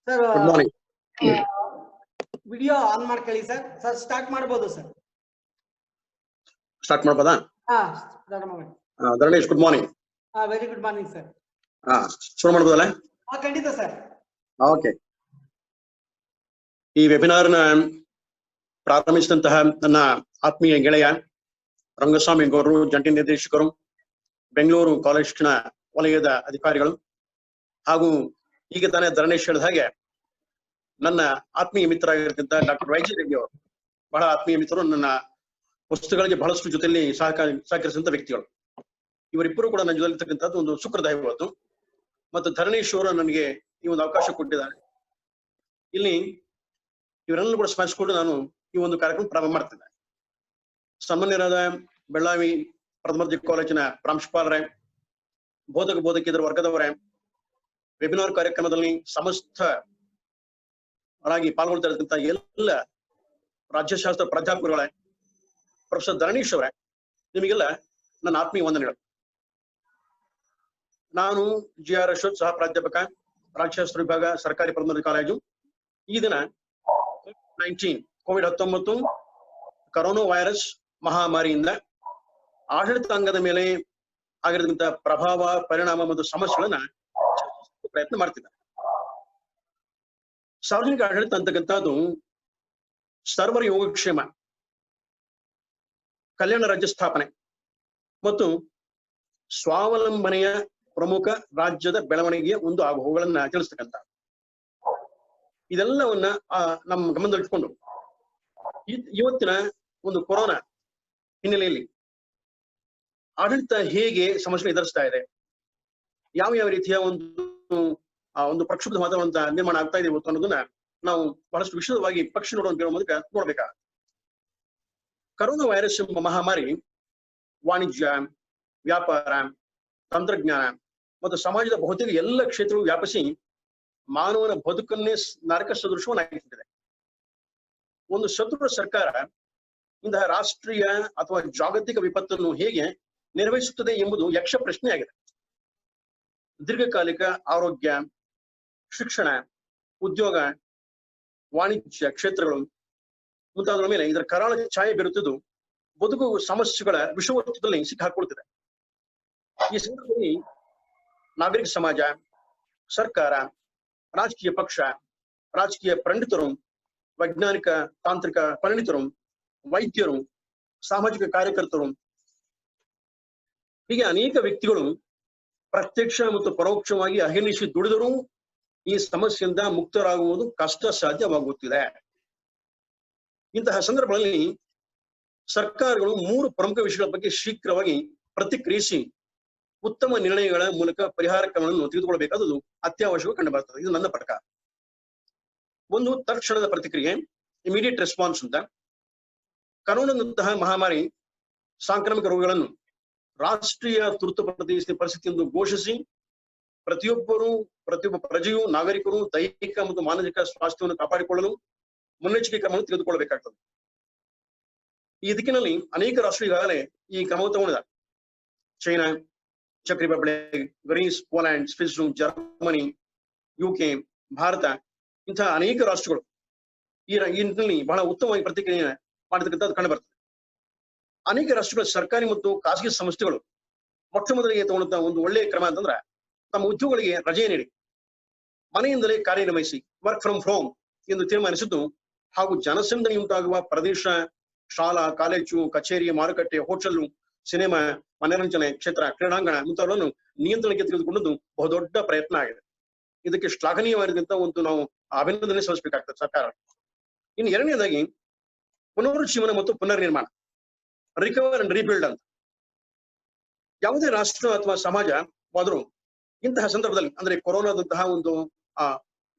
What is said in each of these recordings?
Sir good morning. Video on ಮಾಡ್ಕೊಳ್ಳಿ sir. Sir start ಮಾಡಬಹುದು sir. Start ಮಾಡ್ಬೋದಾ? Start ಮಾಡಿ. Dharanesh, good morning. Very good morning sir. ಶುರು ಮಾಡ್ಬೋದಲ್ಲ? ಖಂಡಿತ ಸರ್. ಓಕೆ. ಈ ವೆಬಿನಾರ್ನ ಪ್ರಾರಂಭಿಸಿದಂತಹ ನನ್ನ ಆತ್ಮೀಯ ಗೆಳೆಯ ರಂಗಸ್ವಾಮಿ ಗೌಡರು, ಜಂಟಿ ನಿರ್ದೇಶಕರು, ಬೆಂಗಳೂರು ಕಾಲೇಜಿನ ವಲಯದ ಅಧಿಕಾರಿಗಳು, ಹಾಗೂ ಈಗ ತಾನೇ ಧರಣೇಶ್ ಹೇಳಿದ ಹಾಗೆ ನನ್ನ ಆತ್ಮೀಯ ಮಿತ್ರ ಆಗಿರ್ತಕ್ಕಂಥ ಡಾಕ್ಟರ್ ವೈಜಿ ರೆಡ್ಡಿ ಅವರು, ಬಹಳ ಆತ್ಮೀಯ ಮಿತ್ರರು, ನನ್ನ ಪುಸ್ತಕಗಳಿಗೆ ಬಹಳಷ್ಟು ಜೊತೆಯಲ್ಲಿ ಸಹಕರಿಸಿದಂತ ವ್ಯಕ್ತಿಗಳು. ಇವರಿಬ್ಬರು ಕೂಡ ನನ್ನ ಜೊತೆಲಿರ್ತಕ್ಕಂಥದ್ದು ಒಂದು ಸುಖದಾಯ ಇವತ್ತು. ಮತ್ತು ಧರಣೇಶ್ ಅವರು ನನಗೆ ಈ ಒಂದು ಅವಕಾಶ ಕೊಟ್ಟಿದ್ದಾರೆ. ಇಲ್ಲಿ ಇವರೆಲ್ಲರೂ ಕೂಡ ಸ್ಮರಿಸಿಕೊಂಡು ನಾನು ಈ ಒಂದು ಕಾರ್ಯಕ್ರಮ ಪ್ರಾರಂಭ ಮಾಡ್ತಿದ್ದೆ. ಸಾಮಾನ್ಯರಾದ ಬೆಳ್ಳಾವಿ ಪ್ರಥಮ ದರ್ಜೆ ಕಾಲೇಜಿನ ಪ್ರಾಂಶುಪಾಲರೇ, ಬೋಧಕಿಯರ ವರ್ಗದವರೇ, ವೆಬಿನಾರ್ ಕಾರ್ಯಕ್ರಮದಲ್ಲಿ ಸಮಸ್ತರಾಗಿ ಪಾಲ್ಗೊಳ್ತಾ ಇರತಕ್ಕಂಥ ಎಲ್ಲ ರಾಜ್ಯಶಾಸ್ತ್ರ ಪ್ರಾಧ್ಯಾಪಕರುಗಳೇ, ಪ್ರೊಫೆಸರ್ ಧರಣೇಶ್ ಅವರೇ, ನಿಮಗೆಲ್ಲ ನನ್ನ ಆತ್ಮೀಯ ವಂದನೆಗಳು. ನಾನು GR ಅಶೋಕ್, ಸಹ ಪ್ರಾಧ್ಯಾಪಕ, ರಾಜ್ಯಶಾಸ್ತ್ರ ವಿಭಾಗ, ಸರ್ಕಾರಿ ಪ್ರಥಮ ದರ್ಜೆ ಕಾಲೇಜು. ಈ ದಿನ COVID-19 ಕರೋನಾ ವೈರಸ್ ಮಹಾಮಾರಿಯಿಂದ ಆಡಳಿತಾಂಗದ ಮೇಲೆ ಆಗಿರತಕ್ಕಂಥ ಪ್ರಭಾವ, ಪರಿಣಾಮ ಮತ್ತು ಸಮಸ್ಯೆಗಳನ್ನ ಪ್ರಯತ್ನ ಮಾಡ್ತಿದ್ದಾರೆ. ಸಾರ್ವಜನಿಕ ಆಡಳಿತ ಅಂತಕ್ಕಂಥದ್ದು ಸರ್ವರ ಯೋಗಕ್ಷೇಮ, ಕಲ್ಯಾಣ ರಾಜ್ಯ ಸ್ಥಾಪನೆ ಮತ್ತು ಸ್ವಾವಲಂಬನೆಯ ಪ್ರಮುಖ ರಾಜ್ಯದ ಬೆಳವಣಿಗೆಯ ಒಂದು ಆಗುಗಳನ್ನ ತಿಳಿಸ್ತಕ್ಕಂಥ ಇದೆಲ್ಲವನ್ನ ನಮ್ಮ ಗಮನದಲ್ಲಿಟ್ಕೊಂಡು ಇವತ್ತಿನ ಒಂದು ಕೊರೋನಾ ಹಿನ್ನೆಲೆಯಲ್ಲಿ ಆಡಳಿತ ಹೇಗೆ ಸಮಸ್ಯೆ ಎದುರಿಸ್ತಾ ಇದೆ, ಯಾವ ರೀತಿಯ ಒಂದು ಪ್ರಕ್ಷುಬ್ಧ ವಾತಾವರಣ ನಿರ್ಮಾಣ ಆಗ್ತಾ ಇದೆ ಇವತ್ತು ಅನ್ನೋದನ್ನ ನಾವು ಬಹಳಷ್ಟು ವಿಶದವಾಗಿ ಪಕ್ಷಿ ನೋಡುವ ಮೂಲಕ ನೋಡ್ಬೇಕಾಗುತ್ತೆ. ಕರೋನಾ ವೈರಸ್ ಎಂಬ ಮಹಾಮಾರಿ ವಾಣಿಜ್ಯ, ವ್ಯಾಪಾರ, ತಂತ್ರಜ್ಞಾನ ಮತ್ತು ಸಮಾಜದ ಬಹುತೇಕ ಎಲ್ಲ ಕ್ಷೇತ್ರಗಳು ವ್ಯಾಪಿಸಿ ಮಾನವನ ಬದುಕನ್ನೇ ನರಕ ಸದೃಶವನ್ನಾಗಿಟ್ಟಿದೆ. ಒಂದು ಸದೃಢ ಸರ್ಕಾರ ಇಂತಹ ರಾಷ್ಟ್ರೀಯ ಅಥವಾ ಜಾಗತಿಕ ವಿಪತ್ತನ್ನು ಹೇಗೆ ನಿರ್ವಹಿಸುತ್ತದೆ ಎಂಬುದು ಯಕ್ಷ ಪ್ರಶ್ನೆಯಾಗಿದೆ. ದೀರ್ಘಕಾಲಿಕ ಆರೋಗ್ಯ, ಶಿಕ್ಷಣ, ಉದ್ಯೋಗ, ವಾಣಿಜ್ಯ ಕ್ಷೇತ್ರಗಳು ಮುಂತಾದರ ಮೇಲೆ ಇದರ ಕರಾಳ ಛಾಯೆ ಬೀರುತ್ತಿದ್ದು ಬದುಕು ಸಮಸ್ಯೆಗಳ ವಿಷವೃತ್ತದಲ್ಲಿ ಸಿಕ್ಕಾಕೊಳ್ತಿದೆ. ಈ ಸಂದರ್ಭದಲ್ಲಿ ನಾಗರಿಕ ಸಮಾಜ, ಸರ್ಕಾರ, ರಾಜಕೀಯ ಪಕ್ಷ, ರಾಜಕೀಯ ಪಂಡಿತರು, ವೈಜ್ಞಾನಿಕ ತಾಂತ್ರಿಕ ಪರಿಣಿತರು, ವೈದ್ಯರು, ಸಾಮಾಜಿಕ ಕಾರ್ಯಕರ್ತರು, ಹೀಗೆ ಅನೇಕ ವ್ಯಕ್ತಿಗಳು ಪ್ರತ್ಯಕ್ಷ ಮತ್ತು ಪರೋಕ್ಷವಾಗಿ ಅಹರ್ನಿಶಿ ದುಡಿದರೂ ಈ ಸಮಸ್ಯೆಯಿಂದ ಮುಕ್ತರಾಗುವುದು ಕಷ್ಟ ಸಾಧ್ಯವಾಗುತ್ತಿದೆ. ಇಂತಹ ಸಂದರ್ಭಗಳಲ್ಲಿ ಸರ್ಕಾರಗಳು 3 ಪ್ರಮುಖ ವಿಷಯಗಳ ಬಗ್ಗೆ ಶೀಘ್ರವಾಗಿ ಪ್ರತಿಕ್ರಿಯಿಸಿ ಉತ್ತಮ ನಿರ್ಣಯಗಳ ಮೂಲಕ ಪರಿಹಾರ ಕ್ರಮಗಳನ್ನು ತೆಗೆದುಕೊಳ್ಳಬೇಕಾದುದು ಅತ್ಯವಶ್ಯಕ ಕಂಡು ಬರ್ತದೆ. ಇದು ನನ್ನ ಪ್ರಕಾರ. ಒಂದು ತಕ್ಷಣದ ಪ್ರತಿಕ್ರಿಯೆ, ಇಮಿಡಿಯೇಟ್ ರೆಸ್ಪಾನ್ಸ್ ಅಂತ. ಕರೋನಾದಂತಹ ಮಹಾಮಾರಿ ಸಾಂಕ್ರಾಮಿಕ ರೋಗಗಳನ್ನು ರಾಷ್ಟ್ರೀಯ ತುರ್ತು ಪರಿಸ್ಥಿತಿ ಎಂದು ಘೋಷಿಸಿ ಪ್ರತಿಯೊಬ್ಬ ಪ್ರಜೆಯು, ನಾಗರಿಕರು ದೈಹಿಕ ಮತ್ತು ಮಾನಸಿಕ ಸ್ವಾಸ್ಥ್ಯವನ್ನು ಕಾಪಾಡಿಕೊಳ್ಳಲು ಮುನ್ನೆಚ್ಚರಿಕೆ ಕ್ರಮವನ್ನು ತೆಗೆದುಕೊಳ್ಳಬೇಕಾಗ್ತದೆ. ಈ ದಿಕ್ಕಿನಲ್ಲಿ ಅನೇಕ ರಾಷ್ಟ್ರ ಈಗಾಗಲೇ ಈ ಕ್ರಮವನ್ನು ತಗೊಂಡಿದ್ದಾರೆ. ಚೈನಾ, ಚೆಕ್ Republic, Greece, Poland, Swiss, Germany, UK, Bharat, ಇಂತಹ ಅನೇಕ ರಾಷ್ಟ್ರಗಳು ಈ ನಿಟ್ಟಿನಲ್ಲಿ ಬಹಳ ಉತ್ತಮವಾಗಿ ಪ್ರತಿಕ್ರಿಯೆ ಮಾಡತಕ್ಕಂಥದ್ದು ಕಂಡು ಬರ್ತದೆ. ಅನೇಕ ರಾಷ್ಟ್ರಗಳ ಸರ್ಕಾರಿ ಮತ್ತು ಖಾಸಗಿ ಸಂಸ್ಥೆಗಳು ಮೊಟ್ಟ ಮೊದಲಿಗೆ ತಗೊಂಡಂತ ಒಂದು ಒಳ್ಳೆಯ ಕ್ರಮ ಅಂತಂದ್ರೆ ತಮ್ಮ ಉದ್ಯೋಗಗಳಿಗೆ ರಜೆ ನೀಡಿ ಮನೆಯಿಂದಲೇ ಕಾರ್ಯನಿರ್ವಹಿಸಿ, ವರ್ಕ್ ಫ್ರಮ್ ಹೋಮ್ ಎಂದು ತೀರ್ಮಾನಿಸಿದ್ದು, ಹಾಗೂ ಜನಸಂದಣಿ ಉಂಟಾಗುವ ಪ್ರದೇಶ, ಶಾಲಾ, ಕಾಲೇಜು, ಕಚೇರಿ, ಮಾರುಕಟ್ಟೆ, ಹೋಟೆಲ್, ಸಿನಿಮಾ, ಮನರಂಜನೆ ಕ್ಷೇತ್ರ, ಕ್ರೀಡಾಂಗಣ ಮುಂತಾದವನ್ನು ನಿಯಂತ್ರಣಕ್ಕೆ ತೆಗೆದುಕೊಂಡದ್ದು ಬಹುದೊಡ್ಡ ಪ್ರಯತ್ನ ಆಗಿದೆ. ಇದಕ್ಕೆ ಶ್ಲಾಘನೀಯವಾಗಿದ್ದಂತ ಒಂದು ನಾವು ಅಭಿನಂದನೆ ಸಲ್ಲಿಸಬೇಕಾಗ್ತದೆ ಸರ್ಕಾರ. ಇನ್ನು ಎರಡನೇದಾಗಿ ಪುನರುಜ್ಜೀವನ ಮತ್ತು ಪುನರ್ನಿರ್ಮಾಣ, ರಿಕವರ್ ಅಂಡ್ ರೀಬಿಲ್ಡ್ ಅಂತ. ಯಾವುದೇ ರಾಷ್ಟ್ರ ಅಥವಾ ಸಮಾಜವಾದರೂ ಇಂತಹ ಸಂದರ್ಭದಲ್ಲಿ, ಅಂದ್ರೆ ಕೊರೋನಾದಂತಹ ಒಂದು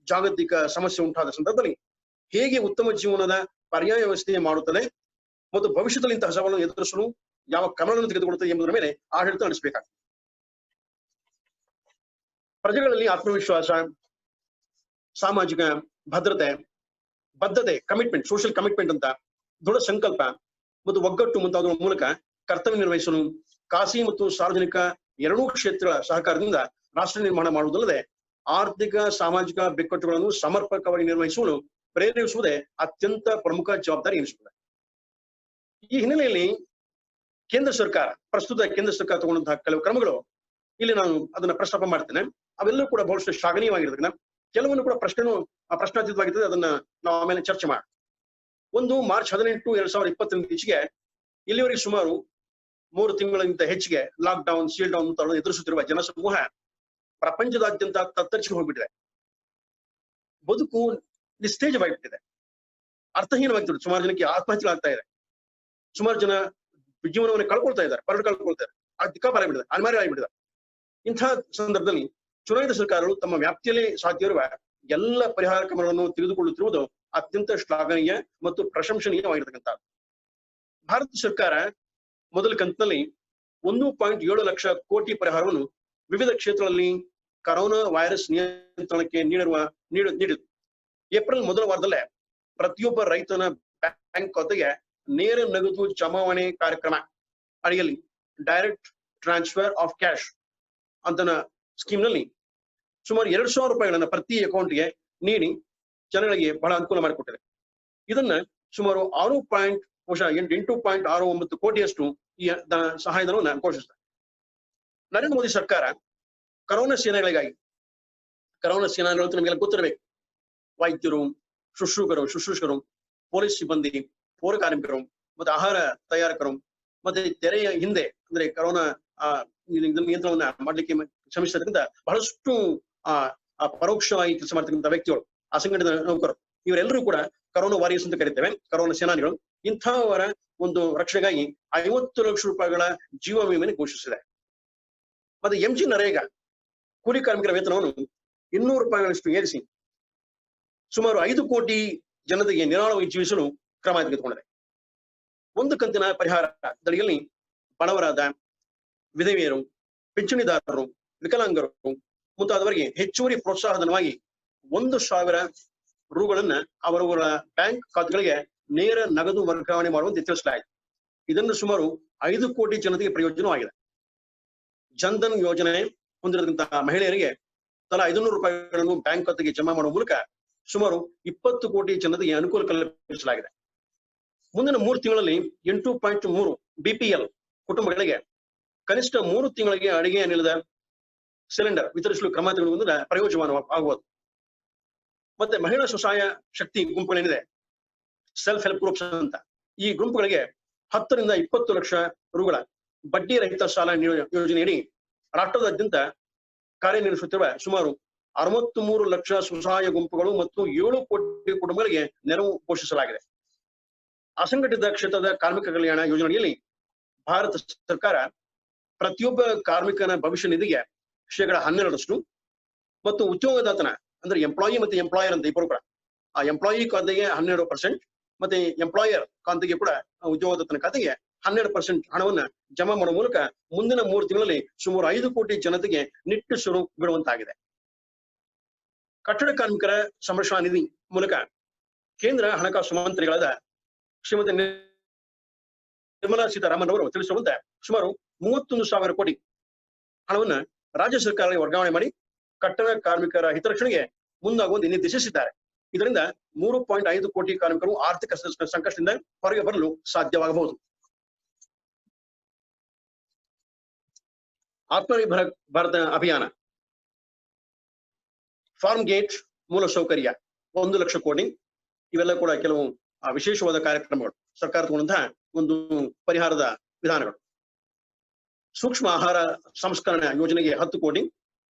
ಜಾಗತಿಕ ಸಮಸ್ಯೆ ಉಂಟಾದ ಸಂದರ್ಭದಲ್ಲಿ ಹೇಗೆ ಉತ್ತಮ ಜೀವನದ ಪರ್ಯಾಯ ವ್ಯವಸ್ಥೆ ಮಾಡುತ್ತದೆ ಮತ್ತು ಭವಿಷ್ಯದಲ್ಲಿ ಇಂತಹ ಸವಾಲನ್ನು ಎದುರಿಸಲು ಯಾವ ಕ್ರಮಗಳನ್ನು ತೆಗೆದುಕೊಳ್ಳುತ್ತದೆ ಎಂಬುದರ ಮೇಲೆ ಆಡಳಿತ ನಡೆಸಬೇಕಾಗ್ತದೆ. ಪ್ರಜೆಗಳಲ್ಲಿ ಆತ್ಮವಿಶ್ವಾಸ, ಸಾಮಾಜಿಕ ಭದ್ರತೆ, ಬದ್ಧತೆ, ಕಮಿಟ್ಮೆಂಟ್, ಸೋಷಿಯಲ್ ಕಮಿಟ್ಮೆಂಟ್ ಅಂತ ದೃಢ ಸಂಕಲ್ಪ ಮತ್ತು ಒಗ್ಗಟ್ಟು ಮುಂತಾದ ಮೂಲಕ ಕರ್ತವ್ಯ ನಿರ್ವಹಿಸಲು ಖಾಸಗಿ ಮತ್ತು ಸಾರ್ವಜನಿಕ ಎರಡೂ ಕ್ಷೇತ್ರಗಳ ಸಹಕಾರದಿಂದ ರಾಷ್ಟ್ರ ನಿರ್ಮಾಣ ಮಾಡುವುದಲ್ಲದೆ ಆರ್ಥಿಕ ಸಾಮಾಜಿಕ ಬಿಕ್ಕಟ್ಟುಗಳನ್ನು ಸಮರ್ಪಕವಾಗಿ ನಿರ್ವಹಿಸಲು ಪ್ರೇರೇಪಿಸುವುದೇ ಅತ್ಯಂತ ಪ್ರಮುಖ ಜವಾಬ್ದಾರಿ ಎನಿಸುತ್ತದೆ. ಈ ಹಿನ್ನೆಲೆಯಲ್ಲಿ ಪ್ರಸ್ತುತ ಕೇಂದ್ರ ಸರ್ಕಾರ ತಗೊಂಡಂತಹ ಕೆಲವು ಕ್ರಮಗಳು ಇಲ್ಲಿ ನಾನು ಅದನ್ನ ಪ್ರಸ್ತಾಪ ಮಾಡ್ತೇನೆ. ಅವೆಲ್ಲವೂ ಕೂಡ ಬಹಳಷ್ಟು ಶ್ಲಾಘನೀಯವಾಗಿರ್ತದೆ. ಕೆಲವೊಂದು ಕೂಡ ಪ್ರಶ್ನಾತೀತವಾಗಿರ್ತದೆ. ಅದನ್ನ ನಾವು ಆಮೇಲೆ ಚರ್ಚೆ ಮಾಡಿ. ಒಂದು ಮಾರ್ಚ್ 18, 2020 ಈಚೆಗೆ ಇಲ್ಲಿವರೆಗೆ ಸುಮಾರು 3 ತಿಂಗಳಿಗಿಂತ ಹೆಚ್ಚಿಗೆ ಲಾಕ್ ಡೌನ್, ಸೀಲ್ ಡೌನ್ ಅಂತ ಎದುರಿಸುತ್ತಿರುವ ಜನಸಮೂಹ ಪ್ರಪಂಚದಾದ್ಯಂತ ತತ್ತರಿಸಿ ಹೋಗ್ಬಿಟ್ಟಿದೆ. ಬದುಕು ನಿಸ್ತೇಜವಾಗಿಬಿಟ್ಟಿದೆ, ಅರ್ಥಹೀನವಾಗ್ತಿದೆ. ಸುಮಾರು ಜನಕ್ಕೆ ಆತ್ಮಹತ್ಯೆಗಳಾಗ್ತಾ ಇದೆ. ಸುಮಾರು ಜನ ಜೀವನವನ್ನು ಕಳ್ಕೊಳ್ತಾ ಇದ್ದಾರೆ, ಕಳ್ಕೊಳ್ತಾ ಇದ್ದಾರೆ. ದಿಕ್ಕಾಪಾರ ಆಗಿಬಿಟ್ಟಿದೆ, ಅನಿವಾರ್ಯ ಆಗಿಬಿಟ್ಟಿದೆ. ಇಂತಹ ಸಂದರ್ಭದಲ್ಲಿ ಚುನಾಯಿತ ಸರ್ಕಾರಗಳು ತಮ್ಮ ವ್ಯಾಪ್ತಿಯಲ್ಲಿ ಸಾಧ್ಯವಿರುವ ಎಲ್ಲ ಪರಿಹಾರ ಕ್ರಮಗಳನ್ನು ತೆಗೆದುಕೊಳ್ಳುತ್ತಿರುವುದು ಅತ್ಯಂತ ಶ್ಲಾಘನೀಯ ಮತ್ತು ಪ್ರಶಂಸನೀಯವಾಗಿರ್ತಕ್ಕಂಥದ್ದು. ಭಾರತ ಸರ್ಕಾರ ಮೊದಲ ಕಂತಿನಲ್ಲಿ 1.7 ಲಕ್ಷ ಕೋಟಿ ಪರಿಹಾರವನ್ನು ವಿವಿಧ ಕ್ಷೇತ್ರಗಳಲ್ಲಿ ಕರೋನಾ ವೈರಸ್ ನಿಯಂತ್ರಣಕ್ಕೆ ನೀಡಿತು. ಏಪ್ರಿಲ್ ಮೊದಲ ವಾರದಲ್ಲೇ ಪ್ರತಿಯೊಬ್ಬ ರೈತನ ಬ್ಯಾಂಕ್ ಖಾತೆಗೆ ನೇರ ನಗದು ಜಮಾವಣೆ ಕಾರ್ಯಕ್ರಮ ಅಡಿಯಲ್ಲಿ ಡೈರೆಕ್ಟ್ ಟ್ರಾನ್ಸ್ಫರ್ ಆಫ್ ಕ್ಯಾಶ್ ಅಂತನ ಸ್ಕೀಮ್ನಲ್ಲಿ ಸುಮಾರು 2,000 ರೂಪಾಯಿಗಳನ್ನ ಪ್ರತಿ ಅಕೌಂಟ್ಗೆ ನೀಡಿ ಜನಗಳಿಗೆ ಬಹಳ ಅನುಕೂಲ ಮಾಡಿಕೊಟ್ಟಿದೆ. ಇದನ್ನ ಸುಮಾರು 8.69 ಕೋಟಿಯಷ್ಟು ಈ ಸಹಾಯಧನವನ್ನು ಘೋಷಿಸಿದೆ. ನರೇಂದ್ರ ಮೋದಿ ಸರ್ಕಾರ ಕರೋನಾ ಸೇನೆಗಳಿಗಾಗಿ, ಕರೋನಾ ಸೇನಾನಿಗಳು ಅಂತ ನಮಗೆಲ್ಲ ಗೊತ್ತಿರಬೇಕು, ವೈದ್ಯರು, ಶುಶ್ರೂಷಕರು, ಪೊಲೀಸ್ ಸಿಬ್ಬಂದಿ, ಪೌರ ಕಾರ್ಮಿಕರು, ಮತ್ತೆ ಆಹಾರ ತಯಾರಕರು, ಮತ್ತೆ ತೆರೆಯ ಹಿಂದೆ ಅಂದ್ರೆ ಕರೋನಾ ನಿಯಂತ್ರಣವನ್ನ ಮಾಡ್ಲಿಕ್ಕೆ ಶ್ರಮಿಸಿರ್ತಕ್ಕಂಥ ಬಹಳಷ್ಟು ಪರೋಕ್ಷವಾಗಿ ಕೆಲಸ ಮಾಡ್ತಕ್ಕಂಥ ವ್ಯಕ್ತಿಗಳು, ಅಸಂಘಟಿತ ನೌಕರರು, ಇವರೆಲ್ಲರೂ ಕೂಡ ಕರೋನಾ ವಾರಿಯರ್ಸ್ ಅಂತ ಕರಿತೇವೆ, ಕರೋನಾ ಸೇನಾನಿಗಳು. ಇಂಥವರ ಒಂದು ರಕ್ಷಣೆಗಾಗಿ 50 ಲಕ್ಷ ರೂಪಾಯಿಗಳ ಜೀವ ವಿಮೆಯನ್ನು ಘೋಷಿಸಿದೆ. ಮತ್ತೆ MG ನರೇಗಾ ಕೂಲಿ ಕಾರ್ಮಿಕರ ವೇತನವನ್ನು 200 ರೂಪಾಯಿಗಳಷ್ಟು ಏರಿಸಿ ಸುಮಾರು 5 ಕೋಟಿ ಜನತೆಗೆ ನಿರಾಳವಾಗಿ ಜೀವಿಸಲು ಕ್ರಮ ತೆಗೆದುಕೊಂಡಿದೆ. ಒಂದು ಕಂತಿನ ಪರಿಹಾರ ದಡಿಯಲ್ಲಿ ಬಡವರಾದ ವಿಧವೆಯರು, ಪಿಂಚಣಿದಾರರು, ವಿಕಲಾಂಗರು ಮುಂತಾದವರಿಗೆ ಹೆಚ್ಚುವರಿ ಪ್ರೋತ್ಸಾಹಧನವಾಗಿ 1,000 ರೂಗಳನ್ನ ಅವರವರ ಬ್ಯಾಂಕ್ ಖಾತೆಗಳಿಗೆ ನೇರ ನಗದು ವರ್ಗಾವಣೆ ಮಾಡುವಂತೆ ತಿಳಿಸಲಾಯಿತು. ಇದನ್ನು ಸುಮಾರು 5 ಕೋಟಿ ಜನತೆಗೆ ಪ್ರಯೋಜನವಾಗಿದೆ. ಜನ್ಧನ್ ಯೋಜನೆ ಹೊಂದಿರತಕ್ಕಂತಹ ಮಹಿಳೆಯರಿಗೆ ತಲಾ 500 ರೂಪಾಯಿಗಳನ್ನು ಬ್ಯಾಂಕ್ ಖಾತೆಗೆ ಜಮಾ ಮಾಡುವ ಮೂಲಕ ಸುಮಾರು 20 ಕೋಟಿ ಜನತೆಗೆ ಅನುಕೂಲ ಕಲ್ಪಿಸಲಾಗಿದೆ. ಮುಂದಿನ 3 ತಿಂಗಳಲ್ಲಿ 8.3 BPL ಕುಟುಂಬಗಳಿಗೆ ಕನಿಷ್ಠ 3 ತಿಂಗಳಿಗೆ ಅಡಿಗೆ ಅನಿಲದ ಸಿಲಿಂಡರ್ ವಿತರಿಸಲು ಕ್ರಮ ತೆಗೆದುಕೊಂಡ ಪ್ರಯೋಜನವಾಗುವುದು. ಮತ್ತೆ ಮಹಿಳಾ ಸ್ವಸಹಾಯ ಶಕ್ತಿ ಗುಂಪುಗಳೇನಿದೆ, ಸೆಲ್ಫ್ ಹೆಲ್ಪ್ ಗ್ರೂಪ್ಸ್ ಅಂತ, ಈ ಗುಂಪುಗಳಿಗೆ 10 ರಿಂದ 20 ಲಕ್ಷ ರೂಗಳ ಬಡ್ಡಿ ರಹಿತ ಸಾಲ ಯೋಜನೆಯಡಿ ರಾಷ್ಟ್ರದಾದ್ಯಂತ ಕಾರ್ಯನಿರ್ವಹಿಸುತ್ತಿರುವ ಸುಮಾರು 63 ಲಕ್ಷ ಸ್ವಸಹಾಯ ಗುಂಪುಗಳು ಮತ್ತು 7 ಕೋಟಿ ಕುಟುಂಬಗಳಿಗೆ ನೆರವು ಘೋಷಿಸಲಾಗಿದೆ. ಅಸಂಘಟಿತ ಕ್ಷೇತ್ರದ ಕಾರ್ಮಿಕ ಕಲ್ಯಾಣ ಯೋಜನೆಯಲ್ಲಿ ಭಾರತ ಸರ್ಕಾರ ಪ್ರತಿಯೊಬ್ಬ ಕಾರ್ಮಿಕನ ಭವಿಷ್ಯ ನಿಧಿಗೆ 12% ಮತ್ತು ಉದ್ಯೋಗದಾತನ ಅಂದ್ರೆ ಎಂಪ್ಲಾಯಿ ಮತ್ತೆ ಎಂಪ್ಲಾಯರ್ ಅಂತ ಇಬ್ಬರು ಕೂಡ, ಆ ಎಂಪ್ಲಾಯಿ ಖಾತೆಗೆ 12% ಮತ್ತೆ ಎಂಪ್ಲಾಯರ್ ಖಾತೆಗೆ ಕೂಡ ಉದ್ಯೋಗದಾತನ ಖಾತೆಗೆ 12% ಹಣವನ್ನ ಜಮಾ ಮಾಡುವ ಮೂಲಕ ಮುಂದಿನ 3 ತಿಂಗಳಲ್ಲಿ ಸುಮಾರು 5 ಕೋಟಿ ಜನತೆಗೆ ನಿಟ್ಟುಸಿರು ಬಿಡುವಂತಾಗಿದೆ. ಕಟ್ಟಡ ಕಾರ್ಮಿಕರ ಸಂರಕ್ಷಣಾ ನಿಧಿ ಮೂಲಕ ಕೇಂದ್ರ ಹಣಕಾಸು ಮಂತ್ರಿಗಳಾದ ಶ್ರೀಮತಿ ನಿರ್ಮಲಾ ಸೀತಾರಾಮನ್ ಅವರು ತಿಳಿಸುವಂತೆ ಸುಮಾರು 31,000 ಕೋಟಿ ಹಣವನ್ನ ರಾಜ್ಯ ಸರ್ಕಾರಗಳಿಗೆ ವರ್ಗಾವಣೆ ಮಾಡಿ ಕಟ್ಟಡ ಕಾರ್ಮಿಕರ ಹಿತರಕ್ಷಣೆಗೆ ಮುಂದಾಗುವಂತೆ ನಿರ್ದೇಶಿಸಿದ್ದಾರೆ. ಇದರಿಂದ 3.5 ಕೋಟಿ ಕಾರ್ಮಿಕರು ಆರ್ಥಿಕ ಸಂಕಷ್ಟದಿಂದ ಹೊರಗೆ ಬರಲು ಸಾಧ್ಯವಾಗಬಹುದು. ಆತ್ಮನಿರ್ಭರ ಭಾರತ ಅಭಿಯಾನ, ಫಾರ್ಮ್ ಗೇಟ್ ಮೂಲಸೌಕರ್ಯ 1 ಲಕ್ಷ ಕೋಟಿ, ಇವೆಲ್ಲ ಕೂಡ ಕೆಲವು ವಿಶೇಷವಾದ ಕಾರ್ಯಕ್ರಮಗಳು, ಸರ್ಕಾರ ತಗೊಂಡಂತಹ ಒಂದು ಪರಿಹಾರದ ವಿಧಾನಗಳು. ಸೂಕ್ಷ್ಮ ಆಹಾರ ಸಂಸ್ಕರಣಾ ಯೋಜನೆಗೆ 10 ಕೋಟಿ,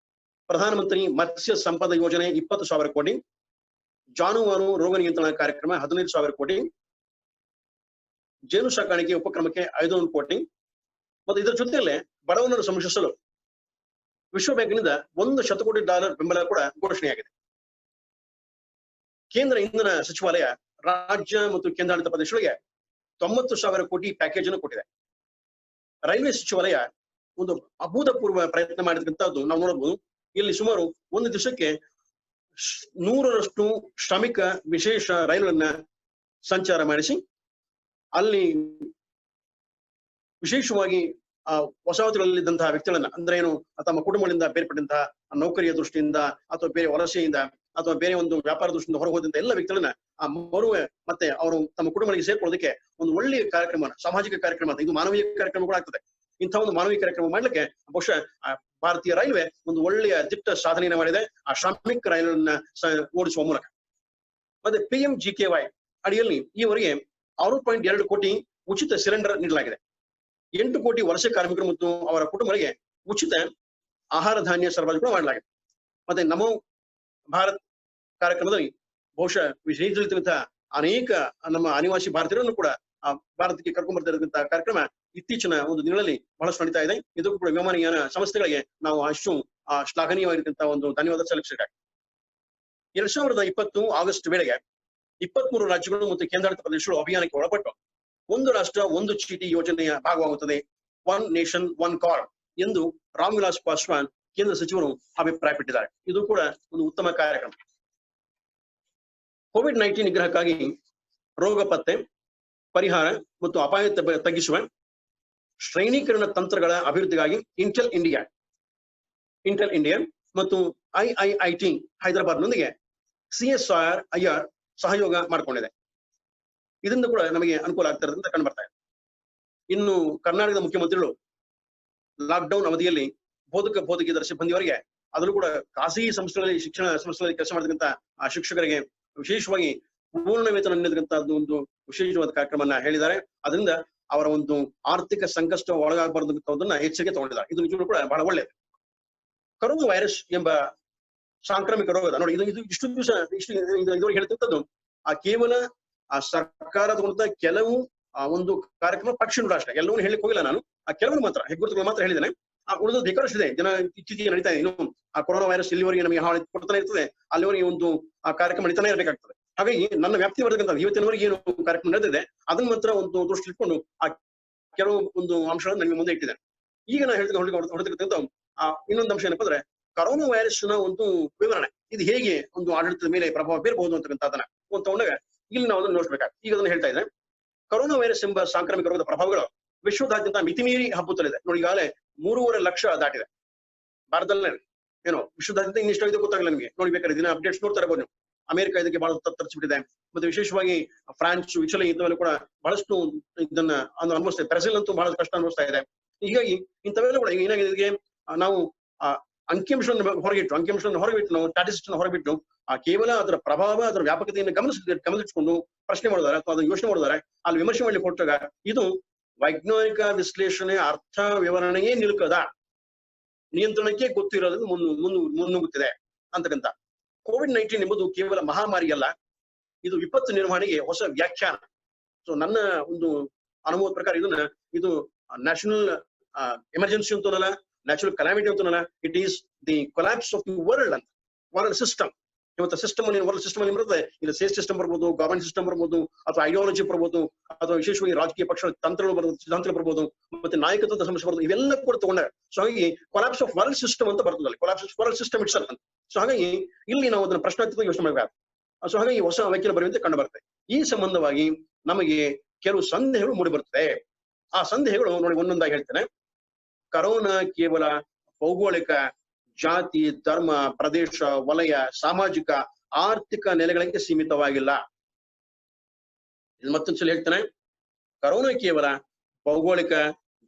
ಪ್ರಧಾನಮಂತ್ರಿ ಮತ್ಸ್ಯ ಸಂಪದ ಯೋಜನೆ 20,000 ಕೋಟಿ, ಜಾನುವಾರು ರೋಗ ನಿಯಂತ್ರಣ ಕಾರ್ಯಕ್ರಮ 15,000 ಕೋಟಿ, ಜೇನು ಸಾಕಾಣಿಕೆ ಉಪಕ್ರಮಕ್ಕೆ 500 ಕೋಟಿ ಮತ್ತು ಇದರ ಜೊತೆಯಲ್ಲೇ ಬಡವನನ್ನು ಸಂರಕ್ಷಿಸಲು ವಿಶ್ವ ಬ್ಯಾಂಕ್ನಿಂದ $1 ಶತಕೋಟಿ ಬೆಂಬಲ ಕೂಡ ಘೋಷಣೆಯಾಗಿದೆ. ಕೇಂದ್ರ ಇಂಧನ ಸಚಿವಾಲಯ ರಾಜ್ಯ ಮತ್ತು ಕೇಂದ್ರಾಡಳಿತ ಪ್ರದೇಶಗಳಿಗೆ 90,000 ಕೋಟಿ ಪ್ಯಾಕೇಜ್ ಅನ್ನು ಕೊಟ್ಟಿದೆ. ರೈಲ್ವೆ ಸಚಿವಾಲಯ ಒಂದು ಅಭೂತಪೂರ್ವ ಪ್ರಯತ್ನ ಮಾಡಿರ್ತಕ್ಕಂಥದ್ದು ನಾವು ನೋಡಬಹುದು. ಇಲ್ಲಿ ಸುಮಾರು ಒಂದು ದಿವಸಕ್ಕೆ 100ರಷ್ಟು ಶ್ರಮಿಕ ವಿಶೇಷ ರೈಲುಗಳನ್ನ ಸಂಚಾರ ಮಾಡಿಸಿ ಅಲ್ಲಿ ವಿಶೇಷವಾಗಿ ವಸಾಹತುಗಳಲ್ಲಿದ್ದಂತಹ ವ್ಯಕ್ತಿಗಳನ್ನ ಅಂದ್ರೆ ಏನು ತಮ್ಮ ಕುಟುಂಬಗಳಿಂದ ಬೇರ್ಪಟ್ಟಂತಹ ನೌಕರಿಯ ದೃಷ್ಟಿಯಿಂದ ಅಥವಾ ಬೇರೆ ವಲಸೆಯಿಂದ ಅಥವಾ ಬೇರೆ ಒಂದು ವ್ಯಾಪಾರ ದೃಷ್ಟಿಯಿಂದ ಹೊರ ಹೋದಂತ ಎಲ್ಲ ವ್ಯಕ್ತಿಗಳನ್ನ ಆ ಮರುವೆ ಮತ್ತೆ ಅವರು ತಮ್ಮ ಕುಟುಂಬಗಳಿಗೆ ಸೇರ್ಕೊಳ್ಳೋದಕ್ಕೆ ಒಂದು ಒಳ್ಳೆಯ ಕಾರ್ಯಕ್ರಮ, ಸಾಮಾಜಿಕ ಕಾರ್ಯಕ್ರಮ ಅಂತ, ಇದು ಮಾನವೀಯ ಕಾರ್ಯಕ್ರಮ ಕೂಡ ಆಗ್ತದೆ. ಇಂಥ ಒಂದು ಮಾನವೀಯ ಕಾರ್ಯಕ್ರಮ ಮಾಡ್ಲಿಕ್ಕೆ ಬಹುಶಃ ಭಾರತೀಯ ರೈಲ್ವೆ ಒಂದು ಒಳ್ಳೆಯ ದಿಟ್ಟ ಸಾಧನೆಯನ್ನು ಮಾಡಿದೆ ಆ ಶ್ರಾಮಿಕ್ ರೈಲನ್ನ ಓಡಿಸುವ ಮೂಲಕ. ಮತ್ತೆ PMGKY ಅಡಿಯಲ್ಲಿ ಈವರೆಗೆ 6.2 ಕೋಟಿ ಉಚಿತ ಸಿಲಿಂಡರ್ ನೀಡಲಾಗಿದೆ. 8 ಕೋಟಿ ವಲಸೆ ಕಾರ್ಮಿಕರು ಮತ್ತು ಅವರ ಕುಟುಂಬಗಳಿಗೆ ಉಚಿತ ಆಹಾರ ಧಾನ್ಯ ಸರಬರಾಜು ಕೂಡ ಮಾಡಲಾಗಿದೆ. ಮತ್ತೆ ನಮೋ ಭಾರತ್ ಕಾರ್ಯಕ್ರಮದಲ್ಲಿ ಬಹುಶಃ ವಿದೇಶದಲ್ಲಿದ್ದಂತಹ ಅನೇಕ ನಮ್ಮ ಅನಿವಾಸಿ ಭಾರತೀಯರನ್ನು ಕೂಡ ಭಾರತಕ್ಕೆ ಕರ್ಕೊಂಡ್ ಬರ್ತಾ ಇರತಕ್ಕಂತಹ ಕಾರ್ಯಕ್ರಮ ಇತ್ತೀಚಿನ ಒಂದು ದಿನಗಳಲ್ಲಿ ಬಹಳಷ್ಟು ನಡೀತಾ ಇದೆ. ಇದಕ್ಕೂ ಕೂಡ ವಿಮಾನಯಾನ ಸಂಸ್ಥೆಗಳಿಗೆ ನಾವು ಅಷ್ಟು ಶ್ಲಾಘನೀಯವಾಗಿರ್ತಕ್ಕಂತಹ ಒಂದು ಧನ್ಯವಾದ ಸಲ್ಲಿಸಬೇಕಾಗಿದೆ. 2020 ಆಗಸ್ಟ್ ವೇಳೆಗೆ 23 ರಾಜ್ಯಗಳು ಮತ್ತು ಕೇಂದ್ರಾಡಳಿತ ಪ್ರದೇಶಗಳು ಅಭಿಯಾನಕ್ಕೆ ಒಳಪಟ್ಟು ಒಂದು ರಾಷ್ಟ್ರ ಒಂದು ಚೀಟಿ ಯೋಜನೆಯ ಭಾಗವಾಗುತ್ತದೆ, ಒನ್ ನೇಷನ್ ಒನ್ ಕಾರ್ಡ್ ಎಂದು ರಾಮ್ ವಿಲಾಸ್ ಪಾಸ್ವಾನ್ ಕೇಂದ್ರ ಸಚಿವರು ಅಭಿಪ್ರಾಯಪಟ್ಟಿದ್ದಾರೆ. ಇದು ಕೂಡ ಒಂದು ಉತ್ತಮ ಕಾರ್ಯಕ್ರಮ. COVID-19 ನಿಗ್ರಹಕ್ಕಾಗಿ ರೋಗ ಪತ್ತೆ, ಪರಿಹಾರ ಮತ್ತು ಅಪಾಯ ತಗ್ಗಿಸುವ ಶ್ರೇಣೀಕರಣ ತಂತ್ರಗಳ ಅಭಿವೃದ್ಧಿಗಾಗಿ ಇಂಟೆಲ್ ಇಂಡಿಯಾ ಮತ್ತು IIIT ಹೈದರಾಬಾದ್ನೊಂದಿಗೆ CSIR ಸಹಯೋಗ ಮಾಡಿಕೊಂಡಿದೆ. ಇದರಿಂದ ಕೂಡ ನಮಗೆ ಅನುಕೂಲ ಆಗ್ತಾ ಇರೋದ್ರಿಂದ ಕಂಡು ಬರ್ತಾ ಇದೆ. ಇನ್ನು ಕರ್ನಾಟಕದ ಮುಖ್ಯಮಂತ್ರಿಗಳು ಲಾಕ್ಡೌನ್ ಅವಧಿಯಲ್ಲಿ ಬೋಧಕೇತರ ಸಿಬ್ಬಂದಿಯವರಿಗೆ, ಅದರಲ್ಲೂ ಕೂಡ ಖಾಸಗಿ ಸಂಸ್ಥೆಗಳಲ್ಲಿ ಶಿಕ್ಷಣ ಸಂಸ್ಥೆಗಳಲ್ಲಿ ಕೆಲಸ ಮಾಡತಕ್ಕಂಥ ಆ ಶಿಕ್ಷಕರಿಗೆ ವಿಶೇಷವಾಗಿ ಪೂರ್ಣ ವೇತನ ನೀಡತಕ್ಕಂಥದ್ದು ಒಂದು ವಿಶೇಷವಾದ ಕಾರ್ಯಕ್ರಮವನ್ನ ಹೇಳಿದ್ದಾರೆ. ಅದರಿಂದ ಅವರ ಒಂದು ಆರ್ಥಿಕ ಸಂಕಷ್ಟ ಒಳಗಾಗಬಾರದಂತದನ್ನ ಎಚ್ಚರಿಕೆ ತಗೊಂಡಿದ್ದಾರೆ. ಇದು ನಿಜವೂ ಕೂಡ ಬಹಳ ಒಳ್ಳೆಯದು. ಕರೋನಾ ವೈರಸ್ ಎಂಬ ಸಾಂಕ್ರಾಮಿಕ ರೋಗದ ನೋಡಿ, ಇದು ಇಷ್ಟು ದಿವಸ ಇದುವರೆಗೆ ಹೇಳ್ತಕ್ಕಂಥದ್ದು ಕೇವಲ ಆ ಸರ್ಕಾರ ತಗೊಂಡ ಕೆಲವು ಒಂದು ಕಾರ್ಯಕ್ರಮ ಪಕ್ಷಿಗಳು ಅಷ್ಟೇ, ಎಲ್ಲವನ್ನೂ ಹೇಳಿಕ್ ಹೋಗಿಲ್ಲ ನಾನು. ಕೆಲವರು ಮಾತ್ರ ಹೆಗ್ಗುರುತುಗಳು ಮಾತ್ರ ಹೇಳಿದ್ದೇನೆ. ಉಳಿದ ಬೇಕಾದಷ್ಟು ಇದೆ. ಜನ ಇತ್ತೀಚೆಗೆ ನಡೀತಾ ಇದೆ. ಇನ್ನು ಆ ಕೊರೋನಾ ವೈರಸ್ ಎಲ್ಲಿವರೆಗೆ ನಮಗೆ ಹಾಳು ಕೊಡ್ತಾನೆ ಇರ್ತದೆ ಅಲ್ಲಿವರೆಗೆ ಒಂದು ಆ ಕಾರ್ಯಕ್ರಮ ನಡೀತಾನೆ ಇರಬೇಕಾಗ್ತದೆ. ಹಾಗಾಗಿ ನನ್ನ ವ್ಯಾಪ್ತಿ ಬರ್ತಕ್ಕಂಥ ಇವತ್ತಿನವರೆಗೆ ಏನು ಕಾರ್ಯಕ್ರಮ ನಡೆದಿದೆ ಅದನ್ನ ಮಾತ್ರ ಒಂದು ದೃಷ್ಟಿ ಇಟ್ಕೊಂಡು ಆ ಕೆಲವು ಒಂದು ಅಂಶಗಳನ್ನು ನನಗೆ ಮುಂದೆ ಇಟ್ಟಿದ್ದೇನೆ. ಈಗ ನಾನು ಹೊರತಕ್ಕಂಥ ಇನ್ನೊಂದು ಅಂಶ ಏನಪ್ಪಾ ಅಂದ್ರೆ ಕರೋನಾ ವೈರಸ್ ನ ಒಂದು ವಿವರಣೆ, ಇದು ಹೇಗೆ ಒಂದು ಆಡಳಿತದ ಮೇಲೆ ಪ್ರಭಾವ ಬೀರಬಹುದು ಅಂತಕ್ಕಂಥದನ್ನ ತಗೊಂಡಾಗ ಇಲ್ಲಿ ನಾವು ಅದನ್ನು ನೋಡ್ಬೇಕಾಗ್ತದೆ. ಈಗ ಅದನ್ನ ಹೇಳ್ತಾ ಇದ್ದೇನೆ. ಕರೋನಾ ವೈರಸ್ ಎಂಬ ಸಾಂಕ್ರಾಮಿಕ ರೋಗದ ಪ್ರಭಾವಗಳು ವಿಶ್ವದಾದ್ಯಂತ ಮಿತಿಮೀರಿ ಹಬ್ಬುತ್ತಲಿದೆ. ನೋಡಿ, ಈಗಾಗಲೇ 3.5 ಲಕ್ಷ ದಾಟಿದೆ ಭಾರತದಲ್ಲೇ. ಏನೋ ವಿಶ್ವದಾದ್ಯಂತ ಇನ್ನಿಷ್ಟ ಇದೆ ಗೊತ್ತಾಗಲ್ಲ ನಿಮಗೆ. ನೋಡಿ, ಬೇಕಾದ್ರೆ ದಿನ ಅಪ್ಡೇಟ್ಸ್ ನೋಡ್ತಾ ಇರಬಹುದು ನೀವು. ಅಮೆರಿಕ ಇದಕ್ಕೆ ಬಹಳ ತತ್ತರಿಸಿಬಿಟ್ಟಿದೆ. ಮತ್ತೆ ವಿಶೇಷವಾಗಿ ಫ್ರಾನ್ಸ್, ಇಟಲಿ ಇಂಥವೆಲ್ಲ ಕೂಡ ಬಹಳಷ್ಟು ಇದನ್ನ ಅನುಭವಿಸ್ತಾ ಇದೆ. ಬ್ರೆಜಿಲ್ ಅಂತೂ ಬಹಳ ಕಷ್ಟ ಅನುಭವಿಸ್ತಾ ಇದೆ. ಹೀಗಾಗಿ ಇಂಥವೆಲ್ಲ ಕೂಡ ಈಗ ಏನಾಗಿದೆ, ನಾವು ಅಂಕಿಅಂಶವನ್ನು ಹೊರಗಿಟ್ಟು ನಾವು ಸ್ಟ್ಯಾಟಿಸ್ಟಿಕ್ಸ್ ಹೊರಬಿಟ್ಟು ಕೇವಲ ಅದರ ಪ್ರಭಾವ, ಅದರ ವ್ಯಾಪಕತೆಯನ್ನು ಗಮನಿಸಿಕೊಂಡು ಪ್ರಶ್ನೆ ಮಾಡಿದಾರೆ ಅಥವಾ ಅದನ್ನು ಯೋಚನೆ ಮಾಡಿದಾರೆ, ಅಲ್ಲಿ ವಿಮರ್ಶೆ ಮಾಡ್ಲಿಕ್ಕೆ ಹೊರಟಾಗ ಇದು ವೈಜ್ಞಾನಿಕ ವಿಶ್ಲೇಷಣೆ ಅರ್ಥ ವಿವರಣೆಯೇ ನಿಲ್ಕದ, ನಿಯಂತ್ರಣಕ್ಕೆ ಗೊತ್ತಿರೋದು ಮುನ್ನುಗ್ಗುತ್ತಿದೆ ಅಂತಕ್ಕಂಥ. COVID-19 ಎಂಬುದು ಕೇವಲ ಮಹಾಮಾರಿ ಅಲ್ಲ, ಇದು ವಿಪತ್ತು ನಿರ್ವಹಣೆಗೆ ಹೊಸ ವ್ಯಾಖ್ಯಾನ. ಸೊ ನನ್ನ ಒಂದು ಅನುಭವದ ಪ್ರಕಾರ ಇದು ನ್ಯಾಷನಲ್ ಎಮರ್ಜೆನ್ಸಿ ಅಂತನಲ್ಲ, ನ್ಯಾಚುರಲ್ ಕಲಾಮಿಟಿ ಅಂತನಲ್ಲ, it is the collapse of the world ಅಂತ. ವರ್ಲ್ಡ್ ಸಿಸ್ಟಮ್ ಇವತ್ತು ವರ್ಲ್ಡ್ ಸಿಸ್ಟಮ್ ಅಲ್ಲಿ ಬರುತ್ತೆ. ಇದು ಸೇಫ್ ಸಿಸ್ಟಮ್ ಬರ್ಬೋದು, ಗವರ್ಮೆಂಟ್ ಸಿಸ್ಟಮ್ ಬರ್ಬೋದು, ಅಥವಾ ಐಡಿಯಾಲಜಿ ಬರ್ಬೋದು, ಅಥವಾ ವಿಶೇಷವಾಗಿ ರಾಜಕೀಯ ಪಕ್ಷಗಳ ತಂತ್ರಗಳು ಬರ್ಬೋದು, ಸಿದ್ಧಾಂತಗಳು ಬರ್ಬೋದು, ಮತ್ತೆ ನಾಯಕತ್ವದ ಸಮಸ್ಯೆ ಬರ್ಬೋದು. ಇವೆಲ್ಲ ಕೂಡ ತಗೊಂಡಾಗ ಸೊ ಹಾಗಾಗಿ ಕೊಲಾಪ್ಸ್ ಆಫ್ ವರ್ಲ್ಡ್ ಸಿಸ್ಟಮ್ ಅಂತ ಬರ್ತದಲ್ಲಿ, collapse of world system it's ಅಂತ. ಸೊ ಹಾಗಾಗಿ ಇಲ್ಲಿ ನಾವು ಅದನ್ನ ಪ್ರಶ್ನಾತ್ಮಕ ಯೋಚನೆ ಮಾಡಬೇಕು. ಸೊ ಹಾಗಾಗಿ ಹೊಸ ವ್ಯಾಖ್ಯಾನ ಬರುವಂತೆ ಕಂಡು ಬರ್ತದೆ. ಈ ಸಂಬಂಧವಾಗಿ ನಮಗೆ ಕೆಲವು ಸಂದೇಹಗಳು ಮೂಡಿ ಬರ್ತದೆ. ಆ ಸಂದೇಹಗಳು ನೋಡಿ ಒಂದೊಂದಾಗಿ ಹೇಳ್ತೇನೆ. ಕರೋನಾ ಕೇವಲ ಭೌಗೋಳಿಕ, ಜಾತಿ, ಧರ್ಮ, ಪ್ರದೇಶ, ವಲಯ, ಸಾಮಾಜಿಕ, ಆರ್ಥಿಕ ನೆಲೆಗಳಿಗೆ ಸೀಮಿತವಾಗಿಲ್ಲ. ಮತ್ತೊಂದ್ಸಲ ಹೇಳ್ತೇನೆ. ಕರೋನಾ ಕೇವಲ ಭೌಗೋಳಿಕ,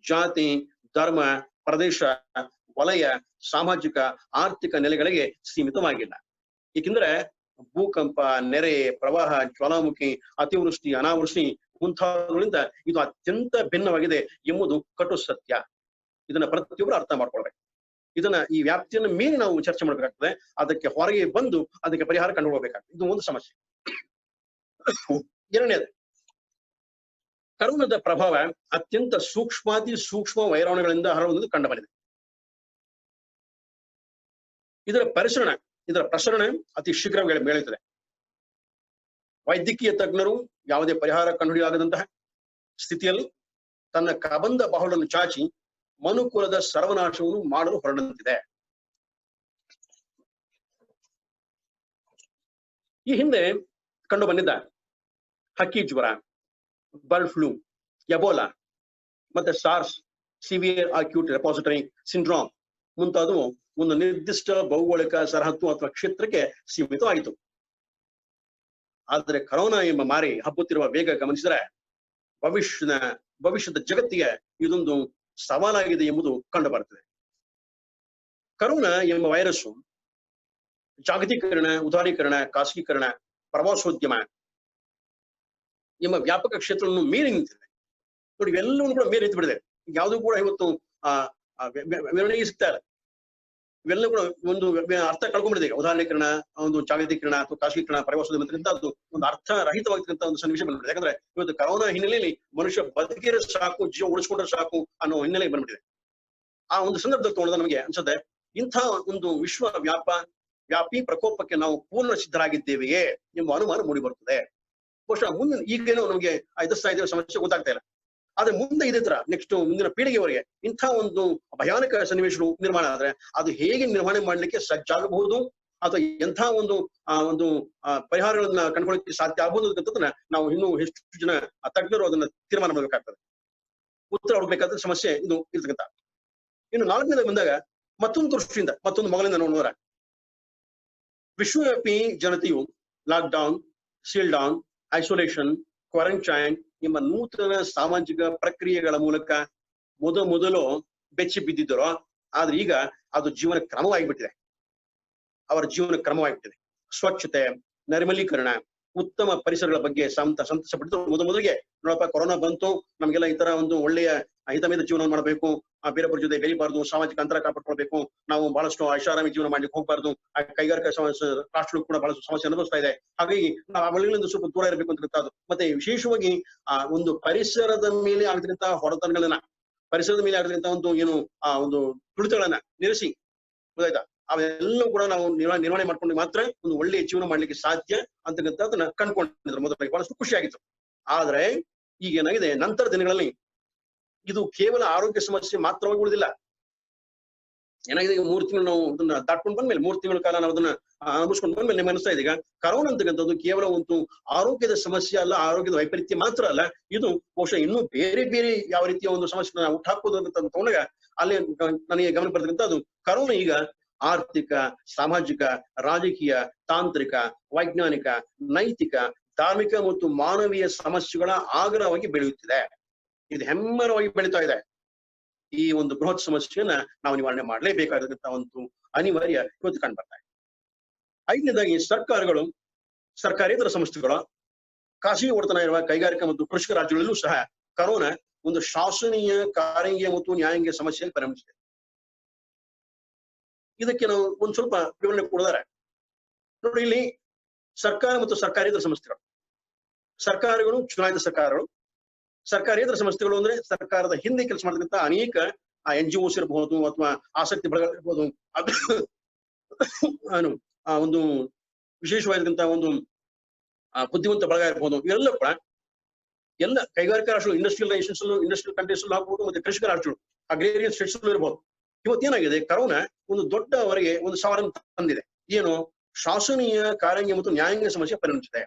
ಜಾತಿ, ಧರ್ಮ, ಪ್ರದೇಶ, ವಲಯ, ಸಾಮಾಜಿಕ, ಆರ್ಥಿಕ ನೆಲೆಗಳಿಗೆ ಸೀಮಿತವಾಗಿಲ್ಲ. ಏಕೆಂದ್ರೆ ಭೂಕಂಪ, ನೆರೆ, ಪ್ರವಾಹ, ಜ್ವಾಲಾಮುಖಿ, ಅತಿವೃಷ್ಟಿ, ಅನಾವೃಷ್ಟಿ ಮುಂತಾದವುಗಳಿಂದ ಇದು ಅತ್ಯಂತ ಭಿನ್ನವಾಗಿದೆ ಎಂಬುದು ಕಟು ಸತ್ಯ. ಇದನ್ನ ಪ್ರತಿಯೊಬ್ಬರು ಅರ್ಥ ಮಾಡ್ಕೊಳ್ಬೇಕು. ಇದನ್ನ ಈ ವ್ಯಾಪ್ತಿಯನ್ನು ಮೀರಿ ನಾವು ಚರ್ಚೆ ಮಾಡ್ಬೇಕಾಗ್ತದೆ. ಅದಕ್ಕೆ ಹೊರಗೆ ಬಂದು ಅದಕ್ಕೆ ಪರಿಹಾರ ಕಂಡುಕೊಳ್ಬೇಕಾಗ್ತದೆ. ಇದು ಒಂದು ಸಮಸ್ಯೆ. ಎರಡನೇದು, ಕರೋನಾದ ಪ್ರಭಾವ ಅತ್ಯಂತ ಸೂಕ್ಷ್ಮ ವೈರಾಣುಗಳಿಂದ ಹರಡುವುದು ಕಂಡು ಬಂದಿದೆ. ಇದರ ಪ್ರಸರಣ ಅತಿ ಶೀಘ್ರ ಬೆಳೆಯುತ್ತದೆ. ವೈದ್ಯಕೀಯ ತಜ್ಞರು ಯಾವುದೇ ಪರಿಹಾರ ಕಂಡುಹಿಡಿಯಲಾಗದಂತಹ ಸ್ಥಿತಿಯಲ್ಲಿ ತನ್ನ ಕಬಂಧ ಬಾಹುಳನ್ನು ಚಾಚಿ ಮನುಕುಲದ ಸರ್ವನಾಶವನ್ನು ಮಾಡಲು ಹೊರಡಂತಿದೆ. ಈ ಹಿಂದೆ ಕಂಡು ಬಂದಿದ್ದ ಹಕ್ಕಿ ಜ್ವರ, ಬರ್ಡ್ ಫ್ಲೂ, ಎಬೋಲಾ ಮತ್ತೆ SARS, severe acute repository syndrome ಮುಂತಾದವು ಒಂದು ನಿರ್ದಿಷ್ಟ ಭೌಗೋಳಿಕ ಸರಹದ್ದು ಅಥವಾ ಕ್ಷೇತ್ರಕ್ಕೆ ಸೀಮಿತವಾಗಿತ್ತು. ಆದರೆ ಕರೋನಾ ಎಂಬ ಮಾರಿ ಹಬ್ಬುತ್ತಿರುವ ವೇಗ ಗಮನಿಸಿದರೆ ಭವಿಷ್ಯದ ಜಗತ್ತಿಗೆ ಇದೊಂದು ಸವಾಲಾಗಿದೆ ಎಂಬುದು ಕಂಡು ಬರುತ್ತದೆ. ಕರೋನಾ ಎಂಬ ವೈರಸ್ಸು ಜಾಗತೀಕರಣ, ಉದಾರೀಕರಣ, ಖಾಸಗೀಕರಣ, ಪ್ರವಾಸೋದ್ಯಮ ಎಂಬ ವ್ಯಾಪಕ ಕ್ಷೇತ್ರವನ್ನು ಮೀರಿ ನಿಂತಿದೆ. ನೋಡಿ, ಇವೆಲ್ಲವೂ ಕೂಡ ಮೀರಿ ನಿಂತು ಬಿಡಿದೆ. ಯಾವುದು ಕೂಡ ಇವತ್ತು ವಿವರಣೆಗೆ ಸಿಗ್ತಾ ಇಲ್ಲ. ಇವೆಲ್ಲ ಕೂಡ ಒಂದು ಅರ್ಥ ಕಳ್ಕೊಂಡ್ಬಿಡಿದೆ. ಉದಾಹರಣೀಕರಣ, ಒಂದು ಜಾಗತೀಕರಣ ಅಥವಾ ಖಾಸಗೀಕರಣ, ಪ್ರವಾಸೋದ್ಯಮ ಅದು ಒಂದು ಅರ್ಥ ರಹಿತವಾಗಿರ್ತಕ್ಕಂಥ ಒಂದು ಸನ್ನಿವೇಶ ಬಂದ್ಬಿಟ್ಟಿದೆ. ಯಾಕಂದ್ರೆ ಇವತ್ತು ಕರೋನಾ ಹಿನ್ನೆಲೆಯಲ್ಲಿ ಮನುಷ್ಯ ಬದುಕಿದ್ರೆ ಸಾಕು, ಜೀವ ಉಳಿಸ್ಕೊಂಡ್ರೆ ಸಾಕು ಅನ್ನೋ ಹಿನ್ನೆಲೆ ಬಂದ್ಬಿಟ್ಟಿದೆ. ಆ ಒಂದು ಸಂದರ್ಭದಲ್ಲಿ ತಗೊಂಡ್ರೆ ನಮಗೆ ಅನ್ಸುತ್ತೆ, ಇಂಥ ಒಂದು ವ್ಯಾಪಿ ಪ್ರಕೋಪಕ್ಕೆ ನಾವು ಪೂರ್ಣ ಸಿದ್ಧರಾಗಿದ್ದೇವೆಯೇ ಎಂಬ ಅನುಮಾನ ಮೂಡಿ ಬರುತ್ತದೆ. ಬಹುಶಃ ಮುಂದೆ ಈಗೇನೋ ನಮಗೆ ಎದುರಿಸ್ತಾ ಇದ್ದೇವೆ ಸಮಸ್ಯೆ ಗೊತ್ತಾಗ್ತಾ ಇಲ್ಲ. ಆದ್ರೆ ಮುಂದೆ ಇದೇ ತರ ನೆಕ್ಸ್ಟ್ ಮುಂದಿನ ಪೀಳಿಗೆವರೆಗೆ ಇಂಥ ಒಂದು ಭಯಾನಕ ಸನ್ನಿವೇಶಗಳು ನಿರ್ಮಾಣ ಆದ್ರೆ ಅದು ಹೇಗೆ ನಿರ್ವಹಣೆ ಮಾಡ್ಲಿಕ್ಕೆ ಸಜ್ಜಾಗಬಹುದು ಅಥವಾ ಎಂಥ ಒಂದು ಪರಿಹಾರಗಳನ್ನ ಕಂಡುಕೊಳ್ಳಕ್ಕೆ ಸಾಧ್ಯ ಆಗಬಹುದು ಅಂತದನ್ನ ನಾವು ಇನ್ನೂ ಎಷ್ಟು ಜನ ತಜ್ಞರು ಅದನ್ನ ತೀರ್ಮಾನ ಮಾಡಬೇಕಾಗ್ತದೆ, ಉತ್ತರ ಹುಡುಕ್ಬೇಕಾದ ಸಮಸ್ಯೆ ಇದು ಇರ್ತಕ್ಕಂಥ. ಇನ್ನು 4ನೇದಾಗಿ ಬಂದಾಗ ಮತ್ತೊಂದು ದೃಷ್ಟಿಯಿಂದ, ಮತ್ತೊಂದು ಮಗಳಿಂದ ನೋಡಿದ್ರೆ, ವಿಶ್ವವ್ಯಾಪಿ ಜನತೆಯು lockdown, seal down, isolation, quarantine ಎಂಬ ನೂತನ ಸಾಮಾಜಿಕ ಪ್ರಕ್ರಿಯೆಗಳ ಮೂಲಕ ಮೊದಲು ಬೆಚ್ಚಿ ಬಿದ್ದಿದ್ದರೋ, ಆದ್ರೆ ಈಗ ಅದು ಜೀವನ ಕ್ರಮವಾಗಿಬಿಟ್ಟಿದೆ. ಅವರ ಜೀವನ ಕ್ರಮವಾಗಿಬಿಟ್ಟಿದೆ. ಸ್ವಚ್ಛತೆ, ನೈರ್ಮಲೀಕರಣ, ಉತ್ತಮ ಪರಿಸರಗಳ ಬಗ್ಗೆ ಸಂತಸ ಪಡಿತು. ಮೊದಲಿಗೆ ನೋಡಪ್ಪ, ಕೊರೋನಾ ಬಂತು, ನಮ್ಗೆಲ್ಲ ಈ ತರ ಒಂದು ಒಳ್ಳೆಯ ಹಿತಮಿತ ಜೀವನ ಮಾಡಬೇಕು, ಬೇರೆಯವ್ರ ಜೊತೆ ಬೆರಿಬಾರ್ದು, ಸಾಮಾಜಿಕ ಅಂತರ ಕಾಪಾಡ್ಕೊಳ್ಬೇಕು, ನಾವು ಬಹಳಷ್ಟು ಐಷಾರಾಮಿ ಜೀವನ ಮಾಡ್ಲಿಕ್ಕೆ ಹೋಗ್ಬಾರ್ದು, ಕೈಗಾರಿಕಾ ರಾಷ್ಟ್ರಗಳು ಕೂಡ ಬಹಳಷ್ಟು ಸಮಸ್ಯೆ ಅನುಭವಿಸ್ತಾ ಇದೆ. ಹಾಗಾಗಿ ನಾವು ಅವುಗಳಿಂದ ಸ್ವಲ್ಪ ದೂರ ಇರಬೇಕು ಅಂತಕ್ಕಂಥದ್ದು. ಮತ್ತೆ ವಿಶೇಷವಾಗಿ ಒಂದು ಪರಿಸರದ ಮೇಲೆ ಆಗ್ತಕ್ಕಂಥ ಹೊಡೆತಗಳನ್ನ, ಪರಿಸರದ ಮೇಲೆ ಆಗ್ತಕ್ಕಂಥ ಒಂದು ತುಳಿತಗಳನ್ನ ನಿಲ್ಲಿಸಿ, ಗೊತ್ತಾಯ್ತಾ, ಅವೆಲ್ಲವೂ ಕೂಡ ನಾವು ನಿರ್ವಹಣೆ ಮಾಡ್ಕೊಂಡು ಮಾತ್ರ ಒಂದು ಒಳ್ಳೆಯ ಜೀವನ ಮಾಡ್ಲಿಕ್ಕೆ ಸಾಧ್ಯ ಅಂತಕ್ಕಂಥದ್ದನ್ನ ಕಂಡುಕೊಂಡಿದ್ರು ಮೊದಲಿಗೆ. ಬಹಳಷ್ಟು ಖುಷಿಯಾಗಿತ್ತು. ಆದ್ರೆ ಈಗ ಏನಾಗಿದೆ, ನಂತರ ದಿನಗಳಲ್ಲಿ ಇದು ಕೇವಲ ಆರೋಗ್ಯ ಸಮಸ್ಯೆ ಮಾತ್ರವಾಗಿ ಉಳಿದಿಲ್ಲ. ಏನಾಗಿದೆ, ಈಗ 3 ತಿಂಗಳು ನಾವು ಅದನ್ನ ದಾಟ್ಕೊಂಡು ಬಂದ್ಮೇಲೆ, 3 ತಿಂಗಳ ಕಾಲ ನಾವು ಅದನ್ನ ಅನುಭವಿಸ್ಕೊಂಡು ಬಂದ್ಮೇಲೆ ನಿಮ್ಗೆ ಅನಿಸ್ತಾ ಇದೆ ಈಗ ಕರೋನಾ ಅಂತಕ್ಕಂಥದ್ದು ಕೇವಲ ಒಂದು ಆರೋಗ್ಯದ ಸಮಸ್ಯೆ ಅಲ್ಲ, ಆರೋಗ್ಯದ ವೈಪರೀತ್ಯ ಮಾತ್ರ ಅಲ್ಲ, ಇದು ಬಹುಶಃ ಇನ್ನೂ ಬೇರೆ ಯಾವ ರೀತಿಯ ಒಂದು ಸಮಸ್ಯೆ ನಾವು ಹುಟ್ಟಾಕ್ಬೋದು ಅಂತ ತಗೊಂಡಾಗ ಅಲ್ಲಿ ನನಗೆ ಗಮನ ಬರ್ತಕ್ಕಂಥದ್ದು, ಕರೋನಾ ಈಗ ಆರ್ಥಿಕ, ಸಾಮಾಜಿಕ, ರಾಜಕೀಯ, ತಾಂತ್ರಿಕ, ವೈಜ್ಞಾನಿಕ, ನೈತಿಕ, ಧಾರ್ಮಿಕ ಮತ್ತು ಮಾನವೀಯ ಸಮಸ್ಯೆಗಳ ಆಗರವಾಗಿ ಬೆಳೆಯುತ್ತಿದೆ. ಇದು ಹೆಮ್ಮರವಾಗಿ ಬೆಳೀತಾ ಇದೆ. ಈ ಒಂದು ಬೃಹತ್ ಸಮಸ್ಯೆಯನ್ನ ನಾವು ನಿವಾರಣೆ ಮಾಡಲೇಬೇಕಾದಂತಹ ಒಂದು ಅನಿವಾರ್ಯ ಇವತ್ತು ಕಂಡು ಬರ್ತಾ ಇದೆ. 5ನೇದಾಗಿ ಸರ್ಕಾರಗಳು, ಸರ್ಕಾರೇತರ ಸಂಸ್ಥೆಗಳು, ಖಾಸಗಿ ಒಡೆತನ ಇರುವ ಕೈಗಾರಿಕಾ ಮತ್ತು ಕೃಷಿಕ ರಾಜ್ಯಗಳಲ್ಲೂ ಸಹ ಕರೋನಾ ಒಂದು ಶಾಸನೀಯ, ಕಾರ್ಯಾಂಗೀಯ ಮತ್ತು ನ್ಯಾಯಾಂಗೀಯ ಸಮಸ್ಯೆಯಲ್ಲಿ ಪರಿಣಮಿಸಿದೆ. ಇದಕ್ಕೆ ನಾವು ಒಂದ್ ಸ್ವಲ್ಪ ವಿವರಣೆ ಕೊಡಿದರೆ ನೋಡಿ, ಇಲ್ಲಿ ಸರ್ಕಾರ ಮತ್ತು ಸರ್ಕಾರೇತರ ಸಂಸ್ಥೆಗಳು, ಸರ್ಕಾರಗಳು ಚುನಾಯಿತ ಸರ್ಕಾರಗಳು, ಸರ್ಕಾರೇತರ ಸಂಸ್ಥೆಗಳು ಅಂದ್ರೆ ಸರ್ಕಾರದ ಹಿಂದೆ ಕೆಲಸ ಮಾಡತಕ್ಕಂಥ ಅನೇಕ NGOs ಇರಬಹುದು ಅಥವಾ ಆಸಕ್ತಿ ಬಳಗ ಇರಬಹುದು, ಒಂದು ವಿಶೇಷವಾಗಿರ್ತಕ್ಕಂಥ ಒಂದು ಬುದ್ಧಿವಂತ ಬಳಗ ಇರಬಹುದು. ಇವೆಲ್ಲ ಕೂಡ ಎಲ್ಲ ಕೈಗಾರಿಕಾ ರಾಷ್ಟ್ರಗಳು, ಇಂಡಸ್ಟ್ರಿಯಲ್ ಕಂಟ್ರೀಸ್ ಆಗ್ಬಹುದು, ಮತ್ತೆ ಕೃಷಿಕ ರಾಷ್ಟ್ರಗಳು, ಅಗ್ರೇರಿಯನ್ ಸ್ಟೇಟ್ಸ್ ಇರಬಹುದು. ಇವತ್ತೇನಾಗಿದೆ, ಕರೋನಾ ಒಂದು ದೊಡ್ಡವರೆಗೆ ಒಂದು ಸವಾಲನ್ನು ತಂದಿದೆ. ಏನು? ಶಾಸನೀಯ, ಕಾರ್ಯಾಂಗೀಯ ಮತ್ತು ನ್ಯಾಯಾಂಗೀಯ ಸಮಸ್ಯೆ ಪರಿಣಮಿಸಿದೆ.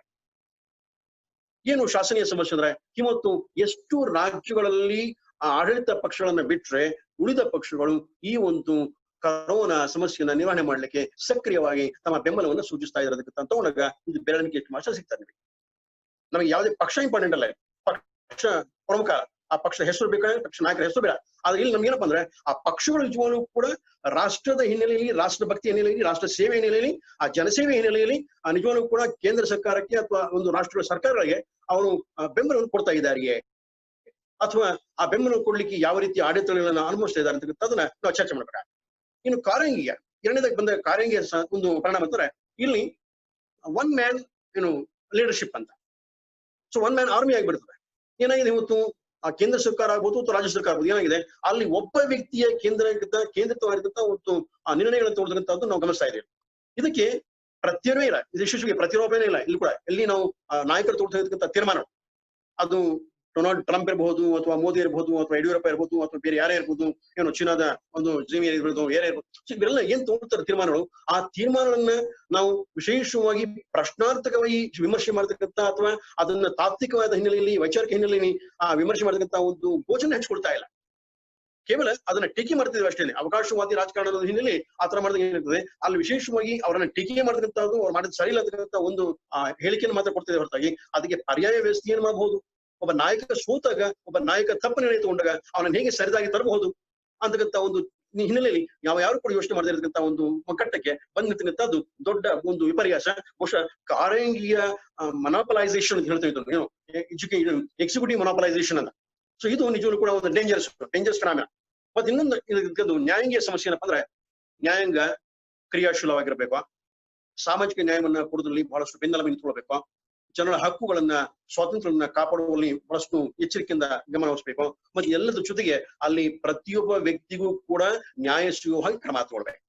ಏನು ಶಾಸನೀಯ ಸಮಸ್ಯೆ ಅಂದ್ರೆ, ಇವತ್ತು ಎಷ್ಟು ರಾಜ್ಯಗಳಲ್ಲಿ ಆಡಳಿತ ಪಕ್ಷಗಳನ್ನ ಬಿಟ್ರೆ ಉಳಿದ ಪಕ್ಷಗಳು ಈ ಒಂದು ಕರೋನಾ ಸಮಸ್ಯೆಯನ್ನ ನಿರ್ವಹಣೆ ಮಾಡ್ಲಿಕ್ಕೆ ಸಕ್ರಿಯವಾಗಿ ತಮ್ಮ ಬೆಂಬಲವನ್ನು ಸೂಚಿಸ್ತಾ ಇರೋದಕ್ಕೆ ತಗೊಂಡಾಗ ಇದು ಬೆರಳಿಕೆ ಮಾತ್ರ ಸಿಗ್ತದೆ. ನಮಗೆ ಯಾವುದೇ ಪಕ್ಷ ಇಂಪಾರ್ಟೆಂಟ್ ಅಲ್ಲ, ಪಕ್ಷ ಪ್ರಮುಖ, ಆ ಪಕ್ಷ ಹೆಸರು ಬೇಕಾದ್ರೆ ಪಕ್ಷ ನಾಯಕರ ಹೆಸರು ಬೇಡ. ಆದ್ರೆ ಇಲ್ಲಿ ನಮ್ಗೆ ಏನಪ್ಪಾ ಅಂದ್ರೆ, ಆ ಪಕ್ಷಗಳ ನಿಜವಾಗ್ಲೂ ಕೂಡ ರಾಷ್ಟ್ರದ ಹಿನ್ನೆಲೆಯಲ್ಲಿ, ರಾಷ್ಟ್ರ ಭಕ್ತಿ ಹಿನ್ನೆಲೆಯಲ್ಲಿ, ರಾಷ್ಟ್ರ ಸೇವೆ ಹಿನ್ನೆಲೆಯಲ್ಲಿ, ಆ ಜನಸೇವೆ ಹಿನ್ನೆಲೆಯಲ್ಲಿ ನಿಜವಾಗ್ಲೂ ಕೂಡ ಕೇಂದ್ರ ಸರ್ಕಾರಕ್ಕೆ ಅಥವಾ ಒಂದು ರಾಷ್ಟ್ರೀಯ ಸರ್ಕಾರಗಳಿಗೆ ಅವರು ಬೆಂಬಲವನ್ನು ಕೊಡ್ತಾ ಇದ್ದಾರೆಯೇ, ಅಥವಾ ಆ ಬೆಂಬಲ ಕೊಡ್ಲಿಕ್ಕೆ ಯಾವ ರೀತಿಯ ಆಡಳಿತಗಳನ್ನ ಅನುಭವಿಸ್ತಾ ಇದ್ದಾರೆ ಅಂತಕ್ಕಂಥದನ್ನ ನಾವು ಚರ್ಚೆ ಮಾಡ್ಬೇಕಾಗ. ಇನ್ನು ಕಾರ್ಯಾಂಗೀಯ, 2ನೇದಾಗಿ ಬಂದ ಕಾರ್ಯಾಂಗೀಯ ಒಂದು ಪರಿಣಾಮ ಅಂತಾರೆ, ಇಲ್ಲಿ ಒನ್ ಮ್ಯಾನ್ ಲೀಡರ್ಶಿಪ್ ಅಂತ. ಸೊ ಒನ್ ಮ್ಯಾನ್ ಆರ್ಮಿ ಆಗಿಬಿಡ್ತದೆ. ಏನಾಗಿದೆ ಇವತ್ತು, ಆ ಕೇಂದ್ರ ಸರ್ಕಾರ ಆಗ್ಬೋದು ಅಥವಾ ರಾಜ್ಯ ಸರ್ಕಾರ ಆಗ್ಬೋದು, ಏನಾಗಿದೆ ಅಲ್ಲಿ ಒಬ್ಬ ವ್ಯಕ್ತಿಯ ಕೇಂದ್ರಿತವಾಗಿರ್ತಕ್ಕಂಥ ಒಂದು ನಿರ್ಣಯಗಳನ್ನು ತಗೊಳ್ತಕ್ಕಂಥದ್ದು ನಾವು ಗಮನಿಸ್ತಾ ಇದ್ದೇವೆ. ಇದಕ್ಕೆ ಪ್ರತಿಯೊಬ್ಬೇ ಇಲ್ಲ, ಇದು ವಿಶೇಷವಾಗಿ ಪ್ರತಿರೋಪನೇ ಇಲ್ಲ. ಇಲ್ಲಿ ಕೂಡ ಎಲ್ಲಿ ನಾವು ನಾಯಕರು ತಗೊಳ್ತಕ್ಕಂಥ ತೀರ್ಮಾನ, ಅದು ಡೊನಾಲ್ಡ್ ಟ್ರಂಪ್ ಇರಬಹುದು ಅಥವಾ ಮೋದಿ ಇರಬಹುದು ಅಥವಾ ಯಡಿಯೂರಪ್ಪ ಇರಬಹುದು ಅಥವಾ ಬೇರೆ ಯಾರೇ ಇರ್ಬೋದು, ಚೀನಾದ ಒಂದು ಜಿಮಿಯರ್ ಇರ್ಬೋದು, ಯಾರೇ ಇರ್ಬೋದು, ಇವರೆಲ್ಲ ಏನ್ ತಗೊಳ್ತಾರೆ ತೀರ್ಮಾನಗಳು, ಆ ತೀರ್ಮಾನಗಳನ್ನ ನಾವು ವಿಶೇಷವಾಗಿ ಪ್ರಶ್ನಾರ್ಥಕವಾಗಿ ವಿಮರ್ಶೆ ಮಾಡತಕ್ಕಂಥ ಅಥವಾ ಅದನ್ನ ತಾತ್ವಿಕವಾದ ಹಿನ್ನೆಲೆಯಲ್ಲಿ, ವೈಚಾರಿಕ ಹಿನ್ನೆಲೆಯಲ್ಲಿ ವಿಮರ್ಶೆ ಮಾಡತಕ್ಕಂಥ ಒಂದು ಗೋಚನೆ ಹಂಚ್ಕೊಳ್ತಾ ಇಲ್ಲ. ಕೇವಲ ಅದನ್ನ ಟೀಕೆ ಮಾಡ್ತಿದ್ವಿ ಅಷ್ಟೇನೆ. ಅವಕಾಶವಾದಿ ರಾಜಕಾರಣದ ಹಿನ್ನೆಲೆ ಆತರ ಮಾಡಿದಾಗ ಏನಿರ್ತದೆ, ಅಲ್ಲಿ ವಿಶೇಷವಾಗಿ ಅವರನ್ನ ಟೀಕೆ ಮಾಡ್ತಕ್ಕಂಥದ್ದು, ಅವ್ರು ಮಾಡಿದ ಸರಿ ಇಲ್ಲ ಅಂತಕ್ಕಂಥ ಒಂದು ಹೇಳಿಕೆಯನ್ನು ಮಾತ್ರ ಕೊಡ್ತಿದೆ ಹೊರತಾಗಿ ಅದಕ್ಕೆ ಪರ್ಯಾಯ ವ್ಯವಸ್ಥೆ ಏನ್ ಮಾಡಬಹುದು, ಒಬ್ಬ ನಾಯಕ ಸೋತಾಗ, ಒಬ್ಬ ನಾಯಕ ತಪ್ಪು ನಿರ್ಣಯ ತಗೊಂಡಾಗ ಅವನನ್ನ ಹೇಗೆ ಸರಿದಾಗಿ ತರಬಹುದು ಅಂತಕ್ಕಂಥ ಒಂದು ಹಿನ್ನೆಲೆಯಲ್ಲಿ ಯಾರು ಕೂಡ ಯೋಚನೆ ಮಾಡದಿರತಕ್ಕಂಥ ಒಂದು ಮಟ್ಟಕ್ಕೆ ಬಂದಿರ್ತಕ್ಕಂಥದ್ದು ದೊಡ್ಡ ಒಂದು ವಿಪರ್ಯಾಸ. ಬಹುಶಃ ಕಾರಂಗಿಯ ಮೊನೋಪಲೈಸೇಷನ್ ಅಂತ ಹೇಳ್ತಾ ಇದ್ರು, ಎಕ್ಸಿಕ್ಯೂಟಿವ್ ಮೊನೋಪಲೈಸೇಷನ್ ಅಂತ. ಸೊ ಇದು ನಿಜವೂ ಕೂಡ ಒಂದು ಡೇಂಜರಸ್ ಫಿನಾಮಿನಾ. ಮತ್ತೆ ಇನ್ನೊಂದು ನ್ಯಾಯಾಂಗೀಯ ಸಮಸ್ಯೆ ಏನಪ್ಪಾ ಅಂದ್ರೆ, ನ್ಯಾಯಾಂಗ ಕ್ರಿಯಾಶೀಲವಾಗಿರ್ಬೇಕು, ಸಾಮಾಜಿಕ ನ್ಯಾಯವನ್ನ ಕೊಡುವುದರಲ್ಲಿ ಬಹಳಷ್ಟು ಬೆನ್ನೆಲುಬು ನಿಂತ್ಕೊಳ್ಬೇಕು, ಜನರ ಹಕ್ಕುಗಳನ್ನ ಸ್ವಾತಂತ್ರ್ಯವನ್ನ ಕಾಪಾಡುವಲ್ಲಿ ಬಹಳಷ್ಟು ಎಚ್ಚರಿಕೆಯಿಂದ ಗಮನ ವಹಿಸಬೇಕು, ಮತ್ತೆ ಎಲ್ಲದ ಜೊತೆಗೆ ಅಲ್ಲಿ ಪ್ರತಿಯೊಬ್ಬ ವ್ಯಕ್ತಿಗೂ ಕೂಡ ನ್ಯಾಯ ಸಿಗುವ ಹಾಗೆ ಕ್ರಮ ತಗೊಳ್ಬೇಕು.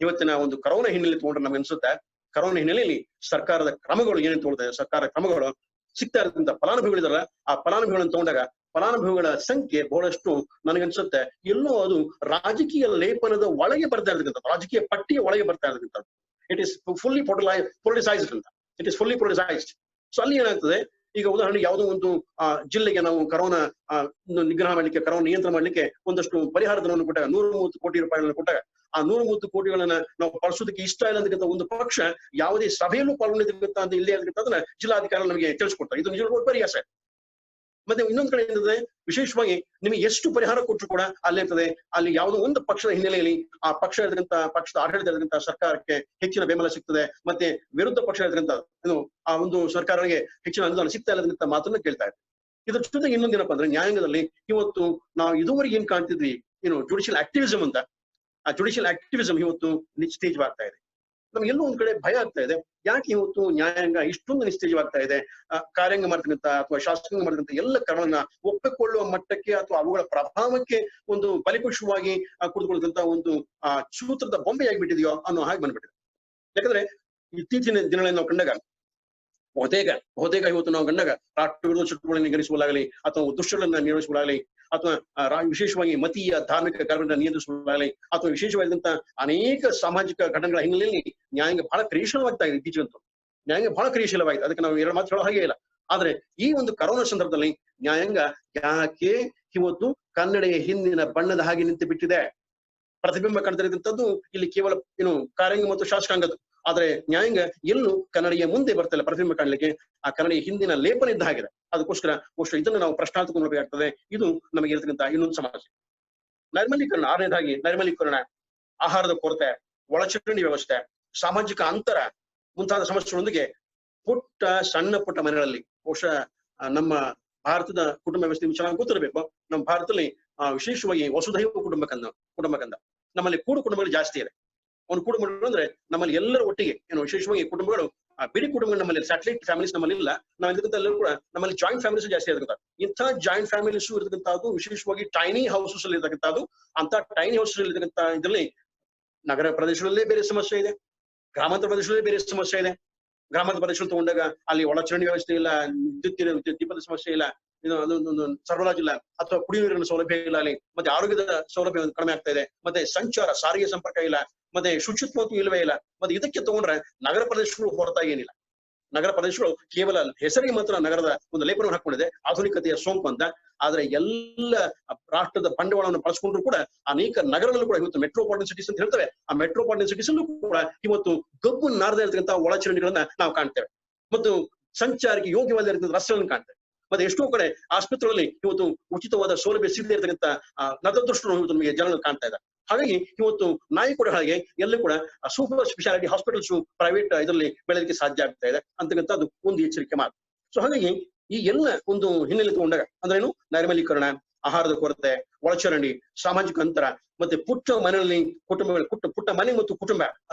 ಇವತ್ತಿನ ಒಂದು ಕರೋನಾ ಹಿನ್ನೆಲೆ ತಗೊಂಡ್ರೆ ನಮ್ಗೆ ಅನ್ಸುತ್ತೆ, ಕರೋನಾ ಹಿನ್ನೆಲೆಯಲ್ಲಿ ಸರ್ಕಾರದ ಕ್ರಮಗಳು ಏನೇನು ತಗೊಳ್ತದೆ, ಸರ್ಕಾರ ಕ್ರಮಗಳು ಸಿಗ್ತಾ ಇರತಕ್ಕಂಥ ಫಲಾನುಭವಿಗಳಿದಾರ, ಆ ಫಲಾನುಭವಿಗಳನ್ನು ತಗೊಂಡಾಗ ಫಲಾನುಭವಿಗಳ ಸಂಖ್ಯೆ ಬಹಳಷ್ಟು ನನಗನ್ಸುತ್ತೆ ಎಲ್ಲೋ ಅದು ರಾಜಕೀಯ ಲೇಪನದ ಒಳಗೆ ಬರ್ತಾ ಇರ್ತಕ್ಕಂಥದ್ದು, ರಾಜಕೀಯ ಪಟ್ಟಿಯ ಒಳಗೆ ಬರ್ತಾ ಇರ್ತಕ್ಕಂಥದ್ದು. ಇಟ್ ಇಸ್ ಫುಲ್ಲಿ ಪೊಲಿಟಿಸೈಸ್ಡ್ ಅಂತ, ಇಟ್ ಇಸ್ ಫುಲ್ಲಿ ಪೊಲಿಟಿಸೈಸ್ಡ್. ಸೊ ಅಲ್ಲಿ ಏನಾಗ್ತದೆ, ಈಗ ಉದಾಹರಣೆಗೆ ಯಾವುದೋ ಒಂದು ಜಿಲ್ಲೆಗೆ ನಾವು ಕರೋನಾ ನಿಗ್ರಹ ಮಾಡ್ಲಿಕ್ಕೆ, ಕರೋನಾ ನಿಯಂತ್ರಣ ಮಾಡ್ಲಿಕ್ಕೆ ಒಂದಷ್ಟು ಪರಿಹಾರ ಧನವನ್ನು ಕೊಟ್ಟಾಗ, 130 ಕೋಟಿ ರೂಪಾಯಿಗಳನ್ನು ಕೊಟ್ಟಾಗ, ಆ 130 ಕೋಟಿಗಳನ್ನ ನಾವು ಬಳಸೋದಕ್ಕೆ ಇಷ್ಟ ಇಲ್ಲ ಅಂತಕ್ಕಂಥ ಒಂದು ಪಕ್ಷ ಯಾವುದೇ ಸಭೆಯಲ್ಲೂ ಪಾಲ್ಗೊಂಡಿರ್ತಕ್ಕಂಥ ಅಂತ ಇಲ್ಲದೆ ಅದನ್ನ ಜಿಲ್ಲಾಧಿಕಾರಿ ನಮಗೆ ತಿಳಿಸ್ಕೊಡ್ತಾರೆ. ಇದು ನಿಜವಾಗ್ಲೂ ವಿಪರ್ಯಾಸ. ಮತ್ತೆ ಇನ್ನೊಂದ್ ಕಡೆ ಇರ್ತದೆ, ವಿಶೇಷವಾಗಿ ನಿಮಗೆ ಎಷ್ಟು ಪರಿಹಾರ ಕೊಟ್ಟರು ಕೂಡ ಅಲ್ಲಿ ಇರ್ತದೆ, ಅಲ್ಲಿ ಯಾವುದೋ ಒಂದು ಪಕ್ಷದ ಹಿನ್ನೆಲೆಯಲ್ಲಿ ಆ ಪಕ್ಷ ಇರತಕ್ಕಂಥ ಪಕ್ಷದ ಆಡಳಿತ ಇರತಕ್ಕಂಥ ಸರ್ಕಾರಕ್ಕೆ ಹೆಚ್ಚಿನ ಬೆಂಬಲ ಸಿಗ್ತದೆ, ಮತ್ತೆ ವಿರುದ್ಧ ಪಕ್ಷ ಇರತಕ್ಕಂಥ ಆ ಒಂದು ಸರ್ಕಾರಕ್ಕೆ ಹೆಚ್ಚಿನ ಅನುದಾನ ಸಿಗ್ತಾ ಇಲ್ಲದಂತ ಮಾತನ್ನ ಕೇಳ್ತಾ ಇದ್ದಾರೆ. ಇದ್ರ ಜೊತೆಗೆ ಇನ್ನೊಂದೇನಪ್ಪ ಅಂದ್ರೆ, ನ್ಯಾಯಾಂಗದಲ್ಲಿ ಇವತ್ತು ನಾವು ಇದುವರೆಗೆ ಏನ್ ಕಾಣ್ತಿದ್ವಿ, ಜುಡಿಷಿಯಲ್ ಆಕ್ಟಿವಿಸಮ್ ಅಂತ, ಆ ಜುಡಿಷಿಯಲ್ ಆಕ್ಟಿವಿಸಮ್ ಇವತ್ತು ನಿಸ್ತೇಜವಾಗ್ತಾ ಇದೆ. ನಮ್ಗೆಲ್ಲೋ ಒಂದ್ ಕಡೆ ಭಯ ಆಗ್ತಾ ಇದೆ, ಯಾಕೆ ಇವತ್ತು ನ್ಯಾಯಾಂಗ ಇಷ್ಟೊಂದು ನಿಸ್ತೇಜವಾಗ್ತಾ ಇದೆ, ಕಾರ್ಯಾಂಗ ಮಾಡ್ತಕ್ಕಂಥ ಅಥವಾ ಶಾಸಕಾಂಗ ಮಾಡ್ತಕ್ಕಂಥ ಎಲ್ಲ ಕ್ರಮಗಳನ್ನ ಒಪ್ಪಿಕೊಳ್ಳುವ ಮಟ್ಟಕ್ಕೆ ಅಥವಾ ಅವುಗಳ ಪ್ರಭಾವಕ್ಕೆ ಒಂದು ಬಲಿಪಶುವಾಗಿ ಕುಳಿತುಕೊಳ್ಳತಕ್ಕಂಥ ಒಂದು ಸೂತ್ರದ ಬೊಂಬೆಯಾಗಿಬಿಟ್ಟಿದೆಯೋ ಅನ್ನೋ ಹಾಗೆ ಬಂದ್ಬಿಟ್ಟಿದೆ. ಯಾಕಂದ್ರೆ ಇತ್ತೀಚಿನ ದಿನಗಳಲ್ಲಿ ನಾವು ಕಂಡಾಗ ಬಹುತೇಕ ಇವತ್ತು ನಾವು ಕಂಡಾಗ ರಾಷ್ಟ್ರ ವಿರೋಧ ಚಟುವಟಿಕೆಗಳನ್ನು ನಿಗ್ರಹಿಸುವಾಗಲಿ ಅಥವಾ ದುಷ್ಟಗಳನ್ನ ನಿರ್ವಹಿಸುವಾಗಲಿ ಅಥವಾ ವಿಶೇಷವಾಗಿ ಮತೀಯ ಧಾರ್ಮಿಕ ಕಾರ್ಯಗಳನ್ನ ನಿಯಂತ್ರಿಸುವಾಗಲಿ ಅಥವಾ ವಿಶೇಷವಾದಂತ ಅನೇಕ ಸಾಮಾಜಿಕ ಘಟನೆಗಳ ಹಿನ್ನೆಲೆಯಲ್ಲಿ ನ್ಯಾಯಾಂಗ ಬಹಳ ಕ್ರಿಯಾಶೀಲವಾಗ್ತಾ ಇದೆ. ಇತ್ತೀಚೆಗಂತೂ ನ್ಯಾಯಾಂಗ ಬಹಳ ಕ್ರಿಯಾಶೀಲವಾಗಿದೆ, ಅದಕ್ಕೆ ನಾವು ಎರಡು ಮಾತು ಹೇಳೋ ಹಾಗೆ ಇಲ್ಲ. ಆದ್ರೆ ಈ ಒಂದು ಕರೋನಾ ಸಂದರ್ಭದಲ್ಲಿ ನ್ಯಾಯಾಂಗ ಯಾಕೆ ಇವತ್ತು ಕನ್ನಡಿಯ ಹಿಂದಿನ ಬಣ್ಣದ ಹಾಗೆ ನಿಂತು ಬಿಟ್ಟಿದೆ? ಪ್ರತಿಬಿಂಬ ಕಾಣ್ತಾ ಇರತಕ್ಕಂಥದ್ದು ಇಲ್ಲಿ ಕೇವಲ ಕಾರ್ಯಾಂಗ ಮತ್ತು ಶಾಸಕಾಂಗದ್ದು. ಆದ್ರೆ ನ್ಯಾಯಾಂಗ ಎಲ್ಲೂ ಕನ್ನಡಿಯ ಮುಂದೆ ಬರ್ತಿಲ್ಲ ಪ್ರತಿಬಿಂಬ ಕಾಣಲಿಕ್ಕೆ, ಆ ಕನ್ನಡಿಯ ಹಿಂದಿನ ಲೇಪನ ಇದ್ದ ಹಾಗಿದೆ. ಅದಕ್ಕೋಸ್ಕರ ಬಹುಶಃ ಇದನ್ನು ನಾವು ಪ್ರಶ್ನಾರ್ಥಕ ನೋಡಬೇಕಾಗ್ತದೆ. ಇದು ನಮಗೆ ಇರತಕ್ಕಂಥ ಇನ್ನೊಂದು ಸಮಸ್ಯೆ. ನೈರ್ಮಲೀಕರಣ, ಆರನೇದಾಗಿ ನೈರ್ಮಲೀಕರಣ, ಆಹಾರದ ಕೊರತೆ, ಒಳಚರಂಡಿ ವ್ಯವಸ್ಥೆ, ಸಾಮಾಜಿಕ ಅಂತರ ಮುಂತಾದ ಸಮಸ್ಯೆಗಳೊಂದಿಗೆ ಸಣ್ಣ ಪುಟ್ಟ ಮನೆಗಳಲ್ಲಿ ಬಹುಶಃ ನಮ್ಮ ಭಾರತದ ಕುಟುಂಬ ವ್ಯವಸ್ಥೆ ಚೆನ್ನಾಗಿ ಗೊತ್ತಿರಬೇಕು. ನಮ್ಮ ಭಾರತದಲ್ಲಿ ವಿಶೇಷವಾಗಿ ವಸುಧೈವ ಕುಟುಂಬಕಂದ ನಮ್ಮಲ್ಲಿ ಕೂಡು ಕುಟುಂಬಗಳು ಜಾಸ್ತಿ ಇದೆ. ಒಂದು ಕುಟುಂಬಗಳು ಅಂದ್ರೆ ನಮ್ಮಲ್ಲಿ ಎಲ್ಲರ ಒಟ್ಟಿಗೆ ವಿಶೇಷವಾಗಿ ಕುಟುಂಬಗಳು ಬಿಡಿ ಕುಟುಂಬಗಳು ನಮ್ಮಲ್ಲಿ ಸ್ಯಾಟಲೈಟ್ ಫ್ಯಾಮಿಲೀಸ್ ನಮ್ಮಲ್ಲಿ ಇಲ್ಲ. ನಾವು ಇರ್ತಕ್ಕಂಥ ಎಲ್ಲರೂ ಕೂಡ ನಮ್ಮಲ್ಲಿ ಜಾಯಿಂಟ್ ಫ್ಯಾಮಿಲೀಸ್ ಜಾಸ್ತಿ ಇರ್ತಕ್ಕಂಥ. ಇಂಥ ಜಾಯಿಂಟ್ ಫ್ಯಾಮಿಲೀಸ್ ಇರತಕ್ಕಂಥದ್ದು ವಿಶೇಷವಾಗಿ ಟೈನಿ ಹೌಸಸ್ ಅಲ್ಲಿ ಇರ್ತಕ್ಕಂಥದ್ದು. ಅಂತ ಟೈನಿ ಹೌಸಸ್ ಅಲ್ಲಿ ಇರ್ತಕ್ಕಂಥ ಇದರಲ್ಲಿ ನಗರ ಪ್ರದೇಶಗಳಲ್ಲೇ ಬೇರೆ ಸಮಸ್ಯೆ ಇದೆ, ಗ್ರಾಮಾಂತರ ಪ್ರದೇಶಗಳಲ್ಲೇ ಬೇರೆ ಸಮಸ್ಯೆ ಇದೆ. ಗ್ರಾಮಾಂತರ ಪ್ರದೇಶ ತಗೊಂಡಾಗ ಅಲ್ಲಿ ಒಳಚರಂಡಿ ವ್ಯವಸ್ಥೆ ಇಲ್ಲ, ವಿದ್ಯುತ್ ದೀಪದ ಸಮಸ್ಯೆ ಇಲ್ಲ, ಅದೊಂದು ಸರಬರಾಜು ಇಲ್ಲ, ಅಥವಾ ಕುಡಿಯುವ ನೀರಿನ ಸೌಲಭ್ಯ ಇಲ್ಲ ಅಲ್ಲಿ, ಮತ್ತೆ ಆರೋಗ್ಯದ ಸೌಲಭ್ಯ ಕಡಿಮೆ ಆಗ್ತಾ ಇದೆ, ಮತ್ತೆ ಸಂಚಾರ ಸಾರಿಗೆ ಸಂಪರ್ಕ ಇಲ್ಲ, ಮತ್ತೆ ಶುಚಿತ್ವ ಇಲ್ಲವೇ ಇಲ್ಲ. ಮತ್ತೆ ಇದಕ್ಕೆ ತಗೊಂಡ್ರೆ ನಗರ ಪ್ರದೇಶಗಳು ಹೊರತಾಗಿ ಏನಿಲ್ಲ. ನಗರ ಪ್ರದೇಶಗಳು ಕೇವಲ ಹೆಸರಿಗೆ ಮಾತ್ರ ನಗರದ ಒಂದು ಲೇಪನವನ್ನು ಹಾಕೊಂಡಿದೆ, ಆಧುನಿಕತೆಯ ಸೋಂಕು ಅಂತ. ಆದ್ರೆ ಎಲ್ಲ ರಾಷ್ಟ್ರದ ಬಂಡವಾಳವನ್ನು ಬಳಸ್ಕೊಂಡ್ರು ಕೂಡ ಅನೇಕ ನಗರಗಳಲ್ಲೂ ಕೂಡ ಇವತ್ತು ಮೆಟ್ರೋಪಾಲಿಟನ್ ಸಿಟೀಸ್ ಅಂತ ಹೇಳ್ತೇವೆ, ಆ ಮೆಟ್ರೋಪಾಲಿಟನ್ ಸಿಟೀಸ್ ಅಲ್ಲೂ ಕೂಡ ಇವತ್ತು ಗಬ್ಬು ನಾರದೇ ಇರತಕ್ಕಂಥ ಒಳಚರಂಡಿಗಳನ್ನ ನಾವು ಕಾಣ್ತೇವೆ, ಮತ್ತು ಸಂಚಾರಕ್ಕೆ ಯೋಗ್ಯವಾದ ಇರತಕ್ಕಂಥ ರಸ್ತೆಗಳನ್ನು ಕಾಣ್ತೇವೆ. ಮತ್ತೆ ಎಷ್ಟೋ ಕಡೆ ಆಸ್ಪತ್ರೆಗಳಲ್ಲಿ ಇವತ್ತು ಉಚಿತವಾದ ಸೌಲಭ್ಯ ಸಿಗದೇ ಇರತಕ್ಕಂಥ ನತದೃಷ್ಟರು ಇವತ್ತು ನಮಗೆ ಜನಗಳು ಕಾಣ್ತಾ ಇದ್ದಾರೆ. ಹಾಗಾಗಿ ಇವತ್ತು ನಾಯಕರ ಹಾಗೆ ಎಲ್ಲೂ ಕೂಡ ಸೂಪರ್ ಸ್ಪೆಷಾಲಿಟಿ ಹಾಸ್ಪಿಟಲ್ಸ್ ಪ್ರೈವೇಟ್ ಇದರಲ್ಲಿ ಬೆಳೆದಕ್ಕೆ ಸಾಧ್ಯ ಆಗ್ತಾ ಇದೆ ಅಂತಕ್ಕಂಥದ್ದು ಒಂದು ಎಚ್ಚರಿಕೆ ಮಾತು. ಸೊ ಹಾಗಾಗಿ ಈ ಎಲ್ಲ ಒಂದು ಹಿನ್ನೆಲೆ ತಗೊಂಡಾಗ ಅಂದ್ರೆ ಏನು, ನೈರ್ಮಲೀಕರಣ, ಆಹಾರದ ಕೊರತೆ, ಒಳಚರಂಡಿ, ಸಾಮಾಜಿಕ ಅಂತರ, ಮತ್ತೆ ಪುಟ್ಟ ಮನೆಯಲ್ಲಿ ಕುಟುಂಬಗಳು, ಪುಟ್ಟ ಮನೆ ಮತ್ತು ಕುಟುಂಬ,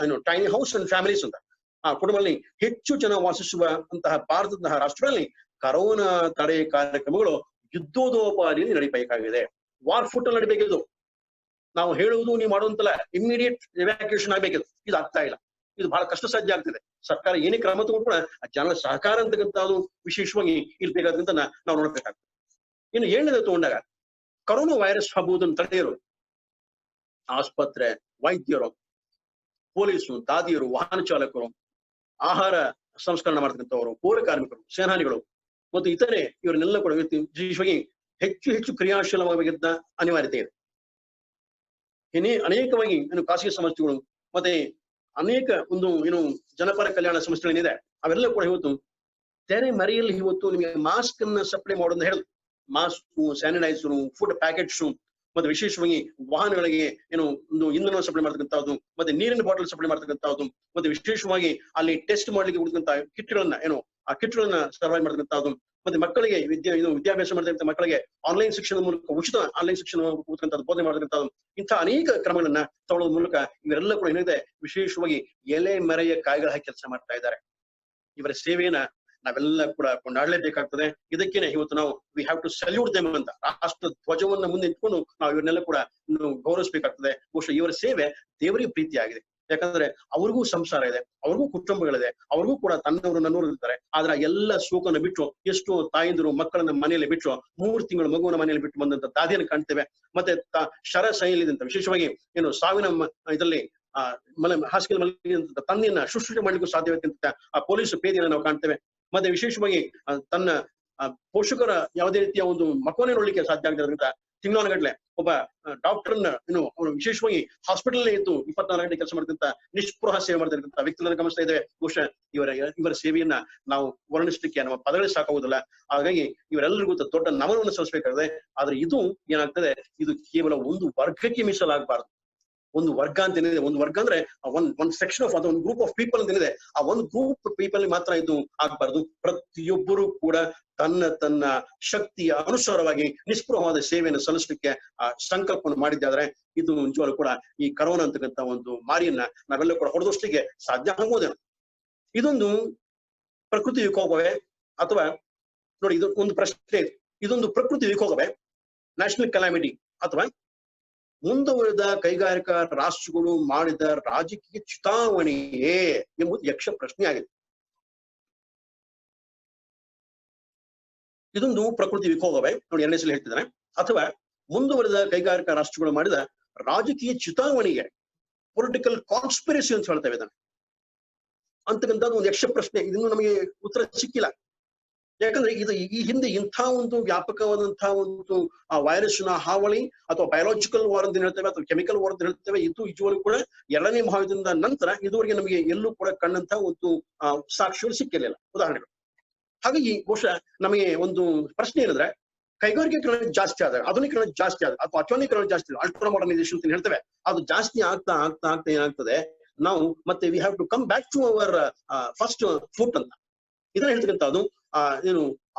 ಟೈನಿ ಹೌಸ್ ಅಂಡ್ ಫ್ಯಾಮಿಲೀಸ್ ಅಂತ ಆ ಕುಟುಂಬದಲ್ಲಿ ಹೆಚ್ಚು ಜನ ವಾಸಿಸುವ ಅಂತಹ ಭಾರತದಂತಹ ರಾಷ್ಟ್ರಗಳಲ್ಲಿ ಕರೋನಾ ತಡೆ ಕಾರ್ಯಕ್ರಮಗಳು ಯುದ್ಧೋಪರಿಯಲ್ಲಿ ನಡಿಬೇಕಾಗಿದೆ. ವಾರ್ ಫುಟ್ ಅಲ್ಲಿ ನಡಿಬೇಕಿದು. ನಾವು ಹೇಳುವುದು ನೀವು ಮಾಡುವಂತಲ್ಲ, ಇಮಿಡಿಯೇಟ್ ಎವ್ಯಾಕ್ಯುಯೇಷನ್ ಆಗ್ಬೇಕಿದು. ಇದು ಆಗ್ತಾ ಇಲ್ಲ, ಇದು ಬಹಳ ಕಷ್ಟ ಸಾಧ್ಯ ಆಗ್ತಿದೆ. ಸರ್ಕಾರ ಏನೇ ಕ್ರಮ ತಗೊಂಡು ಕೂಡ ಜನರ ಸಹಕಾರ ಅಂತಕ್ಕಂಥದ್ದು ವಿಶೇಷವಾಗಿ ಇರ್ಬೇಕಾದಂತ ನಾವು ನೋಡ್ಬೇಕಾಗ್ತದೆ. ಇನ್ನು ಏಳನೇದು ತಗೊಂಡಾಗ ಕರೋನಾ ವೈರಸ್ ಹಬ್ಬುವುದನ್ನು ತಡೆಯರು ಆಸ್ಪತ್ರೆ ವೈದ್ಯರು, ಪೊಲೀಸರು, ದಾದಿಯರು, ವಾಹನ ಚಾಲಕರು, ಆಹಾರ ಸಂಸ್ಕರಣೆ ಮಾಡ್ತಕ್ಕಂಥವರು, ಪೌರ ಕಾರ್ಮಿಕರು, ಸೇನಾನಿಗಳು ಮತ್ತು ಇತರೆ ಇವರನ್ನೆಲ್ಲ ಕೂಡ ವಿಶೇಷವಾಗಿ ಹೆಚ್ಚು ಹೆಚ್ಚು ಕ್ರಿಯಾಶೀಲವಾಗಬೇಕಿದ್ದ ಅನಿವಾರ್ಯತೆ ಇದೆ. ಅನೇಕವಾಗಿ ಖಾಸಗಿ ಸಂಸ್ಥೆಗಳು ಮತ್ತೆ ಅನೇಕ ಜನಪರ ಕಲ್ಯಾಣ ಸಂಸ್ಥೆಗಳೇನಿದೆ ಅವೆಲ್ಲ ಕೂಡ ಇವತ್ತು ತೆರೆ ಮರೆಯಲ್ಲಿ ಇವತ್ತು ನಿಮಗೆ ಮಾಸ್ಕ್ ಅನ್ನ ಸಪ್ಲೈ ಮಾಡೋದನ್ನ ಹೇಳಿದ್ರು. ಮಾಸ್ಕ್, ಸ್ಯಾನಿಟೈಸರು, ಫುಡ್ ಪ್ಯಾಕೆಟ್ಸು, ಮತ್ತೆ ವಿಶೇಷವಾಗಿ ವಾಹನಗಳಿಗೆ ಇಂಧನ ಸಪ್ಲೈ ಮಾಡ್ತಕ್ಕಂಥದ್ದು, ಮತ್ತೆ ನೀರಿನ ಬಾಟಲ್ ಸಪ್ಲೈ ಮಾಡ್ತಕ್ಕಂಥದ್ದು, ಮತ್ತೆ ವಿಶೇಷವಾಗಿ ಅಲ್ಲಿ ಟೆಸ್ಟ್ ಮಾಡ್ಲಿಕ್ಕೆ ಕೊಡ್ತಕ್ಕಂಥ ಕಿಟ್ಗಳನ್ನ ಆ ಕಿಟ್ಗಳನ್ನ ಸರ್ವೈವ್ ಮಾಡ್ತಕ್ಕಂಥದ್ದು, ಮತ್ತೆ ಮಕ್ಕಳಿಗೆ ವಿದ್ಯಾಭ್ಯಾಸ ಮಾಡ್ತಕ್ಕಂಥ ಮಕ್ಕಳಿಗೆ ಆನ್ಲೈನ್ ಶಿಕ್ಷಣದ ಮೂಲಕ ಉಚಿತ ಆನ್ಲೈನ್ ಶಿಕ್ಷಣ ಕೊಡ್ತಕ್ಕಂಥದ್ದು, ಬೋಧನೆ ಮಾಡ್ತಕ್ಕಂಥದ್ದು, ಇಂಥ ಅನೇಕ ಕ್ರಮಗಳನ್ನ ತಗೊಳ್ಳೋದ್ರ ಮೂಲಕ ಇವರೆಲ್ಲ ಕೂಡ ಏನಿದೆ ವಿಶೇಷವಾಗಿ ಎಲೆ ಮರೆಯ ಕಾಯಿಗಳ ಹಾಕಿ ಕೆಲಸ ಮಾಡ್ತಾ ಇದ್ದಾರೆ. ಇವರ ಸೇವೆಯನ್ನ ನಾವೆಲ್ಲ ಕೂಡ ಕೊಂಡಾಡಲೇಬೇಕಾಗ್ತದೆ. ಇದಕ್ಕೇನೆ ಇವತ್ತು ನಾವು we have to salute them ಅಂತ ರಾಷ್ಟ್ರ ಧ್ವಜವನ್ನ ಮುಂದೆ ಇಟ್ಕೊಂಡು ನಾವು ಇವರನ್ನೆಲ್ಲ ಕೂಡ ಗೌರವಿಸಬೇಕಾಗ್ತದೆ. ಬಹುಶಃ ಇವರ ಸೇವೆ ದೇವರಿಗೆ ಪ್ರೀತಿಯಾಗಿದೆ. ಯಾಕಂದ್ರೆ ಅವ್ರಿಗೂ ಸಂಸಾರ ಇದೆ, ಅವ್ರಿಗೂ ಕುಟುಂಬಗಳಿದೆ, ಅವ್ರಿಗೂ ಕೂಡ ತನ್ನವರು ನನ್ನವರು ಇರ್ತಾರೆ. ಆದ್ರೆ ಎಲ್ಲ ಶೋಕನ ಬಿಟ್ಟು ಎಷ್ಟೋ ತಾಯಿಂದರು ಮಕ್ಕಳನ್ನ ಮನೆಯಲ್ಲಿ ಬಿಟ್ಟು 3 ತಿಂಗಳು ಮಗುವನ್ನ ಮನೆಯಲ್ಲಿ ಬಿಟ್ಟು ಬಂದಂತ ದಾದಿಯನ್ನು ಕಾಣ್ತೇವೆ. ಮತ್ತೆ ಶರ ಶೈಲಿದಂತ ವಿಶೇಷವಾಗಿ ಸಾವಿನ ಇದರಲ್ಲಿ ಹಾಸಿಗೆ ಮಲಗಿದಂತ ತಂದೆಯನ್ನ ಶುಶ್ರೂಷೆ ಮಾಡ್ಲಿಕ್ಕೂ ಸಾಧ್ಯವಾದಂತ ಆ ಪೊಲೀಸ್ ಪೇದೆಯನ್ನು ನಾವು ಕಾಣ್ತೇವೆ. ಮತ್ತೆ ವಿಶೇಷವಾಗಿ ತನ್ನ ಪೋಷಕರ ಯಾವುದೇ ರೀತಿಯ ಮಕ್ಕಳನ್ನೇ ನೋಡ್ಲಿಕ್ಕೆ ಸಾಧ್ಯ ಆಗದಂತ ತಿಂಗಳಾನುಗಟ್ಲೆ ಒಬ್ಬ ಡಾಕ್ಟರ್ನ ಅವನು ವಿಶೇಷವಾಗಿ ಹಾಸ್ಪಿಟಲ್ ಇದ್ದು 24 ಗಂಟೆ ಕೆಲಸ ಮಾಡ್ತಕ್ಕಂಥ ನಿಷ್ಪೃಹ ಸೇವೆ ಮಾಡ್ತಿರ್ತಕ್ಕಂಥ ವ್ಯಕ್ತಿಗಳನ್ನ ಗಮನಿಸ್ತಾ ಇದ್ದೇವೆ. ಬಹುಶಃ ಇವರ ಸೇವೆಯನ್ನ ನಾವು ವರ್ಣಿಸ್ಲಿಕ್ಕೆ ನಮ್ಮ ಪದಗಳೇ ಸಾಕಾಗುವುದಿಲ್ಲ. ಹಾಗಾಗಿ ಇವರೆಲ್ಲರಿಗೂ ದೊಡ್ಡ ನಮನವನ್ನು ಸಲ್ಲಿಸಬೇಕಾಗಿದೆ. ಆದ್ರೆ ಇದು ಏನಾಗ್ತದೆ, ಇದು ಕೇವಲ ಒಂದು ವರ್ಗಕ್ಕೆ ಮೀಸಲಾಗಬಾರದು. ಒಂದು ವರ್ಗ ಅಂತ ಏನಿದೆ, ಒಂದು ವರ್ಗ ಅಂದ್ರೆ ಒಂದ್ ಸೆಕ್ಷನ್ ಆಫ್ ಒಂದು ಗ್ರೂಪ್ ಆಫ್ ಪೀಪಲ್ ಅಂತ ಏನಿದೆ, ಆ ಒಂದು ಗ್ರೂಪ್ ಪೀಪಲ್ ಮಾತ್ರ ಇದು ಆಗ್ಬಾರ್ದು. ಪ್ರತಿಯೊಬ್ಬರು ಕೂಡ ತನ್ನ ಶಕ್ತಿಯ ಅನುಸಾರವಾಗಿ ನಿಷ್ಪ್ರಭವಾದ ಸೇವೆಯನ್ನು ಸಲ್ಲಿಸಲಿಕ್ಕೆ ಸಂಕಲ್ಪವನ್ನು ಮಾಡಿದ್ದಾದ್ರೆ ಇದು ನಿಜವಾಗ್ಲೂ ಕೂಡ ಈ ಕರೋನಾ ಅಂತಕ್ಕಂಥ ಒಂದು ಮಾರಿಯನ್ನ ನಾವೆಲ್ಲ ಕೂಡ ಹೊಡೆದಷ್ಟಿಗೆ ಸಾಧ್ಯ ಆಗುವುದೇನು. ಇದೊಂದು ಪ್ರಕೃತಿ ವಿಕೋಪವೇ ಅಥವಾ ನೋಡಿ, ಇದು ಒಂದು ಪ್ರಶ್ನೆ. ಇದೊಂದು ಪ್ರಕೃತಿ ವಿಕೋಪವೇ, ನ್ಯಾಷನಲ್ ಕಲಾಮಿಟಿ, ಅಥವಾ ಮುಂದುವರೆದ ಕೈಗಾರಿಕಾ ರಾಷ್ಟ್ರಗಳು ಮಾಡಿದ ರಾಜಕೀಯ ಚುನಾವಣೆಯೇ ಎಂಬುದು ಯಕ್ಷ ಪ್ರಶ್ನೆ ಆಗಿದೆ. ಇದೊಂದು ಪ್ರಕೃತಿ ವಿಕೋಪವೇ, ನೋಡಿ 2ನೇ ಸಲ ಹೇಳ್ತಿದ್ದಾನೆ, ಅಥವಾ ಮುಂದುವರೆದ ಕೈಗಾರಿಕಾ ರಾಷ್ಟ್ರಗಳು ಮಾಡಿದ ರಾಜಕೀಯ ಚುನಾವಣೆಗೆ, ಪೊಲಿಟಿಕಲ್ ಕಾನ್ಸ್ಪಿರಸಿ ಅಂತ ಹೇಳ್ತೇವೆ ಇದನ್ನ ಅಂತಕ್ಕಂಥದ್ದು ಒಂದು ಯಕ್ಷ ಪ್ರಶ್ನೆ. ಇದನ್ನು ನಮಗೆ ಉತ್ತರ ಸಿಕ್ಕಿಲ್ಲ. ಯಾಕಂದ್ರೆ ಈ ಹಿಂದೆ ಇಂಥ ಒಂದು ವ್ಯಾಪಕವಾದಂತಹ ಒಂದು ವೈರಸ್ನ ಹಾವಳಿ ಅಥವಾ ಬಯೋಲಾಜಿಕಲ್ ವಾರ್ ಅಂತ ಹೇಳ್ತೇವೆ ಅಥವಾ ಕೆಮಿಕಲ್ ವಾರ್ ಅಂತ ಹೇಳ್ತೇವೆ, ಇದು ಇದುವರೆಗೂ ಕೂಡ 2ನೇ ಮಹಾಯುದ್ಧದ ನಂತರ ಇದುವರೆಗೆ ನಮಗೆ ಎಲ್ಲೂ ಕೂಡ ಕಂಡಂತಹ ಒಂದು ಸಾಕ್ಷಿಗಳು ಸಿಕ್ಕಿರಲಿಲ್ಲ, ಉದಾಹರಣೆಗಳು. ಹಾಗಾಗಿ ಬಹುಶಃ ನಮಗೆ ಒಂದು ಪ್ರಶ್ನೆ ಏನಂದ್ರೆ, ಕೈಗಾರಿಕೆಕರಣ ಜಾಸ್ತಿ ಆದಾಗ, ಆಧುನೀಕರಣ ಜಾಸ್ತಿ ಆದಾಗ ಅಥವಾ ಅತ್ಯಾಧುನೀಕರಣ ಜಾಸ್ತಿ ಆದಾಗ, ಅಲ್ಟ್ರಾ ಮಾಡರ್ನೈಸೇಷನ್ ಅಂತ ಹೇಳ್ತೇವೆ, ಅದು ಜಾಸ್ತಿ ಆಗ್ತಾ ಆಗ್ತಾ ಆಗ್ತಾ ಏನಾಗ್ತದೆ, ನಾವು ಮತ್ತೆ we have to come back to our first foot ಅಂತ ಇದನ್ನ ಹೇಳ್ತಕ್ಕಂಥದ್ದು.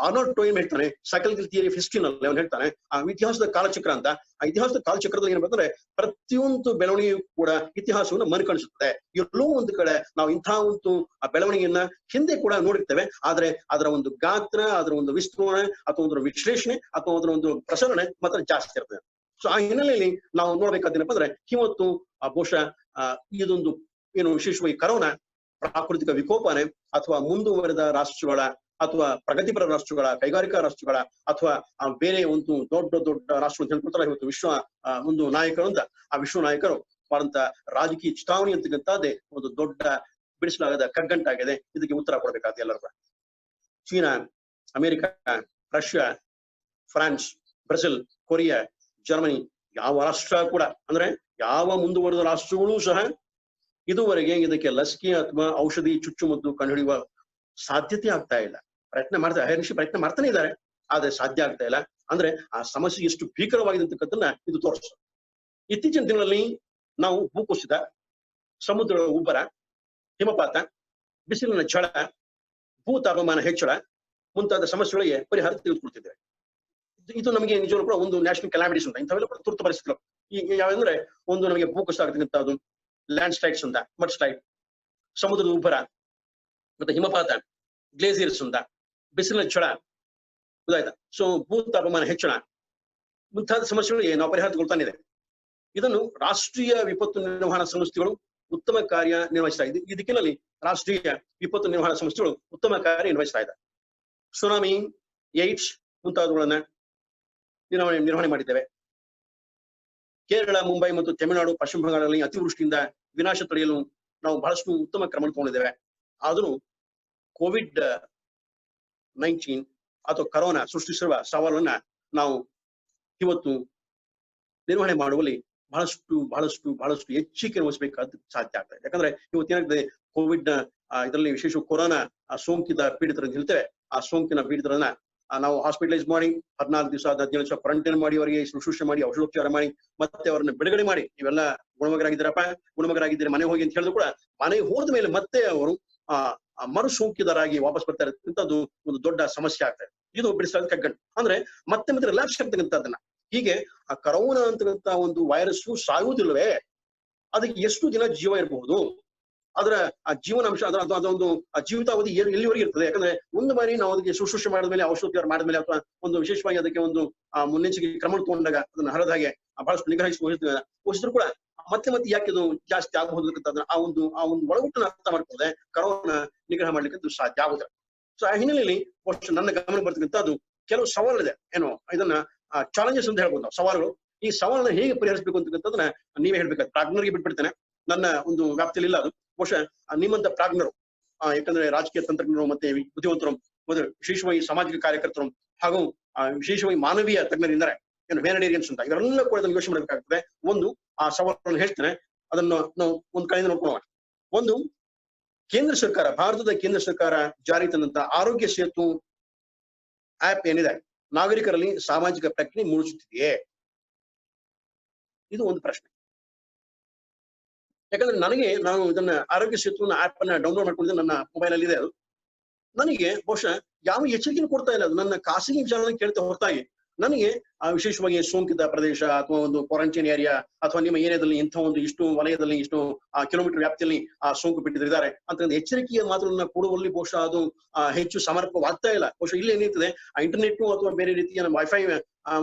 ಆರ್ನಾಲ್ಡ್ ಟೋಯಿನ್ ಹೇಳ್ತಾನೆ, ಸೈಕಲಿಕಲ್ ಥಿಯರಿ ಆಫ್ ಹಿಸ್ಟರಿ ನಲ್ಲಿ ಅವನು ಹೇಳ್ತಾನೆ, ಇತಿಹಾಸದ ಕಾಲಚಕ್ರ ಅಂತ. ಆ ಇತಿಹಾಸದ ಕಾಲಚಕ್ರದಲ್ಲಿ ಏನ್ಬೇಕಂದ್ರೆ ಪ್ರತಿಯೊಂದು ಬೆಳವಣಿಗೆಯೂ ಕೂಡ ಇತಿಹಾಸವನ್ನು ಮರುಕಳಿಸುತ್ತದೆ. ಎಲ್ಲೋ ಒಂದು ಕಡೆ ನಾವು ಇಂಥ ಒಂದು ಬೆಳವಣಿಗೆಯನ್ನ ಹಿಂದೆ ಕೂಡ ನೋಡಿರ್ತೇವೆ, ಆದ್ರೆ ಅದರ ಒಂದು ಗಾತ್ರ, ಅದರ ಒಂದು ವಿಸ್ತರಣೆ ಅಥವಾ ಒಂದು ವಿಶ್ಲೇಷಣೆ ಅಥವಾ ಅದರ ಒಂದು ಪ್ರಸರಣೆ ಮಾತ್ರ ಜಾಸ್ತಿ ಇರ್ತದೆ. ಸೊ ಆ ಹಿನ್ನೆಲೆಯಲ್ಲಿ ನಾವು ನೋಡ್ಬೇಕಾದೇನಪ್ಪ ಅಂದ್ರೆ, ಇವತ್ತು ಬಹುಶಃ ಇದೊಂದು ವಿಶೇಷವಾಗಿ ಕರೋನಾ ಪ್ರಾಕೃತಿಕ ವಿಕೋಪನೆ ಅಥವಾ ಮುಂದುವರೆದ ರಾಷ್ಟ್ರಗಳ ಅಥವಾ ಪ್ರಗತಿಪರ ರಾಷ್ಟ್ರಗಳ, ಕೈಗಾರಿಕಾ ರಾಷ್ಟ್ರಗಳ ಅಥವಾ ಬೇರೆ ಒಂದು ದೊಡ್ಡ ದೊಡ್ಡ ರಾಷ್ಟ್ರ ಅಂತ ಹೇಳ್ಕೊಳ್ತಾರೆ ಇವತ್ತು ವಿಶ್ವ ಒಂದು ನಾಯಕರು ಅಂತ. ಆ ವಿಶ್ವ ನಾಯಕರು ಮಾಡುವಂತ ರಾಜಕೀಯ ಚುನಾವಣೆ ಅಂತಕ್ಕಂಥದ್ದೇ ಒಂದು ದೊಡ್ಡ ಬಿಡಿಸಲಾಗದ ಕಗ್ಗಂಟಾಗಿದೆ. ಇದಕ್ಕೆ ಉತ್ತರ ಕೊಡ್ಬೇಕಾಗುತ್ತೆ ಎಲ್ಲರೂ. China, America, Russia, France, Brazil, Korea, Germany, ಯಾವ ರಾಷ್ಟ್ರ ಕೂಡ ಅಂದ್ರೆ ಯಾವ ಮುಂದುವರೆದ ರಾಷ್ಟ್ರಗಳೂ ಸಹ ಇದುವರೆಗೆ ಇದಕ್ಕೆ ಲಸಿಕೆ ಅಥವಾ ಔಷಧಿ ಚುಚ್ಚುಮದ್ದು ಕಂಡುಹಿಡಿಯುವ ಸಾಧ್ಯತೆ ಆಗ್ತಾ ಇಲ್ಲ. ಪ್ರಯತ್ನ ಮಾಡ್ತಾನೆ ಇದ್ದಾರೆ, ಆದ್ರೆ ಸಾಧ್ಯ ಆಗ್ತಾ ಇಲ್ಲ. ಅಂದ್ರೆ ಆ ಸಮಸ್ಯೆ ಎಷ್ಟು ಭೀಕರವಾಗಿದೆ ಅಂತಕ್ಕಂಥದ್ದನ್ನ ಇದು ತೋರಿಸ್ತದೆ. ಇತ್ತೀಚಿನ ದಿನಗಳಲ್ಲಿ ನಾವು ಭೂಕುಸಿತ, ಸಮುದ್ರದ ಉಬ್ಬರ, ಹಿಮಪಾತ, ಬಿಸಿಲಿನ ಝಳ, ಭೂ ತಾಪಮಾನ ಹೆಚ್ಚಳ ಮುಂತಾದ ಸಮಸ್ಯೆಗಳಿಗೆ ಪರಿಹಾರ ತೆಗೆದುಕೊಳ್ತಿದ್ದೇವೆ. ಇದು ನಮಗೆ ನಿಜವಾಗ್ಲೂ ಕೂಡ ಒಂದು ನ್ಯಾಷನಲ್ ಕ್ಯಾಲಾಮಿಟೀಸ್ ಅಂತ. ಇಂಥವೆಲ್ಲ ಕೂಡ ತುರ್ತು ಪರಿಸ್ಥಿತಿಗಳು ಯಾವಂದ್ರೆ, ಒಂದು ನಮಗೆ ಭೂಕುಸಿತ ಆಗ್ತಕ್ಕಂಥದ್ದು, ಲ್ಯಾಂಡ್ ಸ್ಲೈಡ್ಸ್ ಅಂತ, ಮಡ್ ಸ್ಲೈಡ್, ಸಮುದ್ರದ ಉಬ್ಬರ, ಮತ್ತೆ ಹಿಮಪಾತ, ಗ್ಲೇಸಿಯರ್ಸ್ ಅಂತ, ಬಿಸಿಲಿನ ಝಳ, ಗೊತ್ತಾಯ್ತಾ. ಸೊ ಭೂ ತಾಪಮಾನ ಹೆಚ್ಚಳ ಮುಂತಾದ ಸಮಸ್ಯೆಗಳಿಗೆ ನಾವು ಪರಿಹಾರ ತಗೊಳ್ತಾನಿದೆ. ಇದನ್ನು ರಾಷ್ಟ್ರೀಯ ವಿಪತ್ತು ನಿರ್ವಹಣಾ ಸಂಸ್ಥೆಗಳು ಉತ್ತಮ ಕಾರ್ಯ ನಿರ್ವಹಿಸ್ತಾ ಇದೆ. ಈ ದಿಕ್ಕಿನಲ್ಲಿ ರಾಷ್ಟ್ರೀಯ ವಿಪತ್ತು ನಿರ್ವಹಣಾ ಸಂಸ್ಥೆಗಳು ಉತ್ತಮ ಕಾರ್ಯ ನಿರ್ವಹಿಸ್ತಾ ಇದೆ. ಸುನಾಮಿ, ಏಡ್ಸ್ ಮುಂತಾದವುಗಳನ್ನ ನಿರ್ವಹಣೆ ಮಾಡಿದ್ದೇವೆ. ಕೇರಳ, ಮುಂಬೈ ಮತ್ತು ತಮಿಳುನಾಡು, ಪಶ್ಚಿಮ ಬಂಗಾಳದಲ್ಲಿ ಅತಿವೃಷ್ಟಿಯಿಂದ ವಿನಾಶ ತಡೆಯಲು ನಾವು ಬಹಳಷ್ಟು ಉತ್ತಮ ಕ್ರಮ ತಗೊಂಡಿದ್ದೇವೆ. ಆದರೂ COVID-19 ಅಥವಾ ಕರೋನಾ ಸೃಷ್ಟಿಸಿರುವ ಸವಾಲನ್ನ ನಾವು ಇವತ್ತು ನಿರ್ವಹಣೆ ಮಾಡುವಲ್ಲಿ ಬಹಳಷ್ಟು ಹೆಚ್ಚಿಗೆ ವಹಿಸಬೇಕಾದ ಸಾಧ್ಯ ಆಗ್ತದೆ. ಯಾಕಂದ್ರೆ ಇವತ್ತೇನಾಗ್ತದೆ, ಕೋವಿಡ್ ಇದರಲ್ಲಿ ವಿಶೇಷ ಕೊರೋನಾ ಸೋಂಕಿತ ಪೀಡಿತರನ್ನು ಹೇಳ್ತೇವೆ. ಆ ಸೋಂಕಿನ ಪೀಡಿತರನ್ನ ನಾವು ಹಾಸ್ಪಿಟಲೈಸ್ ಮಾಡಿ 14 ದಿವಸ 17 ದಿವಸ ಕ್ವಾರಂಟೈನ್ ಮಾಡಿ, ಅವರಿಗೆ ಶುಶ್ರೂಷೆ ಮಾಡಿ, ಔಷಧೋಪಚಾರ ಮಾಡಿ, ಮತ್ತೆ ಅವರನ್ನ ಬಿಡುಗಡೆ ಮಾಡಿ, ನೀವೆಲ್ಲ ಗುಣಮುಖರಾಗಿದ್ದೀರಿ ಮನೆ ಹೋಗಿ ಅಂತ ಹೇಳಿದ್ರು ಕೂಡ ಮನೆಗೆ ಹೋದ ಮೇಲೆ ಮತ್ತೆ ಅವರು ಮರು ಸೋಂಕಿತರಾಗಿ ವಾಪಸ್ ಬರ್ತಾ ಇರತಕ್ಕಂಥದ್ದು ಒಂದು ದೊಡ್ಡ ಸಮಸ್ಯೆ ಆಗ್ತದೆ. ಇದು ಬಿಡಿಸೋದು ಕಗ್ಗಂಟು. ಅಂದ್ರೆ ಮತ್ತೆ ರಿಲ್ಯಾಪ್ಸ್ ಆಗ್ತಕ್ಕಂಥದ್ದನ್ನ. ಹೀಗೆ ಆ ಕರೋನಾ ಅಂತಕ್ಕಂಥ ಒಂದು ವೈರಸ್ ಸಾಯುವುದಿಲ್ಲವೇ, ಅದಕ್ಕೆ ಎಷ್ಟು ದಿನ ಜೀವ ಇರಬಹುದು, ಅದರ ಆ ಜೀವನಾಂಶ ಅದೊಂದು ಜೀವಿತಾವಧಿ ಎಲ್ಲಿವರೆಗೆ ಇರ್ತದೆ. ಯಾಕಂದ್ರೆ ಒಂದು ಬಾರಿ ನಾವು ಅದಕ್ಕೆ ಶುಶ್ರೂಷೆ ಮಾಡಿದ್ಮೇಲೆ, ಔಷಧ ಮಾಡಿದ್ಮೇಲೆ, ಅಥವಾ ಒಂದು ವಿಶೇಷವಾಗಿ ಅದಕ್ಕೆ ಒಂದು ಮುನ್ನೆಚ್ಚರಿಕೆ ಕ್ರಮ ತಗೊಂಡಾಗ ಅದನ್ನ ಹರದ ಹಾಗೆ ಬಹಳಷ್ಟು ವಹಿಸಿದ್ರು ಕೂಡ ಮತ್ತೆ ಯಾಕೆ ಇದು ಜಾಸ್ತಿ ಆಗಬಹುದು ಆ ಒಂದು ಒಳಗುಟ್ಟನ್ನು ಅರ್ಥ ಮಾಡ್ಕೊಂಡ್ರೆ ಕರೋನಾ ನಿಗ್ರಹ ಮಾಡ್ಲಿಕ್ಕೆ ಸಾಧ್ಯ ಆಗುದಿಲ್ಲ. ಸೊ ಆ ಹಿನ್ನೆಲೆಯಲ್ಲಿ ನನ್ನ ಗಮನ ಬರ್ತಕ್ಕಂಥದ್ದು ಕೆಲವು ಸವಾಲಿದೆ. ಏನೋ ಇದನ್ನ ಚಾಲೆಂಜಸ್ ಅಂತ ಹೇಳ್ಬೋದು ನಾವು, ಸವಾಲುಗಳು. ಈ ಸವಾಲನ್ನ ಹೇಗೆ ಪರಿಹರಿಸಬೇಕು ಅಂತಕ್ಕಂಥದ್ದನ್ನ ನೀವೇ ಹೇಳ್ಬೇಕಾದ್ರೆ ಪ್ರಾಜ್ಞರಿಗೆ ಬಿಟ್ಬಿಡ್ತೇನೆ, ನನ್ನ ಒಂದು ವ್ಯಾಪ್ತಿಯಲ್ಲಿ ಇಲ್ಲ ಅದು. ಬಹುಶಃ ನಿಮ್ಮಂತ ಪ್ರಾಜ್ಞರು, ಯಾಕಂದ್ರೆ ರಾಜಕೀಯ ತಂತ್ರಜ್ಞರು ಮತ್ತೆ ಬುದ್ಧಿವಂತರು, ಮತ್ತೆ ವಿಶೇಷವಾಗಿ ಸಾಮಾಜಿಕ ಕಾರ್ಯಕರ್ತರು ಹಾಗೂ ವಿಶೇಷವಾಗಿ ಮಾನವೀಯ ತಜ್ಞರಿದ್ದಾರೆ, ಏನು ಹ್ಯುಮ್ಯಾನಿಟೇರಿಯನ್ಸ್ ಅಂತ, ಇವರೆಲ್ಲ ಕೂಡ ಅದನ್ನು ಯೋಚನೆ ಮಾಡಬೇಕಾಗ್ತದೆ. ಒಂದು ಆ ಸವಾಲನ್ನು ಹೇಳ್ತೇನೆ, ಅದನ್ನು ನಾವು ಒಂದ್ ಕಡೆಯಿಂದ ನೋಡ್ಕೊಳ್ಳೋಣ. ಒಂದು, ಕೇಂದ್ರ ಸರ್ಕಾರ, ಭಾರತದ ಕೇಂದ್ರ ಸರ್ಕಾರ ಜಾರಿ ತಂದಂತ ಆರೋಗ್ಯ ಸೇತು ಆಪ್ ಏನಿದೆ, ನಾಗರಿಕರಲ್ಲಿ ಸಾಮಾಜಿಕ ಪ್ರಜ್ಞೆ ಮೂಡಿಸುತ್ತಿದೆಯೇ? ಇದು ಒಂದು ಪ್ರಶ್ನೆ. ಯಾಕಂದ್ರೆ ನಾನು ಇದನ್ನ ಆರೋಗ್ಯ ಸೇತುವಿನ ಆಪ್ ಅನ್ನ ಡೌನ್ಲೋಡ್ ಮಾಡ್ಕೊಂಡಿದ್ದೆ, ನನ್ನ ಮೊಬೈಲ್ ಅಲ್ಲಿ ಇದೆ. ಅದು ನನಗೆ ಬಹುಶಃ ಯಾವ ಎಚ್ಚರಿಕೆನೂ ಕೊಡ್ತಾ ಇಲ್ಲ. ಅದು ನನ್ನ ಖಾಸಗಿ ವಿಚಾರವನ್ನು ಕೇಳ್ತಾ ಹೊರತಾಗಿ ನನಗೆ ವಿಶೇಷವಾಗಿ ಸೋಂಕಿತ ಪ್ರದೇಶ ಅಥವಾ ಒಂದು ಕ್ವಾರಂಟೈನ್ ಏರಿಯಾ ಅಥವಾ ನಿಮ್ಮ ಏರಿಯಾದಲ್ಲಿ ಇಂಥ ಒಂದು ಇಷ್ಟು ವಲಯದಲ್ಲಿ ಇಷ್ಟು ಕಿಲೋಮೀಟರ್ ವ್ಯಾಪ್ತಿಯಲ್ಲಿ ಸೋಂಕು ಬಿಟ್ಟಿದ್ದಾರೆ ಅಂತ ಎಚ್ಚರಿಕೆಯ ಮಾತುಗಳನ್ನ ಕೊಡುವಲ್ಲಿ ಬಹುಶಃ ಅದು ಹೆಚ್ಚು ಸಮರ್ಪಕವಾಗ್ತಾ ಇಲ್ಲ. ಬಹುಶಃ ಇಲ್ಲಿ ಏನಿರ್ತದೆ, ಇಂಟರ್ನೆಟ್ ಅಥವಾ ಬೇರೆ ರೀತಿಯ ವೈಫೈ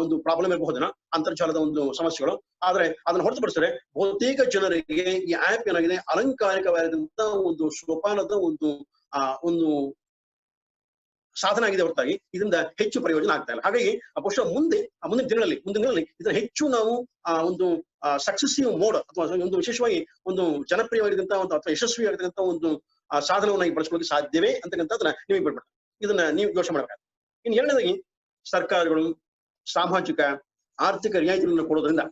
ಒಂದು ಪ್ರಾಬ್ಲಮ್ ಇರಬಹುದೇನೋ, ಅಂತರ್ಜಾಲದ ಒಂದು ಸಮಸ್ಯೆಗಳು. ಆದ್ರೆ ಅದನ್ನ ಹೊರತುಪಡಿಸಿದ್ರೆ ಬಹುತೇಕ ಜನರಿಗೆ ಈ ಆಪ್ ಏನಾಗಿದೆ, ಅಲಂಕಾರಿಕವಾದಂತಹ ಒಂದು ಸೋಪಾನದ ಒಂದು ಸಾಧನ ಆಗಿದೆ ಹೊರತಾಗಿ ಇದರಿಂದ ಹೆಚ್ಚು ಪ್ರಯೋಜನ ಆಗ್ತಾ ಇಲ್ಲ. ಹಾಗಾಗಿ ಬಹುಶಃ ಮುಂದಿನ ದಿನಗಳಲ್ಲಿ ಇದನ್ನ ಹೆಚ್ಚು ನಾವು ಒಂದು ಸಕ್ಸೆಸಿವ್ ಮೋಡ್ ಅಥವಾ ಒಂದು ವಿಶೇಷವಾಗಿ ಒಂದು ಜನಪ್ರಿಯವಾಗಿರ್ತಕ್ಕಂಥ ಒಂದು ಅಥವಾ ಯಶಸ್ವಿಯಾಗಿರ್ತಕ್ಕಂಥ ಒಂದು ಸಾಧನವನ್ನಾಗಿ ಬಳಸ್ಕೊಳ್ಳೋಕೆ ಸಾಧ್ಯವೇ ಅಂತಕ್ಕಂಥದ್ದನ್ನ ನಿಮಗೆ ಬಿಡ್ಬೇಕು. ಇದನ್ನ ನೀವು ಯೋಚನೆ ಮಾಡಬೇಕು. ಇನ್ನು ಎರಡನೇದಾಗಿ, ಸರ್ಕಾರಗಳು ಸಾಮಾಜಿಕ ಆರ್ಥಿಕ ರಿಯಾಯಿತಿಗಳನ್ನು ಕೊಡೋದ್ರಿಂದ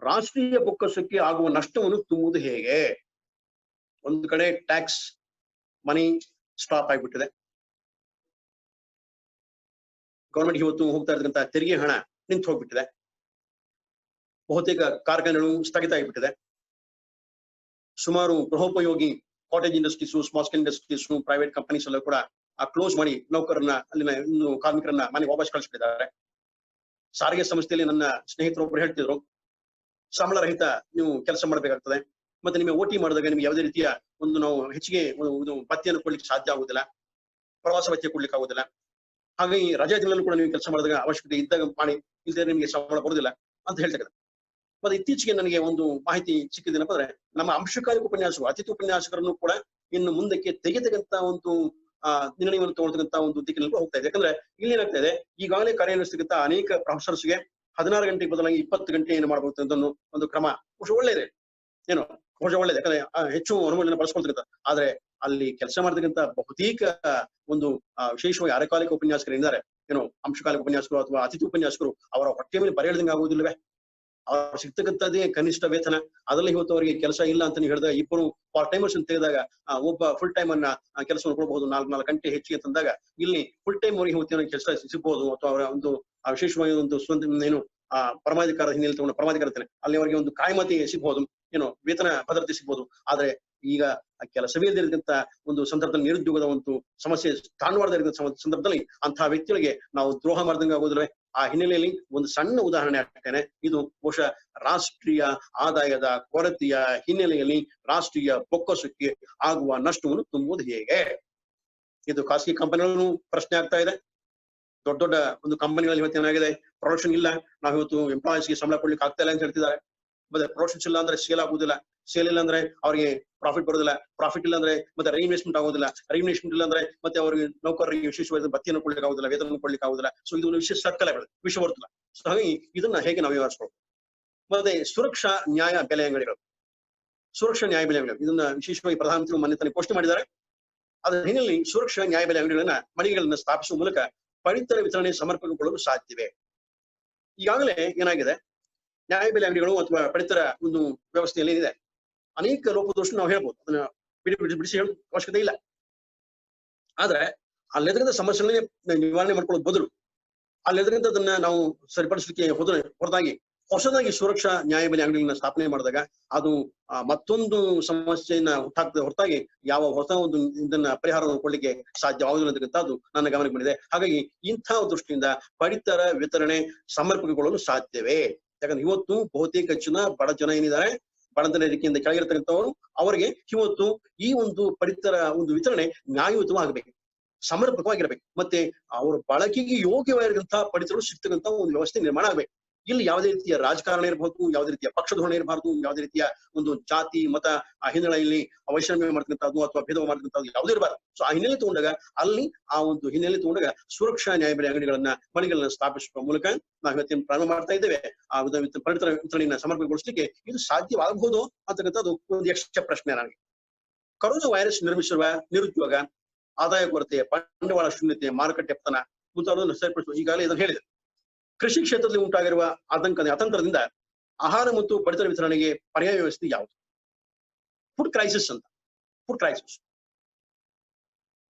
ರಾಷ್ಟ್ರೀಯ ಬೊಕ್ಕಸಕ್ಕೆ ಆಗುವ ನಷ್ಟವನ್ನು ತುಂಬುವುದು ಹೇಗೆ? ಒಂದು ಕಡೆ ಟ್ಯಾಕ್ಸ್ ಮನಿ ಸ್ಟಾಪ್ ಆಗಿಬಿಟ್ಟಿದೆ. ಗವರ್ಮೆಂಟ್ ಇವತ್ತು ಹೋಗ್ತಾ ಇರ್ತಕ್ಕಂಥ ತೆರಿಗೆ ಹಣ ನಿಂತು ಹೋಗ್ಬಿಟ್ಟಿದೆ. ಬಹುತೇಕ ಕಾರ್ಖಾನೆಗಳು ಸ್ಥಗಿತ ಆಗಿಬಿಟ್ಟಿದೆ. ಸುಮಾರು ಗೃಹೋಪಯೋಗಿ cottage industries, small scale industries, private companies ಎಲ್ಲ ಕೂಡ ಕ್ಲೋಸ್ ಮಾಡಿ ನೌಕರರನ್ನ, ಅಲ್ಲಿನ ಇನ್ನು ಕಾರ್ಮಿಕರನ್ನ ಮನೆಗೆ ವಾಪಸ್ ಕಳಿಸ್ಬಿಟ್ಟಿದ್ದಾರೆ. ಸಾರಿಗೆ ಸಂಸ್ಥೆಯಲ್ಲಿ ನನ್ನ ಸ್ನೇಹಿತರೊಬ್ಬರು ಹೇಳ್ತಿದ್ರು, ಸಂಬಳ ರಹಿತ ನೀವು ಕೆಲಸ ಮಾಡಬೇಕಾಗ್ತದೆ, ಮತ್ತೆ ನಿಮಗೆ ಓಟಿ ಮಾಡಿದಾಗ ನಿಮ್ಗೆ ಯಾವುದೇ ರೀತಿಯ ನಾವು ಹೆಚ್ಚಿಗೆ ಭತ್ಯೆಯನ್ನು ಕೊಡ್ಲಿಕ್ಕೆ ಸಾಧ್ಯ ಆಗುದಿಲ್ಲ, ಪ್ರವಾಸ ಭತ್ಯೆ ಕೊಡ್ಲಿಕ್ಕೆ ಆಗುದಿಲ್ಲ. ಹಾಗಾಗಿ ರಜಾ ದಿನದಲ್ಲೂ ಕೂಡ ನೀವು ಕೆಲಸ ಮಾಡಿದಾಗ ಅವಶ್ಯಕತೆ ಇದ್ದಾಗ ಮಾಡಿ, ಇಲ್ಲದೆ ನಿಮಗೆ ಸಂಬಳ ಬರುದಿಲ್ಲ ಅಂತ ಹೇಳ್ತಾರೆ. ಮತ್ತೆ ಇತ್ತೀಚೆಗೆ ನನಗೆ ಒಂದು ಮಾಹಿತಿ ಸಿಕ್ಕಿದ್ದೇನಪ್ಪ ಅಂದ್ರೆ, ನಮ್ಮ ಅಂಶಕಾಲಿಕ ಉಪನ್ಯಾಸಕರು, ಅತಿಥಿ ಉಪನ್ಯಾಸಕರನ್ನು ಕೂಡ ಇನ್ನು ಮುಂದಕ್ಕೆ ತೆಗೆತಕ್ಕಂತ ಒಂದು ನಿರ್ಣಯವನ್ನು ತಗೊಳ್ತಕ್ಕಂತ ಒಂದು ದಿಕ್ಕಿನಲ್ಲಿ ಹೋಗ್ತಾ ಇದೆ. ಯಾಕಂದ್ರೆ ಇಲ್ಲಿ ಏನಾಗ್ತಾ ಇದೆ, ಈಗಾಗಲೇ ಕಾರ್ಯನಿರ್ವಹಿಸತಕ್ಕಂಥ ಅನೇಕ ಪ್ರೊಫೆಸರ್ಸ್ಗೆ 16 ಗಂಟೆಗೆ ಬದಲಾಗಿ 20 ಗಂಟೆ ಏನು ಮಾಡಬಹುದು ಅನ್ನೋದನ್ನು ಒಂದು ಕ್ರಮ ಒಳ್ಳೆಯದೇ, ಏನೋ ಒಳ್ಳೇದು. ಯಾಕಂದ್ರೆ ಹೆಚ್ಚು ಅನುಮೋದನೆ ಬಳಸ್ಕೊಳ್ತಕ್ಕಂಥ. ಆದ್ರೆ ಅಲ್ಲಿ ಕೆಲಸ ಮಾಡ್ತಕ್ಕಂಥ ಬಹುತೇಕ ಒಂದು ವಿಶೇಷವಾಗಿ ಅರೆಕಾಲಿಕ ಉಪನ್ಯಾಸಕರು ಏನಿದ್ದಾರೆ, ಏನೋ ಅಂಶಕಾಲಿಕ ಉಪನ್ಯಾಸಕರು ಅಥವಾ ಅತಿಥಿ ಉಪನ್ಯಾಸಕರು, ಅವರ ಹೊಟ್ಟೆ ಮೇಲೆ ಬರೆಯಲ್ದಂಗೆ ಆಗುವುದಿಲ್ಲವೇ? ಅವ್ರು ಸಿಗ್ತಕ್ಕಂಥದ್ದೇ ಕನಿಷ್ಠ ವೇತನ, ಅದರಲ್ಲಿ ಇವತ್ತು ಅವರಿಗೆ ಕೆಲಸ ಇಲ್ಲ ಅಂತ ನೀವು ಹೇಳಿದಾಗ, ಇಬ್ಬರು ಪಾರ್ಟ್ ಟೈಮರ್ಸ್ ಅಂತ ತೆಗೆದಾಗ ಒಬ್ಬ ಫುಲ್ ಟೈಮ್ ಅನ್ನ ಕೆಲಸವನ್ನು ಕೊಡಬಹುದು, 4 ಗಂಟೆ ಹೆಚ್ಚಿಗೆ ತಂದಾಗ ಇಲ್ಲಿ ಫುಲ್ ಟೈಮ್ ಅವರಿಗೆ ಇವತ್ತಿನ ಕೆಲಸ ಸಿಗ್ಬಹುದು. ಅಥವಾ ಅವರ ಒಂದು ವಿಶೇಷವಾಗಿ ಒಂದು ಸ್ವಂತ ಏನು ಪರಮಾಧಿಕಾರದ ಹಿನ್ನೆಲೆ ತಗೊಂಡು ಪರಮಾಧಿಕಾರ ಅಲ್ಲಿ ಅವರಿಗೆ ಒಂದು ಕಾಯಮತಿ ಸಿಗ್ಬಹುದು, ಏನೋ ವೇತನ ಭದ್ರತೆ ಸಿಗ್ಬಹುದು. ಆದ್ರೆ ಈಗ ಕೆಲಸವೇ ಇರತಕ್ಕಂಥ ಒಂದು ಸಂದರ್ಭದಲ್ಲಿ, ನಿರುದ್ಯೋಗದ ಒಂದು ಸಮಸ್ಯೆ ತಾಂಡವಾಡದ ಸಂದರ್ಭದಲ್ಲಿ ಅಂತಹ ವ್ಯಕ್ತಿಗಳಿಗೆ ನಾವು ದ್ರೋಹ ಮಾಡ್ದಂಗೆ ಆಗೋದಿಲ್ಲವೇ? ಆ ಹಿನ್ನೆಲೆಯಲ್ಲಿ ಒಂದು ಸಣ್ಣ ಉದಾಹರಣೆ ಆಗ್ತೇನೆ. ಇದು ಬಹುಶಃ ರಾಷ್ಟ್ರೀಯ ಆದಾಯದ ಕೊರತೆಯ ಹಿನ್ನೆಲೆಯಲ್ಲಿ ರಾಷ್ಟ್ರೀಯ ಬೊಕ್ಕಸಕ್ಕೆ ಆಗುವ ನಷ್ಟವನ್ನು ತುಂಬುವುದು ಹೇಗೆ? ಇದು ಖಾಸಗಿ ಕಂಪನಿಗಳನ್ನು ಪ್ರಶ್ನೆ ಆಗ್ತಾ ಇದೆ. ದೊಡ್ಡ ದೊಡ್ಡ ಒಂದು ಕಂಪನಿಗಳಲ್ಲಿ ಇವತ್ತು ಏನಾಗಿದೆ, ಪ್ರೊಡಕ್ಷನ್ ಇಲ್ಲ, ನಾವು ಇವತ್ತು ಎಂಪ್ಲಾಯೀಸ್ಗೆ ಸಂಬಳ ಕೊಡ್ಲಿಕ್ಕೆ ಆಗ್ತಾ ಇಲ್ಲ ಅಂತ ಹೇಳ್ತಿದ್ದಾರೆ. ಮತ್ತೆ ಪ್ರೊಡಕ್ಷನ್ಸ್ ಇಲ್ಲ ಅಂದ್ರೆ ಸೇಲ್ ಆಗುದಿಲ್ಲ, ಸೇಲ್ ಇಲ್ಲ ಅಂದ್ರೆ ಅವರಿಗೆ ಪ್ರಾಫಿಟ್ ಬರೋದಿಲ್ಲ, ಪ್ರಾಫಿಟ್ ಇಲ್ಲ ಅಂದ್ರೆ ಮತ್ತೆ ರೈನ್ವೆಸ್ಟ್ಮೆಂಟ್ ಆಗೋದಿಲ್ಲ, ರೈನ್ವೆಸ್ಟ್ಮೆಂಟ್ ಇಲ್ಲ ಅಂದ್ರೆ ಮತ್ತೆ ಅವರಿಗೆ ನೌಕರರಿಗೆ ವಿಶೇಷವಾದ ಭತ್ಯೆಯನ್ನು ಕೊಡ್ಲಿಕ್ಕೆ ಆಗುದಿಲ್ಲ, ವೇತನ ಕೊಡ್ಲಿಕ್ಕೆ ಆಗುದಿಲ್ಲ. ಸೊ ಇದು ಒಂದು ವಿಶೇಷ ಸರ್ಕಲ್ಗಳು, ವಿಷವರ್ತುಲ. ಸೊ ಹಾಗಾಗಿ ಇದನ್ನ ಹೇಗೆ ನಾವು ವ್ಯವಹರಿಸಬಹುದು? ಮತ್ತೆ ಸುರಕ್ಷಾ ನ್ಯಾಯ ಬೆಲೆ ಅಂಗಡಿಗಳು, ಸುರಕ್ಷಾ ನ್ಯಾಯ ಬೆಲೆ ಅಂಗಡಿಗಳು, ಇದನ್ನ ವಿಶೇಷವಾಗಿ ಪ್ರಧಾನಮಂತ್ರಿ ಮೊನ್ನೆ ಘೋಷಣೆ ಮಾಡಿದ್ದಾರೆ. ಅದರ ಹಿನ್ನೆಲೆಯಲ್ಲಿ ಸುರಕ್ಷಾ ನ್ಯಾಯ ಬೆಲೆ ಅಂಗಡಿಗಳನ್ನ ಮಳಿಗೆಗಳನ್ನ ಸ್ಥಾಪಿಸುವ ಮೂಲಕ ಪಡಿತರ ವಿತರಣೆ ಸಮರ್ಪಕಗೊಳ್ಳಲು ಸಾಧ್ಯವೇ? ಈಗಾಗಲೇ ಏನಾಗಿದೆ, ನ್ಯಾಯಬೆಲೆ ಅಂಗಡಿಗಳು ಅಥವಾ ಪಡಿತರ ಒಂದು ವ್ಯವಸ್ಥೆಯಲ್ಲಿ ಏನಿದೆ, ಅನೇಕ ಲೋಪದೋಷ ನಾವು ಹೇಳ್ಬೋದು, ಅದನ್ನ ಬಿಡಿಸಿ ಹೇಳೋ ಅವಶ್ಯಕತೆ ಇಲ್ಲ. ಆದ್ರೆ ಅಲ್ಲೆದ್ರಿಂದ ಸಮಸ್ಯೆಗಳನ್ನೇ ನಿವಾರಣೆ ಮಾಡ್ಕೊಳ್ಳೋದು ಬದಲು ಅಲ್ಲೆದ್ರಿಂದ ಅದನ್ನ ನಾವು ಸರಿಪಡಿಸಲಿಕ್ಕೆ ಹೊರತಾಗಿ ಹೊಸದಾಗಿ ಸುರಕ್ಷಾ ನ್ಯಾಯಬೆಲೆ ಅಂಗಡಿಗಳನ್ನ ಸ್ಥಾಪನೆ ಮಾಡಿದಾಗ ಅದು ಮತ್ತೊಂದು ಸಮಸ್ಯೆಯನ್ನ ಹುಟ್ಟಾಕ್ತದೆ ಹೊರತಾಗಿ ಯಾವ ಹೊಸ ಒಂದು ಇದನ್ನ ಪರಿಹಾರವನ್ನು ಕೊಡ್ಲಿಕ್ಕೆ ಸಾಧ್ಯವಾಗುವುದಿಲ್ಲ ಅಂತಕ್ಕಂಥದ್ದು ನನ್ನ ಗಮನಕ್ಕೆ ಬಂದಿದೆ. ಹಾಗಾಗಿ ಇಂಥ ದೃಷ್ಟಿಯಿಂದ ಪಡಿತರ ವಿತರಣೆ ಸಮರ್ಪಕಗೊಳ್ಳಲು ಸಾಧ್ಯವೇ? ಯಾಕಂದ್ರೆ ಇವತ್ತು ಬಹುತೇಕ ಜನ ಬಡ ಜನ ಏನಿದ್ದಾರೆ, ಬಡತನ ರೇಖೆಯಿಂದ ಕೆಳಗಿರ್ತಕ್ಕಂಥವರು, ಅವರಿಗೆ ಇವತ್ತು ಈ ಒಂದು ಪಡಿತರ ಒಂದು ವಿತರಣೆ ನ್ಯಾಯಯುತವಾಗಬೇಕು, ಸಮರ್ಪಕವಾಗಿರ್ಬೇಕು, ಮತ್ತೆ ಅವರ ಬಳಕೆಗೆ ಯೋಗ್ಯವಾಗಿರುವಂತಹ ಪಡಿತರಗಳು ಸಿಗ್ತಕ್ಕಂಥ ಒಂದು ವ್ಯವಸ್ಥೆ ನಿರ್ಮಾಣ ಆಗ್ಬೇಕು. ಇಲ್ಲಿ ಯಾವುದೇ ರೀತಿಯ ರಾಜಕಾರಣ ಇರಬಹುದು, ಯಾವುದೇ ರೀತಿಯ ಪಕ್ಷ ಧೋರಣೆ ಇರಬಾರ್ದು, ಯಾವುದೇ ರೀತಿಯ ಒಂದು ಜಾತಿ ಮತ ಹಿನ್ನೆಲೆಯಲ್ಲಿ ವೈಷಮ್ಯ ಮಾಡ್ತಕ್ಕಂಥದ್ದು ಅಥವಾ ಭೇದವ ಮಾಡ್ತಕ್ಕಂಥದ್ದು ಯಾವುದೇ ಇರಬಾರ್ದು. ಸೊ ಆ ಹಿನ್ನೆಲೆ ತಗೊಂಡಾಗ ಅಲ್ಲಿ ಆ ಒಂದು ಹಿನ್ನೆಲೆ ತಗೊಂಡಾಗ ಸುರಕ್ಷಾ ನ್ಯಾಯಬೆಲೆ ಅಂಗಡಿಗಳನ್ನ ಮಳಿಗಳನ್ನ ಸ್ಥಾಪಿಸುವ ಮೂಲಕ ನಾವು ಇವತ್ತಿನ ಪ್ರಾರಂಭ ಮಾಡ್ತಾ ಇದ್ದೇವೆ. ಆ ಪಡಿತರ ವಿತರಣೆಯನ್ನ ಸಮರ್ಪಕಗೊಳಿಸಲಿಕ್ಕೆ ಇದು ಸಾಧ್ಯವಾಗಬಹುದು ಅಂತಕ್ಕಂಥದ್ದು ಒಂದು ಯಕ್ಷ ಪ್ರಶ್ನೆ. ನನಗೆ ಕೊರೋನಾ ವೈರಸ್ ನಿರ್ಮಿಸಿರುವ ನಿರುದ್ಯೋಗ, ಆದಾಯ ಕೊರತೆ, ಬಂಡವಾಳ ಶೂನ್ಯತೆ, ಮಾರುಕಟ್ಟೆ ಪತನ ಮುಂತಾದವನ್ನು ಸರಿಪಡಿಸುವ ಈಗಾಗಲೇ ಇದನ್ನು ಹೇಳಿದೆ. ಕೃಷಿ ಕ್ಷೇತ್ರದಲ್ಲಿ ಉಂಟಾಗಿರುವ ಅತಂತ್ರದಿಂದ ಆಹಾರ ಮತ್ತು ಪಡಿತರ ವಿತರಣೆಗೆ ಪರ್ಯಾಯ ವ್ಯವಸ್ಥೆ ಯಾವುದು? ಫುಡ್ ಕ್ರೈಸಿಸ್ ಅಂತ. ಫುಡ್ ಕ್ರೈಸಿಸ್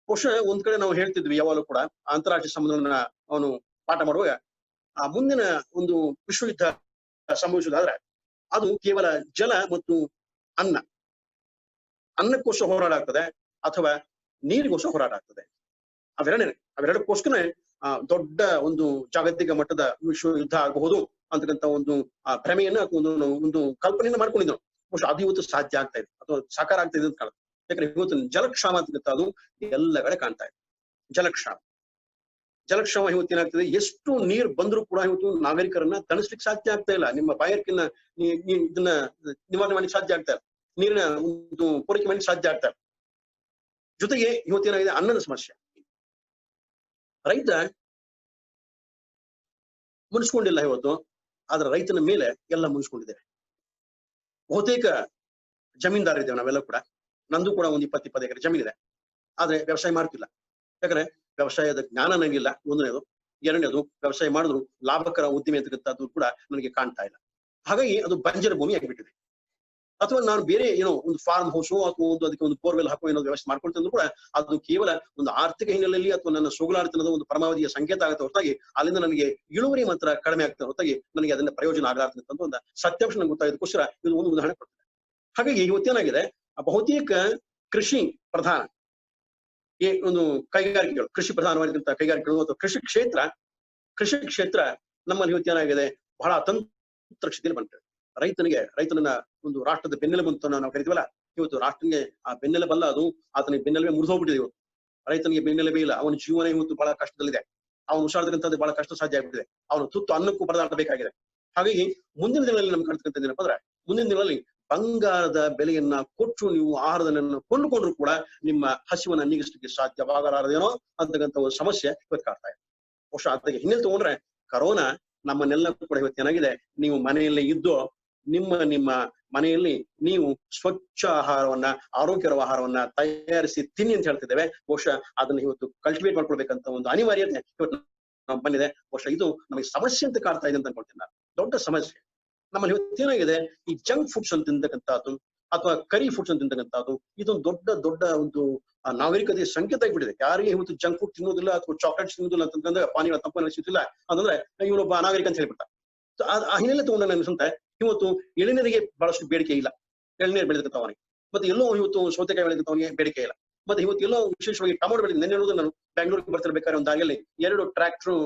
ಬಹುಶಃ ಒಂದ್ ಕಡೆ ನಾವು ಹೇಳ್ತಿದ್ವಿ ಯಾವಾಗಲೂ ಕೂಡ, ಅಂತಾರಾಷ್ಟ್ರೀಯ ಸಂಬಂಧಗಳನ್ನ ಅವನು ಪಾಠ ಮಾಡುವಾಗ, ಮುಂದಿನ ಒಂದು ವಿಶ್ವಯುದ್ಧ ಸಂಭವಿಸುವುದಾದ್ರೆ ಅದು ಕೇವಲ ಜಲ ಮತ್ತು ಅನ್ನಕ್ಕೋಸ್ಕರ ಹೋರಾಟ ಆಗ್ತದೆ ಅಥವಾ ನೀರಿಗೋಸ್ಕರ ಹೋರಾಟ ಆಗ್ತದೆ. ಅವೆರಡಕ್ಕೋಸ್ಕರ ದೊಡ್ಡ ಒಂದು ಜಾಗತಿಕ ಮಟ್ಟದ ವಿಶ್ವ ಯುದ್ಧ ಆಗಬಹುದು ಅಂತಕ್ಕಂಥ ಒಂದು ಭ್ರಮೆಯನ್ನ ಒಂದು ಕಲ್ಪನೆಯನ್ನ ಮಾಡ್ಕೊಂಡಿದ್ರು. ಬಹುಶಃ ಅದು ಇವತ್ತು ಸಾಧ್ಯ ಆಗ್ತಾ ಇದೆ ಅಥವಾ ಸಾಕಾರ ಆಗ್ತಾ ಇದೆ ಅಂತ ಕಾಣುತ್ತೆ. ಯಾಕಂದ್ರೆ ಇವತ್ತು ಜಲಕ್ಷಾಮ ಅಂತಕ್ಕಂಥ ಅದು ಎಲ್ಲ ಕಡೆ ಕಾಣ್ತಾ ಇದೆ. ಜಲಕ್ಷಾಮ ಇವತ್ತು ಏನಾಗ್ತದೆ, ಎಷ್ಟು ನೀರು ಬಂದರೂ ಕೂಡ ಇವತ್ತು ನಾಗರಿಕರನ್ನ ತಣಿಸ್ಲಿಕ್ಕೆ ಸಾಧ್ಯ ಆಗ್ತಾ ಇಲ್ಲ. ನಿಮ್ಮ ಬಾಯಾರಿಕೆಯನ್ನ ಇದನ್ನ ನಿವಾರಣೆ ಮಾಡ್ಲಿಕ್ಕೆ ಸಾಧ್ಯ ಆಗ್ತಾ ಇಲ್ಲ, ನೀರಿನ ಒಂದು ಪೂರೈಕೆ ಮಾಡ್ಲಿಕ್ಕೆ ಸಾಧ್ಯ ಆಗ್ತಾ ಇಲ್ಲ. ಜೊತೆಗೆ ಇವತ್ತೇನಾಗಿದೆ, ಅನ್ನದ ಸಮಸ್ಯೆ. ರೈತ ಮುನಿಸ್ಕೊಂಡಿಲ್ಲ ಇವತ್ತು, ಆದ್ರೆ ರೈತನ ಮೇಲೆ ಎಲ್ಲ ಮುನಿಸ್ಕೊಂಡಿದ್ದೇವೆ. ಬಹುತೇಕ ಜಮೀನ್ದಾರರಿದ್ದೇವೆ ನಾವೆಲ್ಲ ಕೂಡ. ನಂದು ಕೂಡ ಒಂದು 20 ಎಕರೆ ಜಮೀನಿದೆ, ಆದ್ರೆ ವ್ಯವಸಾಯ ಮಾಡ್ತಿಲ್ಲ. ಯಾಕಂದ್ರೆ ವ್ಯವಸಾಯದ ಜ್ಞಾನ ನನಗಿಲ್ಲ, ಒಂದನೇದು. ಎರಡನೇದು, ವ್ಯವಸಾಯ ಮಾಡಿದ್ರು ಲಾಭಕರ ಉದ್ದಿಮೆ ಅಂತಕ್ಕಂಥದ್ದು ಕೂಡ ನನಗೆ ಕಾಣ್ತಾ ಇಲ್ಲ. ಹಾಗಾಗಿ ಅದು ಬಂಜರ ಭೂಮಿ ಆಗಿಬಿಟ್ಟಿದೆ. ಅಥವಾ ನಾನು ಬೇರೆ ಏನೋ ಒಂದು ಫಾರ್ಮ್ ಹೌಸು ಅಥವಾ ಅದಕ್ಕೆ ಒಂದು ಬೋರ್ವೆಲ್ ಹಾಕೋ ಏನೋ ವ್ಯವಸ್ಥೆ ಮಾಡ್ಕೊಳ್ತಂದ್ರು ಕೂಡ ಅದು ಕೇವಲ ಒಂದು ಆರ್ಥಿಕ ಹಿನ್ನೆಲೆಯಲ್ಲಿ ಅಥವಾ ನನ್ನ ಸೋಗಲಾಡಿತನದ ಒಂದು ಪರಮಾವಧಿಯ ಸಂಕೇತ ಆಗುತ್ತೆ ಹೊರತಾಗಿ ಅಲ್ಲಿಂದ ನನಗೆ ಇಳುವರಿ ಮಾತ್ರ ಕಡಿಮೆ ಆಗ್ತದೆ ಹೊರತಾಗಿ ನನಗೆ ಅದನ್ನ ಪ್ರಯೋಜನ ಆಗಲಾರ್ತಕ್ಕಂಥ ಒಂದು ಸತ್ಯಾಂಶ ನಂಗೆ ಗೊತ್ತಾಗೋದಕ್ಕೋಸ್ಕರ ಇದು ಒಂದು ಉದಾಹರಣೆ ಕೊಡ್ತದೆ. ಹಾಗಾಗಿ ಇವತ್ತೇನಾಗಿದೆ, ಬಹುತೇಕ ಕೃಷಿ ಪ್ರಧಾನ ಒಂದು ಕೈಗಾರಿಕೆಗಳು, ಕೃಷಿ ಪ್ರಧಾನವಾಗಿರ್ತಕ್ಕಂಥ ಕೈಗಾರಿಕೆಗಳು ಅಥವಾ ಕೃಷಿ ಕ್ಷೇತ್ರ ನಮ್ಮಲ್ಲಿ ಇವತ್ತೇನಾಗಿದೆ, ಬಹಳ ಅತಂತ್ರ ಸ್ಥಿತಿಯಲ್ಲಿ ಬಂದಿದೆ. ರೈತನನ್ನ ಒಂದು ರಾಷ್ಟ್ರದ ಬೆನ್ನೆಲುಬು ಅಂತ ನಾವು ಕರಿತೀವಲ್ಲ, ಇವತ್ತು ರಾಷ್ಟ್ರನಿಗೆ ಆ ಬೆನ್ನೆಲುಬಲ್ಲ, ಅದು ಆತನಿಗೆ ಬೆನ್ನೆಲುಬೆ ಮುರಿದೋಗ್ಬಿಟ್ಟಿದೆ. ಇವತ್ತು ರೈತನಿಗೆ ಬೆನ್ನೆಲುಬೆ ಇಲ್ಲ, ಅವನ ಜೀವನ ಇವತ್ತು ಬಹಳ ಕಷ್ಟದಲ್ಲಿದೆ. ಅವನು ಉಸಿರಾಡತಕ್ಕಂಥದ್ದು ಬಹಳ ಕಷ್ಟ ಸಾಧ್ಯ ಆಗ್ಬಿಟ್ಟಿದೆ. ಅವನು ತುತ್ತು ಅನ್ನಕ್ಕೂ ಪರದಾಡಬೇಕಾಗಿದೆ. ಹಾಗಾಗಿ ಮುಂದಿನ ದಿನಗಳಲ್ಲಿ ನಮ್ಗೆ ಕಾಣ್ತಕ್ಕಂಥ ಏನಪ್ಪ ಅಂದ್ರೆ, ಮುಂದಿನ ದಿನಗಳಲ್ಲಿ ಬಂಗಾರದ ಬೆಲೆಯನ್ನ ಕೊಟ್ಟು ನೀವು ಆಹಾರವನ್ನು ಕೊಂಡುಕೊಂಡ್ರು ಕೂಡ ನಿಮ್ಮ ಹಸಿವನ್ನ ನೀಗಿಸಲಿಕ್ಕೆ ಸಾಧ್ಯವಾಗಲಾರದೇನೋ ಅಂತಕ್ಕಂಥ ಒಂದು ಸಮಸ್ಯೆ ಇವತ್ತು ಕಾಡ್ತಾ ಇದೆ. ಬಹುಶಃ ಅದಕ್ಕೆ ಹಿನ್ನೆಲೆ ತಗೊಂಡ್ರೆ ಕರೋನಾ ನಮ್ಮನ್ನೆಲ್ಲ ಕೂಡ ಇವತ್ತು ಏನಾಗಿದೆ, ನೀವು ಮನೆಯಲ್ಲೇ ಇದ್ದು ನಿಮ್ಮ ಮನೆಯಲ್ಲಿ ನೀವು ಸ್ವಚ್ಛ ಆಹಾರವನ್ನ, ಆರೋಗ್ಯಕರ ಆಹಾರವನ್ನ ತಯಾರಿಸಿ ತಿನ್ನಿ ಅಂತ ಹೇಳ್ತಿದ್ದೇವೆ. ಬಹುಶಃ ಅದನ್ನ ಇವತ್ತು ಕಲ್ಟಿವೇಟ್ ಮಾಡ್ಕೊಳ್ಬೇಕಂತ ಒಂದು ಅನಿವಾರ್ಯತೆ ಇವತ್ತು ಬಂದಿದೆ. ಬಹುಶಃ ಇದು ನಮಗೆ ಸಮಸ್ಯೆ ಅಂತ ಕಾಡ್ತಾ ಇದೆ ಅಂತ ಅನ್ಕೊಳ್ತೀನಿ ನಾನು. ದೊಡ್ಡ ಸಮಸ್ಯೆ ನಮ್ಮಲ್ಲಿ ಇವತ್ತು ಏನಾಗಿದೆ, ಈ ಜಂಕ್ ಫುಡ್ಸ್ ಅಂತ ತಿಂತಕ್ಕಂಥದ್ದು ಅಥವಾ ಕರಿ ಫುಡ್ಸ್ ಅಂತ ತಿಂತಕ್ಕಂಥದ್ದು ಇದೊಂದು ದೊಡ್ಡ ಒಂದು ನಾಗರಿಕತೆಯ ಸಂಕೇತ ಆಗಿಬಿಟ್ಟಿದೆ. ಯಾರಿಗೆ ಇವತ್ತು ಜಂಕ್ ಫುಡ್ ತಿನ್ನೋದಿಲ್ಲ ಅಥವಾ ಚಾಕ್ಲೇಟ್ಸ್ ತಿನ್ನೋದಿಲ್ಲ ಅಂತಂದ್ರೆ, ಪಾನೀಯ ತಂಪನ್ನು ಸಿಗ್ತಿಲ್ಲ ಅಂತಂದ್ರೆ ಇವನೊಬ್ಬ ಅನಾಗರಿಕ ಅಂತ ಹೇಳ್ಬಿಡ್ತಾರೆ. ಆ ಹಿನ್ನೆಲೆ ತಗೊಂಡ ಅನ್ಸುತ್ತೆ ಇವತ್ತು ಎಳೆನೀರಿಗೆ ಬಹಳಷ್ಟು ಬೇಡಿಕೆ ಇಲ್ಲ, ಎಳೆನೀರು ಬೆಳೆದಕ್ಕಂಥವನಿಗೆ. ಮತ್ತೆ ಎಲ್ಲೋ ಇವತ್ತು ಸೌತೆಕಾಯಿ ಬೆಳೆದಕ್ಕವನಿಗೆ ಬೇಡಿಕೆ ಇಲ್ಲ. ಮತ್ತೆ ಇವತ್ತು ಎಲ್ಲೋ ವಿಶೇಷವಾಗಿ ಟೊಮೊಟೊ ಬೆಳೆದ, ನೆನ್ನೆ ಹೇಳೋದು ನಾನು ಬೆಂಗಳೂರಿಗೆ ಬರ್ತಿರ್ಬೇಕಾದ್ರೆ ಒಂದು ದಾರಿಯಲ್ಲಿ 2 ಟ್ರ್ಯಾಕ್ಟರ್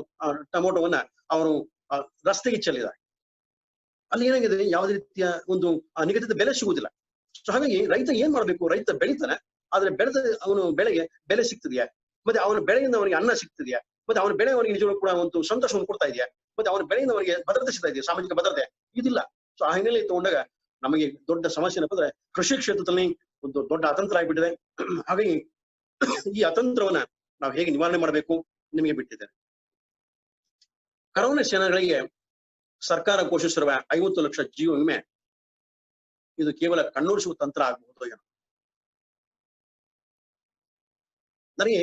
ಟೊಮೊಟೊವನ್ನ ಅವರು ರಸ್ತೆಗೆ ಚೆಲ್ಲಿದ್ದಾರೆ. ಅಲ್ಲಿ ಏನಾಗಿದೆ, ಯಾವುದೇ ರೀತಿಯ ಒಂದು ನಿಗದಿತ ಬೆಲೆ ಸಿಗುವುದಿಲ್ಲ. ಹಾಗಾಗಿ ರೈತ ಏನ್ ಮಾಡ್ಬೇಕು, ರೈತ ಬೆಳಿತಾನೆ, ಆದ್ರೆ ಬೆಳೆದ ಅವನು ಬೆಳೆಗೆ ಬೆಲೆ ಸಿಗ್ತಿದೆಯಾ, ಮತ್ತೆ ಅವನ ಬೆಳೆಯಿಂದ ಅವನಿಗೆ ಅನ್ನ ಸಿಗ್ತಿದೆಯಾ, ಮತ್ತೆ ಅವನ ಬೆಳೆ ಅವನಿಗೆ ನಿಜವಾಗ್ಲೂ ಕೂಡ ಒಂದು ಸಂತೋಷವನ್ನು ಕೊಡ್ತಾ ಇದೆಯಾ, ಮತ್ತೆ ಅವನ ಬೆಳೆಯಿಂದ ಅವನಿಗೆ ಭದ್ರತೆ ಸಿಗ್ತಾ ಇದೆಯಾ, ಸಾಮಾಜಿಕ ಭದ್ರತೆ ಇದಿಲ್ಲ. ಸೊ ಆ ಹಿನ್ನೆಲೆ ತಗೊಂಡಾಗ ನಮಗೆ ದೊಡ್ಡ ಸಮಸ್ಯೆ ಏನಪ್ಪ ಅಂದ್ರೆ, ಕೃಷಿ ಕ್ಷೇತ್ರದಲ್ಲಿ ಒಂದು ದೊಡ್ಡ ಅತಂತ್ರ ಆಗಿಬಿಟ್ಟಿದೆ. ಹಾಗಾಗಿ ಈ ಅತಂತ್ರವನ್ನ ನಾವು ಹೇಗೆ ನಿವಾರಣೆ ಮಾಡಬೇಕು ನಿಮಗೆ ಬಿಟ್ಟಿದ್ದೇನೆ. ಕರೋನಾ ಸೇನಾಗಳಿಗೆ ಸರ್ಕಾರ ಘೋಷಿಸಿರುವ 50 ಲಕ್ಷ ಜೀವ ವಿಮೆ ಇದು ಕೇವಲ ಕಣ್ಣೋಡಿಸುವ ತಂತ್ರ ಆಗಬಹುದು ಏನೋ. ನನಗೆ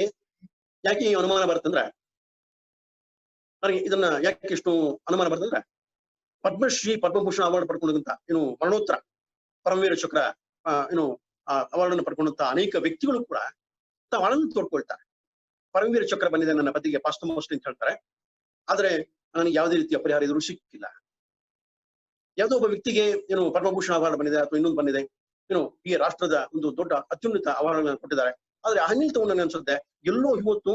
ಯಾಕೆ ಈ ಅನುಮಾನ ಬರ್ತಂದ್ರೆ, ನನಗೆ ಇದನ್ನ ಯಾಕೆ ಇಷ್ಟು ಅನುಮಾನ ಬರ್ತಂದ್ರೆ, ಪದ್ಮಶ್ರೀ ಪದ್ಮಭೂಷಣ ಅವಾರ್ಡ್ ಪಡ್ಕೊಂಡಂತ ಮರಣೋತ್ತರ ಪರಮವೀರ ಚಕ್ರ ಅವಾರ್ಡ್ ಅನ್ನು ಪಡ್ಕೊಂಡಂತ ಅನೇಕ ವ್ಯಕ್ತಿಗಳು ಕೂಡ ತಾವು ಆನಂದ ತೋಡ್ಕೊಳ್ತಾರೆ. ಪರಮವೀರ ಚಕ್ರ ಬಂದಿದೆ ನನ್ನ ಪತಿಗೆ ಪಾಸ್ಟಮೋಸ್ಟ್ ಅಂತ ಹೇಳ್ತಾರೆ. ಆದ್ರೆ ನನಗೆ ಯಾವುದೇ ರೀತಿಯ ಪರಿಹಾರ ಎದುರು ಸಿಕ್ಕಿಲ್ಲ. ಯಾವುದೋ ಒಬ್ಬ ವ್ಯಕ್ತಿಗೆ ಪದ್ಮಭೂಷಣ ಅವಾರ್ಡ್ ಬಂದಿದೆ ಅಥವಾ ಇನ್ನೊಂದು ಬಂದಿದೆ, ಈ ರಾಷ್ಟ್ರದ ಒಂದು ದೊಡ್ಡ ಅತ್ಯುನ್ನತ ಅವಾರ್ಡ್ ಕೊಟ್ಟಿದ್ದಾರೆ. ಆದ್ರೆ ಅನಿಲ್ ತಗೊಂಡು ನನಗೆ ಅನ್ಸುತ್ತೆ ಎಲ್ಲೋ ಇವತ್ತು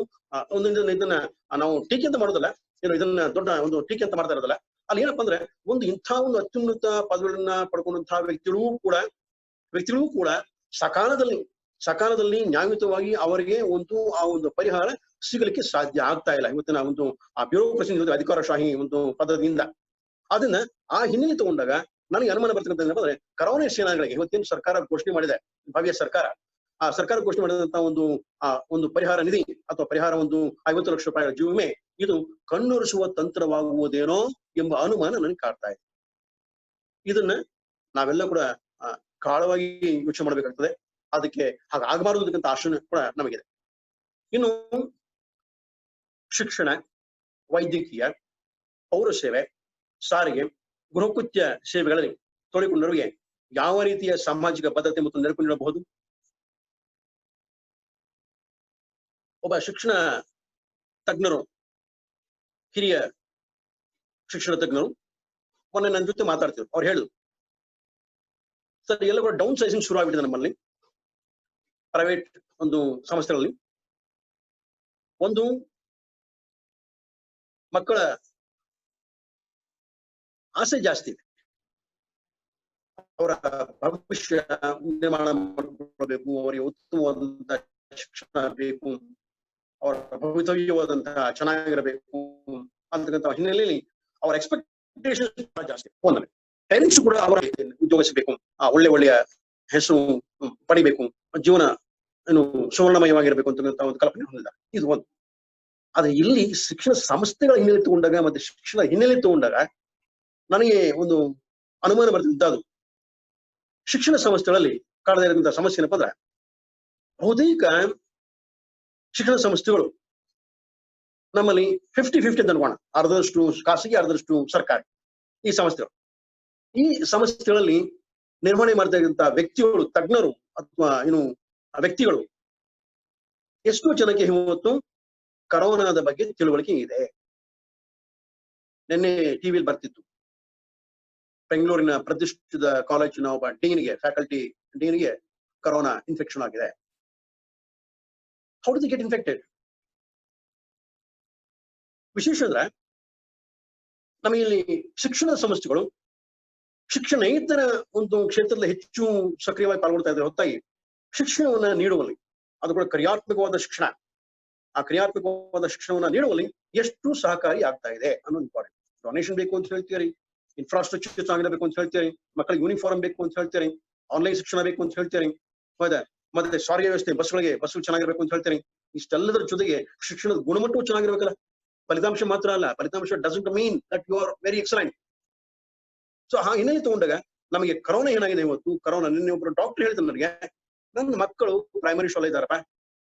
ಇದನ್ನ ನಾವು ಟೀಕೆ ಅಂತ ಮಾಡೋದಲ್ಲ, ಇದನ್ನ ದೊಡ್ಡ ಒಂದು ಟೀಕೆ ಅಂತ ಮಾಡ್ತಾ ಇರೋದಲ್ಲ. ಅಲ್ಲಿ ಏನಪ್ಪಾ ಅಂದ್ರೆ, ಇಂಥ ಒಂದು ಅತ್ಯುನ್ನತ ಪದವಿಗಳನ್ನ ಪಡ್ಕೊಂಡಂತಹ ವ್ಯಕ್ತಿಗಳಿಗೂ ಕೂಡ ಸಕಾಲದಲ್ಲಿ ನ್ಯಾಯಯುತವಾಗಿ ಅವರಿಗೆ ಆ ಒಂದು ಪರಿಹಾರ ಸಿಗಲಿಕ್ಕೆ ಸಾಧ್ಯ ಆಗ್ತಾ ಇಲ್ಲ ಇವತ್ತಿನ ಒಂದು ಆ ಬ್ಯೂರೋಕ್ರಸಿ ಅಧಿಕಾರಶಾಹಿ ಒಂದು ಪದದಿಂದ. ಅದನ್ನ ಆ ಹಿನ್ನೆಲೆ ತಗೊಂಡಾಗ ನನಗೆ ಅನುಮಾನ ಬರ್ತಕ್ಕಂಥ ಅಂದ್ರೆ, ಕರೋನಾ ಸೇನಾಗಳಿಗೆ ಇವತ್ತೇನು ಸರ್ಕಾರ ಘೋಷಣೆ ಮಾಡಿದೆ, ಭವ್ಯ ಸರ್ಕಾರ, ಆ ಸರ್ಕಾರ ಘೋಷಣೆ ಮಾಡಿದಂತಹ ಒಂದು ಪರಿಹಾರ ನಿಧಿ ಅಥವಾ ಪರಿಹಾರ 50 ಲಕ್ಷ ರೂಪಾಯಿಗಳ ಜೀವ ವಿಮೆ, ಇದು ಕಣ್ಣೊರೆಸುವ ತಂತ್ರವಾಗುವುದೇನೋ ಎಂಬ ಅನುಮಾನ ನನಗೆ ಕಾಡ್ತಾ ಇದೆ. ಇದನ್ನ ನಾವೆಲ್ಲ ಕೂಡ ಕಾಳವಾಗಿ ಯೋಚನೆ ಮಾಡ್ಬೇಕಾಗ್ತದೆ. ಅದಕ್ಕೆ ಹಾಗಾಗಬಾರದಕ್ಕಂತ ಆಶಯ ಕೂಡ ನಮಗಿದೆ. ಇನ್ನು ಶಿಕ್ಷಣ, ವೈದ್ಯಕೀಯ, ಪೌರ ಸೇವೆ, ಸಾರಿಗೆ, ಗೃಹಕೃತ್ಯ ಸೇವೆಗಳಲ್ಲಿ ತೊಡಗಿಕೊಂಡವರಿಗೆ ಯಾವ ರೀತಿಯ ಸಾಮಾಜಿಕ ಬದ್ಧತೆ ಮತ್ತು ನೆರವು ನೀಡಬಹುದು? ಒಬ್ಬ ಶಿಕ್ಷಣ ತಜ್ಞರು, ಹಿರಿಯ ಶಿಕ್ಷಣ ತಜ್ಞರು ಮೊನ್ನೆ ನನ್ನ ಜೊತೆ ಮಾತಾಡ್ತಿದ್ರು. ಅವ್ರು ಹೇಳಿದ್ರು, ಸರ್ ಎಲ್ಲ ಕೂಡ ಡೌನ್ ಸೈಜಿಂಗ್ ಶುರು ಆಗ್ಬಿಟ್ಟಿದೆ ನಮ್ಮಲ್ಲಿ ಪ್ರೈವೇಟ್ ಒಂದು ಸಂಸ್ಥೆಗಳಲ್ಲಿ. ಮಕ್ಕಳ ಆಸೆ ಜಾಸ್ತಿ ಇದೆ, ಅವರ ಭವಿಷ್ಯ ನಿರ್ಮಾಣ ಮಾಡಿಕೊಳ್ಳಬೇಕು, ಅವರಿಗೆ ಉತ್ತಮವಾದಂತಹ ಶಿಕ್ಷಣ ಬೇಕು, ಅವರ ಭವಿತವ್ಯವಾದಂತಹ ಚೆನ್ನಾಗಿರಬೇಕು ಅಂತಕ್ಕಂಥ ಹಿನ್ನೆಲೆಯಲ್ಲಿ ಅವರ ಎಕ್ಸ್ಪೆಕ್ಟೇಷನ್ ಜಾಸ್ತಿ. ಒಂದನೇ ಪೇರೆಂಟ್ಸ್ ಕೂಡ ಅವರ ಉದ್ಯೋಗ ಸಿಗಬೇಕು, ಒಳ್ಳೆಯ ಹೆಸರು ಪಡಿಬೇಕು, ಜೀವನ ಸುವರ್ಣಮಯವಾಗಿರ್ಬೇಕು ಅಂತಕ್ಕಂಥ ಒಂದು ಕಲ್ಪನೆ ಹೊಂದಿದ್ದಾರೆ. ಇದು ಒಂದು. ಆದ್ರೆ ಇಲ್ಲಿ ಶಿಕ್ಷಣ ಸಂಸ್ಥೆಗಳ ಹಿನ್ನೆಲೆ ತಗೊಂಡಾಗ ಮತ್ತೆ ಶಿಕ್ಷಣ ಹಿನ್ನೆಲೆ ತಗೊಂಡಾಗ ನನಗೆ ಒಂದು ಅನುಮಾನ ಬರ್ತಿದ್ದದು, ಶಿಕ್ಷಣ ಸಂಸ್ಥೆಗಳಲ್ಲಿ ಕಾಡದೇ ಇರತಕ್ಕಂಥ ಸಮಸ್ಯೆ ಏನಪ್ಪ ಅಂದ್ರೆ, ಬಹುತೇಕ ಶಿಕ್ಷಣ ಸಂಸ್ಥೆಗಳು ನಮ್ಮಲ್ಲಿ 50-50 ಅಂತ ಅನ್ಕೋಣ, ಅರ್ಧದಷ್ಟು ಖಾಸಗಿ ಅರ್ಧದಷ್ಟು ಸರ್ಕಾರಿ. ಈ ಸಂಸ್ಥೆಗಳಲ್ಲಿ ನಿರ್ವಹಣೆ ಮಾಡ್ತಾ ಇದ್ದಂತಹ ವ್ಯಕ್ತಿಗಳು, ತಜ್ಞರು ಅಥವಾ ವ್ಯಕ್ತಿಗಳು ಎಷ್ಟೋ ಜನಕ್ಕೆ ಇವತ್ತು ಕರೋನಾದ ಬಗ್ಗೆ ತಿಳುವಳಿಕೆ ಇದೆ. ನಿನ್ನೆ ಟಿವಿಯಲ್ಲಿ ಬರ್ತಿತ್ತು, ಬೆಂಗಳೂರಿನ ಪ್ರತಿಷ್ಠಿತ ಕಾಲೇಜಿನ ಒಬ್ಬ ಫ್ಯಾಕಲ್ಟಿ ಡೀನ್ಗೆ ಕರೋನಾ ಇನ್ಫೆಕ್ಷನ್ ಆಗಿದೆ. How do they get infected? ವಿಶೇಷ ಅಂದ್ರೆ, ನಮಗೆ ಇಲ್ಲಿ ಶಿಕ್ಷಣ ಸಂಸ್ಥೆಗಳು ಶಿಕ್ಷಣೇತರ ಒಂದು ಕ್ಷೇತ್ರದಲ್ಲಿ ಹೆಚ್ಚು ಸಕ್ರಿಯವಾಗಿ ಪಾಲ್ಗೊಳ್ತಾ ಇದ್ದಾರೆ ಹೊತ್ತಾಗಿ ಶಿಕ್ಷಣವನ್ನ ನೀಡುವಲ್ಲಿ, ಅದು ಕೂಡ ಕ್ರಿಯಾತ್ಮಕವಾದ ಶಿಕ್ಷಣ, ಆ ಕ್ರಿಯಾತ್ಮಕವಾದ ಶಿಕ್ಷಣವನ್ನ ನೀಡುವಲ್ಲಿ ಎಷ್ಟು ಸಹಕಾರಿ ಆಗ್ತಾ ಇದೆ ಅನ್ನೋದು ಇಂಪಾರ್ಟೆಂಟ್. ಡೊನೇಷನ್ ಬೇಕು ಅಂತ ಹೇಳ್ತೀರಿ, ಇನ್ಫ್ರಾಸ್ಟ್ರಕ್ಚರ್ ಚೆನ್ನಾಗಿರಬೇಕು ಅಂತ ಹೇಳ್ತೀರಿ, ಮಕ್ಕಳಿಗೆ ಯೂನಿಫಾರ್ಮ್ ಬೇಕು ಅಂತ ಹೇಳ್ತೀರಿ, ಆನ್ಲೈನ್ ಶಿಕ್ಷಣ ಬೇಕು ಅಂತ ಹೇಳ್ತೀರಿ, ಹೌದಾ, ಮತ್ತೆ ಸಾರಿಗೆ ವ್ಯವಸ್ಥೆ, ಬಸ್ಗಳು ಚೆನ್ನಾಗಿರ್ಬೇಕು ಅಂತ ಹೇಳ್ತೀರಿ. ಇಷ್ಟೆಲ್ಲದರ ಜೊತೆಗೆ ಶಿಕ್ಷಣದ ಗುಣಮಟ್ಟವೂ ಚೆನ್ನಾಗಿರ್ಬೇಕಲ್ಲ. ಫಲಿತಾಂಶ ಮಾತ್ರ ಅಲ್ಲ, ಫಲಿತಾಂಶ doesn't mean that you are very excellent. So ಆ ಹಿನ್ನೆಲೆ ತಗೊಂಡಾಗ ನಮಗೆ ಕರೋನಾ ಏನಾಗಿದೆ ಇವತ್ತು, ನಿನ್ನೆ ಒಬ್ಬರು ಡಾಕ್ಟರ್ ಹೇಳ್ತಾರೆ ನನಗೆ, ನನ್ನ ಮಕ್ಕಳು ಪ್ರೈಮರಿ ಶಾಲೆ ಇದ್ದಾರಪ್ಪ,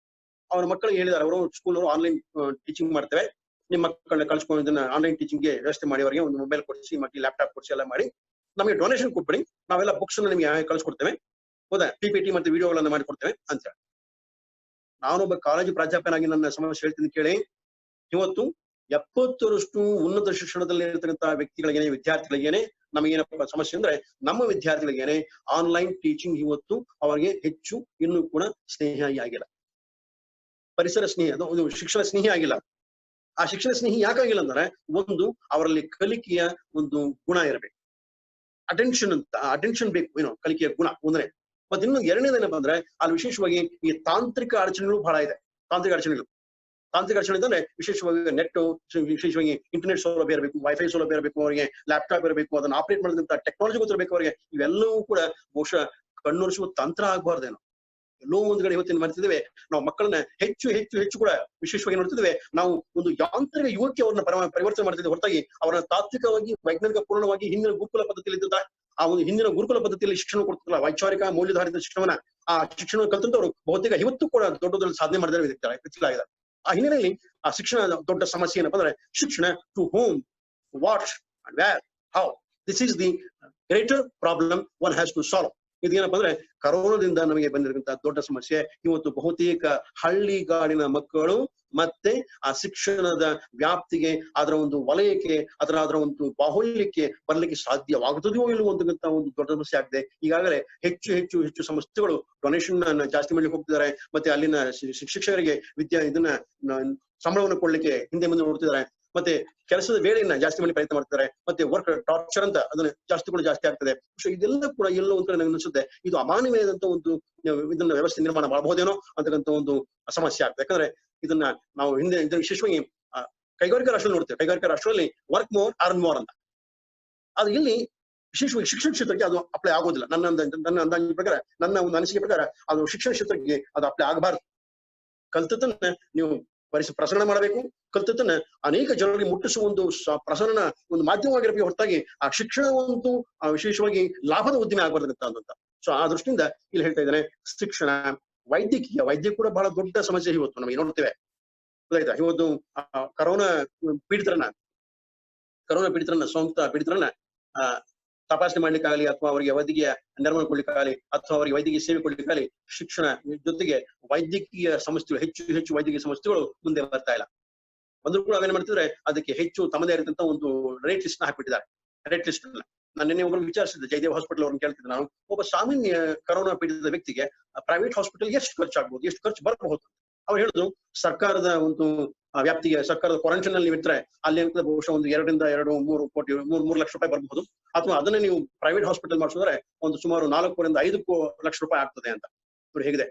ಅವ್ರ ಮಕ್ಕಳಿಗೆ ಹೇಳಿದಾರೆ, ಅವರು ಸ್ಕೂಲ್ ಅವರು ಆನ್ಲೈನ್ ಟೀಚಿಂಗ್ ಮಾಡ್ತೇವೆ, ನಿಮ್ಮ ಮಕ್ಕಳನ್ನ ಕಳ್ಸ್ಕೊಂಡು ಇದನ್ನ ಆನ್ಲೈನ್ ಟೀಚಿಂಗ್ಗೆ ವ್ಯವಸ್ಥೆ ಮಾಡಿ, ಅವರಿಗೆ ಒಂದು ಮೊಬೈಲ್ ಕೊಡಿಸಿ ಮತ್ತೆ ಲ್ಯಾಪ್ಟಾಪ್ ಕೊಡಿಸಿ ಎಲ್ಲ ಮಾಡಿ ನಮಗೆ ಡೊನೇಷನ್ ಕೊಟ್ಬಿಡಿ, ನಾವೆಲ್ಲ ಬುಕ್ಸ್ ನಿಮಗೆ ಕಳ್ಸಿಕೊಡ್ತೇವೆ, ಹೌದಾ, PPT ಮತ್ತೆ ವಿಡಿಯೋಗಳನ್ನ ಮಾಡಿಕೊಡ್ತೇವೆ ಅಂತ ಹೇಳಿ. ನಾನೊಬ್ಬ ಕಾಲೇಜು ಪ್ರಾಧ್ಯಾಪಕನಾಗಿ ನನ್ನ ಸಮಸ್ಯೆ ಹೇಳ್ತೀನಿ ಕೇಳಿ. ಇವತ್ತು 70ರಷ್ಟು ಉನ್ನತ ಶಿಕ್ಷಣದಲ್ಲಿ ಇರತಕ್ಕಂತಹ ವ್ಯಕ್ತಿಗಳಿಗೇನೆ, ವಿದ್ಯಾರ್ಥಿಗಳಿಗೇನೆ ನಮಗೇನಪ್ಪ ಸಮಸ್ಯೆ ಅಂದ್ರೆ, ನಮ್ಮ ವಿದ್ಯಾರ್ಥಿಗಳಿಗೇನೆ ಆನ್ಲೈನ್ ಟೀಚಿಂಗ್ ಇವತ್ತು ಅವರಿಗೆ ಹೆಚ್ಚು ಇನ್ನೂ ಕೂಡ ಸ್ನೇಹಿ ಆಗಿಲ್ಲ, ಪರಿಸರ ಸ್ನೇಹಿ, ಅದು ಶಿಕ್ಷಣ ಸ್ನೇಹಿ ಆಗಿಲ್ಲ. ಆ ಶಿಕ್ಷಣ ಸ್ನೇಹಿ ಯಾಕಾಗಿಲ್ಲ ಅಂದ್ರೆ, ಒಂದು ಅವರಲ್ಲಿ ಕಲಿಕೆಯ ಒಂದು ಗುಣ ಇರಬೇಕು, ಅಟೆನ್ಷನ್ ಬೇಕು, ಕಲಿಕೆಯ ಗುಣ ಒಂದನೇ. ಮತ್ತೆ ಇನ್ನು ಎರಡನೇದೇನಪ್ಪ ಅಂದ್ರೆ, ಅಲ್ಲಿ ವಿಶೇಷವಾಗಿ ಈ ತಾಂತ್ರಿಕ ಅಡಚಣೆಗಳು ಬಹಳ ಇದೆ. ತಾಂತ್ರಿಕ ಅಡಚಣೆ ಅಂದ್ರೆ ವಿಶೇಷವಾಗಿ ನೆಟ್, ವಿಶೇಷವಾಗಿ ಇಂಟರ್ನೆಟ್ ಸೌಲಭ್ಯ ಇರಬೇಕು, ವೈಫೈ ಸೌಲಭ್ಯ ಇರಬೇಕು, ಅವರಿಗೆ ಲ್ಯಾಪ್ಟಾಪ್ ಇರಬೇಕು, ಅದನ್ನ ಆಪರೇಟ್ ಮಾಡಿದಂತ ಟೆಕ್ನಾಲಜಿ ಗೊತ್ತಿರಬೇಕು ಅವರಿಗೆ. ಇವೆಲ್ಲವೂ ಕೂಡ ಬಹುಶಃ ಕಣ್ಣೊರೆಸುವ ತಂತ್ರ ಆಗ್ಬಾರ್ದೇನೋ. ಎಲ್ಲೋ ಒಂದ್ ಕಡೆ ಇವತ್ತಿನ ಮಾಡ್ತಿದ್ದೇವೆ ನಾವು, ಮಕ್ಕಳನ್ನ ಹೆಚ್ಚು ಕೂಡ ವಿಶೇಷವಾಗಿ ನೋಡ್ತಿದ್ದೇವೆ ನಾವು, ಒಂದು ಯಾಂತ್ರಿಕ ಯುಗಕ್ಕೆ ಅವ್ರನ್ನ ಪರಿವರ್ತನೆ ಮಾಡ್ತಿದ್ದೇವೆ ಹೊರತಾಗಿ ಅವರನ್ನ ತಾತ್ವಿಕವಾಗಿ, ವೈಜ್ಞಾನಿಕ ಪೂರ್ಣವಾಗಿ ಹಿಂದಿನ ಗುರುಕುಲ ಪದ್ಧತಿಯಲ್ಲಿ ಇದ್ದ ಆ ಒಂದು ಹಿಂದಿನ ಗುರುಕುಲ ಪದ್ಧತಿಯಲ್ಲಿ ಶಿಕ್ಷಣ ಕೊಡ್ತಿಲ್ಲ, ವೈಚಾರಿಕ ಮೌಲ್ಯಧಾರಿತ ಶಿಕ್ಷಣವನ್ನ, ಆ ಶಿಕ್ಷಣ ಕಲ್ತಂತವ್ರು ಬಹುತೇಕ ಇವತ್ತು ಕೂಡ ದೊಡ್ಡ ಸಾಧನೆ ಮಾಡಿದರೆ ವ್ಯಕ್ತಿಗಳಾಗಿದ್ದಾರೆ. ಆ ಹಿನ್ನೆಲೆಯಲ್ಲಿ ಆ ಶಿಕ್ಷಣದ ದೊಡ್ಡ ಸಮಸ್ಯೆ ಏನಪ್ಪ ಅಂದ್ರೆ ಶಿಕ್ಷಣ to home, what and where, how, this is the greater problem one has to solve. ಇದೇನಪ್ಪ ಅಂದ್ರೆ ಕರೋನಾದಿಂದ ನಮಗೆ ಬಂದಿರತಕ್ಕಂತಹ ದೊಡ್ಡ ಸಮಸ್ಯೆ. ಇವತ್ತು ಬಹುತೇಕ ಹಳ್ಳಿಗಾಡಿನ ಮಕ್ಕಳು ಮತ್ತೆ ಆ ಶಿಕ್ಷಣದ ವ್ಯಾಪ್ತಿಗೆ, ಅದರ ಒಂದು ವಲಯಕ್ಕೆ, ಅದರ ಒಂದು ಬಾಹುಲ್ಯಕ್ಕೆ ಬರ್ಲಿಕ್ಕೆ ಸಾಧ್ಯವಾಗುತ್ತದೆಯೋ ಇಲ್ಲವೋ ಅಂತಕ್ಕಂಥ ಒಂದು ದೊಡ್ಡ ಸಮಸ್ಯೆ ಆಗಿದೆ. ಈಗಾಗಲೇ ಹೆಚ್ಚು ಸಂಸ್ಥೆಗಳು ಡೊನೇಷನ್ ಅನ್ನ ಜಾಸ್ತಿ ಮಾಡ್ಲಿಕ್ಕೆ ಹೋಗ್ತಿದ್ದಾರೆ. ಮತ್ತೆ ಅಲ್ಲಿನ ಶಿಕ್ಷಕರಿಗೆ ಇದನ್ನ ಸಂಬಳವನ್ನು ಕೊಡ್ಲಿಕ್ಕೆ ಹಿಂದೆ ಮುಂದೆ ನೋಡ್ತಿದ್ದಾರೆ. ಮತ್ತೆ ಕೆಲಸದ ವೇಳೆಯನ್ನ ಜಾಸ್ತಿ ಮಾಡಿ ಪ್ರಯತ್ನ ಮಾಡ್ತಾರೆ. ಮತ್ತೆ ವರ್ಕ್ ಟಾರ್ಚರ್ ಅಂತ ಅದನ್ನ ಜಾಸ್ತಿ ಆಗ್ತದೆ. ಸೊ ಇದೆಲ್ಲ ಕೂಡ ಎಲ್ಲೋ ಒಂದ್ ಕಡೆ ನನಗೆ ಅನಿಸುತ್ತೆ ಇದು ಅಮಾನವೀಯದಂತ ಒಂದು ಇದನ್ನ ವ್ಯವಸ್ಥೆ ನಿರ್ಮಾಣ ಮಾಡಬಹುದೇನೋ ಅಂತಕ್ಕಂಥ ಒಂದು ಸಮಸ್ಯೆ ಆಗ್ತದೆ. ಯಾಕಂದ್ರೆ ಇದನ್ನ ನಾವು ಹಿಂದೆ ಇದನ್ನ ವಿಶೇಷವಾಗಿ ಕೈಗಾರಿಕಾ ರಾಷ್ಟ್ರದಲ್ಲಿ ನೋಡ್ತೇವೆ. ಕೈಗಾರಿಕಾ ರಾಷ್ಟ್ರದಲ್ಲಿ ವರ್ಕ್ ಮೋರ್ ಅರ್ನ್ ಮೋರ್ ಅಂತ. ಅದು ಇಲ್ಲಿ ವಿಶೇಷವಾಗಿ ಶಿಕ್ಷಣ ಕ್ಷೇತ್ರಕ್ಕೆ ಅದು ಅಪ್ಲೈ ಆಗೋದಿಲ್ಲ. ನನ್ನ ಅಂದಾಜಿನ ಪ್ರಕಾರ, ನನ್ನ ಒಂದು ಅನಿಸಿಕೆ ಪ್ರಕಾರ ಅದು ಶಿಕ್ಷಣ ಕ್ಷೇತ್ರಕ್ಕೆ ಅದು ಅಪ್ಲೈ ಆಗಬಾರ್ದು. ಕಲ್ತದನ್ನ ನೀವು ಪ್ರಸರಣ ಮಾಡಬೇಕು. ಕಲ್ತದನ್ನ ಅನೇಕ ಜನರಿಗೆ ಮುಟ್ಟಿಸುವ ಒಂದು ಪ್ರಸರಣ ಒಂದು ಮಾಧ್ಯಮವಾಗಿರಬೇಕು ಹೊರತಾಗಿ ಆ ಶಿಕ್ಷಣವಂತೂ ವಿಶೇಷವಾಗಿ ಲಾಭದ ಉದ್ದಿಮೆ ಆಗ್ಬಾರ್ದಂತ. ಸೊ ಆ ದೃಷ್ಟಿಯಿಂದ ಇಲ್ಲಿ ಹೇಳ್ತಾ ಇದ್ದೇನೆ, ಶಿಕ್ಷಣ, ವೈದ್ಯ ಕೂಡ ಬಹಳ ದೊಡ್ಡ ಸಮಸ್ಯೆ ಇವತ್ತು ನಮಗೆ ನೋಡ್ತೇವೆ. ಗೊತ್ತಾಯ್ತಾ? ಇವತ್ತು ಕರೋನಾ ಪೀಡಿತರನ್ನ ಸೋಂಕಿತ ಪೀಡಿತರನ್ನ ತಪಾಸಣೆ ಮಾಡ್ಲಿಕ್ಕಾಗಲಿ, ಅಥವಾ ಅವರಿಗೆ ವೈದ್ಯಕೀಯ ನೆರವು ಕೊಡ್ಲಿಕ್ಕಾಗಲಿ, ಅಥವಾ ಅವರಿಗೆ ವೈದ್ಯಕೀಯ ಸೇವೆ ಕೊಡ್ಲಿಕ್ಕಾಗಲಿ ಶಿಕ್ಷಣ ಜೊತೆಗೆ ವೈದ್ಯಕೀಯ ಸಂಸ್ಥೆಗಳು ಹೆಚ್ಚು ವೈದ್ಯಕೀಯ ಸಂಸ್ಥೆಗಳು ಮುಂದೆ ಬರ್ತಾ ಇಲ್ಲ. ಬಂದ್ರು ಕೂಡ ಅವೇನ್ ಮಾಡ್ತಿದ್ರೆ ಅದಕ್ಕೆ ಹೆಚ್ಚು ತಮ್ಮದೇ ಇರತಕ್ಕಂತ ಒಂದು ರೇಟ್ ಲಿಸ್ಟ್ ನ ಹಾಕ್ಬಿಟ್ಟಿದ್ದಾರೆ. ರೇಟ್ ಲಿಸ್ಟ್ ನಾನು ನಿನ್ನೆ ಒಬ್ಬರು ವಿಚಾರಿಸಿದ್ದೆ, ಜಯದೇವ್ ಹಾಸ್ಪಿಟಲ್ ಅವ್ರನ್ನ ಕೇಳ್ತಿದ್ದೆ ನಾನು. ಒಬ್ಬ ಸಾಮಾನ್ಯ ಕರೋನಾ ಪೀಡಿತ ವ್ಯಕ್ತಿಗೆ ಪ್ರೈವೇಟ್ ಹಾಸ್ಪಿಟಲ್ ಎಷ್ಟು ಖರ್ಚಾಗಬಹುದು, ಎಷ್ಟು ಖರ್ಚು ಬರಬಹುದು? ಅವ್ರು ಹೇಳಿದ್ರು, ಸರ್ಕಾರದ ಒಂದು ವ್ಯಾಪ್ತಿಗೆ, ಸರ್ಕಾರದ ಕ್ವಾರಂಟೈನ್ ಅಲ್ಲಿ ಇರ್ತಾರೆ ಅಲ್ಲಿ ಅಂತ ಬಹುಶಃ ಒಂದು 2 ಕೋಟಿ 3 ಲಕ್ಷ ರೂಪಾಯಿ ಬರಬಹುದು. ಅಥವಾ ಅದನ್ನ ನೀವು ಪ್ರೈವೇಟ್ ಹಾಸ್ಪಿಟಲ್ ಮಾಡಿಸಿದ್ರೆ ಒಂದು ಸುಮಾರು 4 ರಿಂದ 5 ಲಕ್ಷ ರೂಪಾಯಿ ಆಗ್ತದೆ ಅಂತ. ಇವ್ರು ಹೇಗಿದೆ,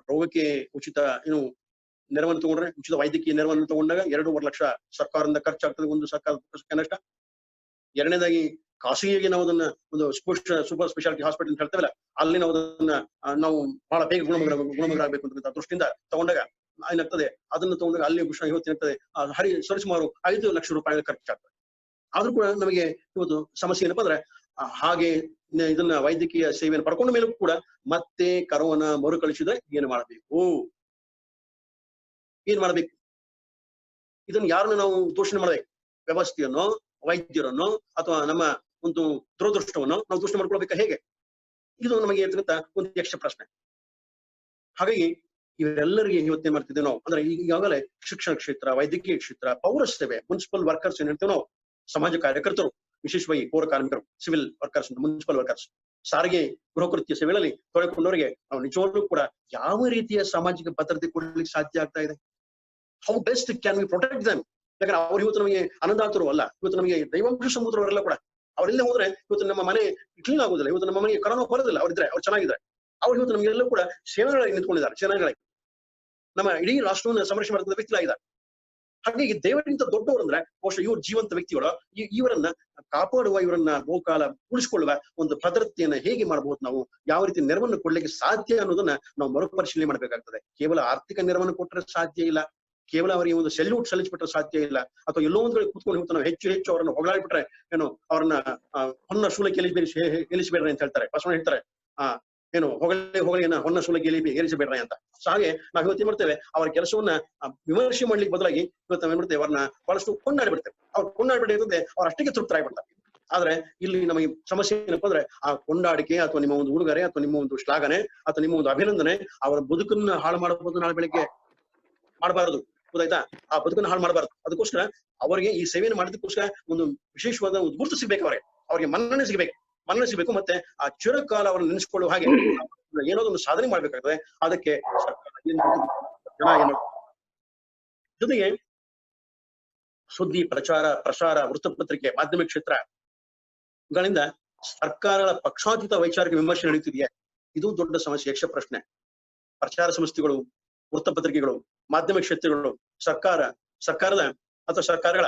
ರೋಗಕ್ಕೆ ಉಚಿತ ನೆರವನ್ನು ತಗೊಂಡ್ರೆ, ಉಚಿತ ವೈದ್ಯಕೀಯ ನೆರವನ್ನು ತಗೊಂಡಾಗ 2.5 ಲಕ್ಷ ಸರ್ಕಾರದಿಂದ ಖರ್ಚಾಗ್ತದೆ ಒಂದು ಸರ್ಕಾರ ಕನಿಷ್ಠ. ಎರಡನೇದಾಗಿ ಖಾಸಗಿಯಾಗಿ ನಾವು ಅದನ್ನ ಒಂದು ಸೂಪರ್ ಸ್ಪೆಷಾಲಿಟಿ ಹಾಸ್ಪಿಟಲ್ ಅಂತ ಹೇಳ್ತೇವಲ್ಲ, ಅಲ್ಲಿ ನಾವು ಅದನ್ನ ನಾವು ಬಹಳ ಬೇಗ ಗುಣಮುಖರಾಗಬೇಕು ಅಂತ ದೃಷ್ಟಿಯಿಂದ ತಗೊಂಡಾಗ ಏನಾಗ್ತದೆ, ಅದನ್ನ ತಗೊಂಡಾಗ ಅಲ್ಲಿ ಇವತ್ತೇನಾಗ್ತದೆ ಸರಿಸುಮಾರು 5 ಲಕ್ಷ ರೂಪಾಯಿ ಖರ್ಚಾಗ್ತದೆ. ಆದ್ರೂ ಕೂಡ ನಮಗೆ ಇವತ್ತು ಸಮಸ್ಯೆ ಏನಪ್ಪಾ ಅಂದ್ರೆ, ಹಾಗೆ ಇದನ್ನ ವೈದ್ಯಕೀಯ ಸೇವೆಯನ್ನು ಪಡ್ಕೊಂಡ ಮೇಲೂ ಕೂಡ ಮತ್ತೆ ಕರೋನಾ ಮರುಕಳಿಸಿದ್ರೆ ಏನ್ ಮಾಡಬೇಕು? ಇದನ್ನು ಯಾರನ್ನ ನಾವು ದೂಷಣೆ ಮಾಡಬೇಕು? ವ್ಯವಸ್ಥೆಯನ್ನು, ವೈದ್ಯರನ್ನು, ಅಥವಾ ನಮ್ಮ ಒಂದು ದುರದೃಷ್ಟವನ್ನು ನಾವು ದೂಷಣೆ ಮಾಡ್ಕೊಳ್ಬೇಕಾ? ಹೇಗೆ? ಇದು ನಮಗೆ ಇರ್ತಕ್ಕಂಥ ಒಂದು ಯಕ್ಷ ಪ್ರಶ್ನೆ. ಹಾಗಾಗಿ ಇವರೆಲ್ಲರಿಗೆ ಇವತ್ತೇನ್ ಮಾಡ್ತಿದ್ದೇವೆ ನಾವು ಅಂದ್ರೆ, ಈಗಾಗಲೇ ಶಿಕ್ಷಣ ಕ್ಷೇತ್ರ, ವೈದ್ಯಕೀಯ ಕ್ಷೇತ್ರ, ಪೌರ ಸೇವೆ, ಮುನ್ಸಿಪಲ್ ವರ್ಕರ್ಸ್ ಏನ್ ಹೇಳ್ತೇವೆ ನಾವು, ಸಮಾಜ ಕಾರ್ಯಕರ್ತರು, ವಿಶೇಷವಾಗಿ ಪೌರ ಕಾರ್ಮಿಕರು, ಸಿವಿಲ್ ವರ್ಕರ್ಸ್, ಮುನ್ಸಿಪಲ್ ವರ್ಕರ್ಸ್, ಸಾರಿಗೆ, ಗೃಹ ಕೃತ್ಯ ಸೇವೆಗಳಲ್ಲಿ ತೊಡಗಿಕೊಂಡವರಿಗೆ ನಾವು ನಿಜವಾಗ್ಲೂ ಕೂಡ ಯಾವ ರೀತಿಯ ಸಾಮಾಜಿಕ ಭದ್ರತೆ ಕೊಡ್ಲಿಕ್ಕೆ ಸಾಧ್ಯ ಆಗ್ತಾ ಇದೆ? How best can we protect them? ಯಾಕಂದ್ರೆ ಅವ್ರು ಇವತ್ತು ನಮಗೆ ಅನಂತಾತರು ಅಲ್ಲ, ಇವತ್ತು ನಮಗೆ ದೈವಾಂಶ ಸಮುದ್ರವರೆಲ್ಲ ಕೂಡ. ಅವರೆಲ್ಲ ಹೋದ್ರೆ ಇವತ್ತು ನಮ್ಮ ಮನೆ ಕ್ಲೀನ್ ಆಗುದಿಲ್ಲ, ಇವತ್ತು ನಮ್ಮ ಮನೆಗೆ ಕರೋನಾ ಬರೋದಿಲ್ಲ. ಅವ್ರು ಚೆನ್ನಾಗಿದ್ದಾರೆ. ಅವ್ರು ಇವತ್ತು ನಮಗೆಲ್ಲ ಕೂಡ ಸೇವೆಗಳಾಗಿ ನಿಂತ್ಕೊಂಡಿದ್ದಾರೆ, ಸೇನಾಗಳಾಗಿ ನಮ್ಮ ಇಡೀ ರಾಷ್ಟ್ರವನ್ನು ಸಂರಕ್ಷಣೆ ಮಾಡಿದ ವ್ಯಕ್ತಿಗಳಾಗಿದ್ದಾರೆ. ಹಾಗಾಗಿ ದೇವರಿಂದ ದೊಡ್ಡವರು ಅಂದ್ರೆ ಬಹುಶಃ ಇವ್ರು ಜೀವಂತ ವ್ಯಕ್ತಿಗಳು. ಇವರನ್ನ ಕಾಪಾಡುವ, ಇವರನ್ನ ಬಹುಕಾಲ ಉಳಿಸಿಕೊಳ್ಳುವ ಒಂದು ಭದ್ರತೆಯನ್ನ ಹೇಗೆ ಮಾಡಬಹುದು, ನಾವು ಯಾವ ರೀತಿ ನೆರವನ್ನು ಕೊಡ್ಲಿಕ್ಕೆ ಸಾಧ್ಯ ಅನ್ನೋದನ್ನ ನಾವು ಮರುಪರಿಶೀಲನೆ ಮಾಡಬೇಕಾಗ್ತದೆ. ಕೇವಲ ಆರ್ಥಿಕ ನೆರವನ್ನು ಕೊಟ್ಟರೆ ಸಾಧ್ಯ ಇಲ್ಲ, ಕೇವಲ ಅವರಿಗೆ ಒಂದು ಸೆಲ್ಯೂಟ್ ಸಲ್ಲಿಸ್ಬಿಟ್ರೆ ಸಾಧ್ಯ ಇಲ್ಲ, ಅಥವಾ ಎಲ್ಲೋ ಒಂದ್ ಕಡೆ ಕೂತ್ಕೊಂಡು ಇವತ್ತು ನಾವು ಹೆಚ್ಚು ಅವರನ್ನು ಹೊಗಳಾಡ್ಬಿಟ್ರೆ ಅವ್ರನ್ನ ಹೊನ್ನ ಶೂಲಕ್ಕೆ ಎಲಿಸಬೇಡ್ರಿ ಅಂತ ಹೇಳ್ತಾರೆ. ಬಸವಣ್ಣ ಹೇಳ್ತಾರೆ, ಹೊಗಳಿಯನ್ನ ಹೊನ್ನ ಶೂಲಕ್ಕೆ ಏರಿಸಬೇಡ್ರಿ ಅಂತ. ಸೊ ಹಾಗೆ ನಾವು ಇವತ್ತು ಏನ್ ಮಾಡ್ತೇವೆ, ಅವರ ಕೆಲಸವನ್ನ ವಿಮರ್ಶೆ ಮಾಡ್ಲಿಕ್ಕೆ ಬದಲಾಗಿ ಇವತ್ತು ನಾವ್ ಏನ್ ಮಾಡ್ತೇವೆ, ಅವ್ರನ್ನ ಬಹಳಷ್ಟು ಕೊಂಡಾಡ್ಬಿಡ್ತೇವೆ. ಅವ್ರು ಕೊಂಡಾಡ್ಬಿಟ್ಟಿರ್ತದೆ, ಅವ್ರ ಅಷ್ಟಕ್ಕೆ ತೃಪ್ತರಾಗ್ಬಿಡ್ತಾರೆ. ಆದ್ರೆ ಇಲ್ಲಿ ನಮಗೆ ಸಮಸ್ಯೆ ಏನಪ್ಪಾ ಅಂದ್ರೆ, ಆ ಕೊಂಡಾಡಿಕೆ ಅಥವಾ ನಿಮ್ಮ ಒಂದು ಉಡುಗೊರೆ ಅಥವಾ ನಿಮ್ಮ ಒಂದು ಶ್ಲಾಘನೆ ಅಥವಾ ನಿಮ್ಮ ಒಂದು ಅಭಿನಂದನೆ ಅವರ ಬದುಕನ್ನ ಹಾಳು ಮಾಡಬಹುದು, ನಾಳೆ ಬೆಳಿಗ್ಗೆ ಮಾಡಬಾರದು. ಗೊತ್ತಾಯ್ತಾ? ಆ ಬದುಕನ್ನು ಹಾಳು ಮಾಡಬಾರದು. ಅದಕ್ಕೋಸ್ಕರ ಅವರಿಗೆ ಈ ಸೇವೆಯನ್ನು ಮಾಡಿದಕ್ಕೋಸ್ಕರ ಒಂದು ವಿಶೇಷವಾದ ಒಂದು ಗುರುತು ಸಿಗ್ಬೇಕು, ಅವ್ರಿಗೆ ಮನ್ನಣೆ ಸಿಗಬೇಕು. ಮತ್ತೆ ಆ ಚಿರಕಾಲ ಅವರನ್ನು ನೆನೆಸಿಕೊಳ್ಳುವ ಹಾಗೆ ಏನೋದೊಂದು ಸಾಧನೆ ಮಾಡ್ಬೇಕಾಗ್ತದೆ. ಅದಕ್ಕೆ ಜೊತೆಗೆ ಸುದ್ದಿ, ಪ್ರಸಾರ, ವೃತ್ತಪತ್ರಿಕೆ, ಮಾಧ್ಯಮ ಕ್ಷೇತ್ರಗಳಿಂದ ಸರ್ಕಾರಗಳ ಪಕ್ಷಾತೀತ ವೈಚಾರಿಕ ವಿಮರ್ಶೆ ನಡೀತಿದೆಯೇ? ಇದು ದೊಡ್ಡ ಸಮಸ್ಯೆ, ಯಕ್ಷ ಪ್ರಶ್ನೆ. ಪ್ರಚಾರ ಸಂಸ್ಥೆಗಳು, ವೃತ್ತಪತ್ರಿಕೆಗಳು, ಮಾಧ್ಯಮ ಕ್ಷೇತ್ರಗಳು ಸರ್ಕಾರದ ಅಥವಾ ಸರ್ಕಾರಗಳ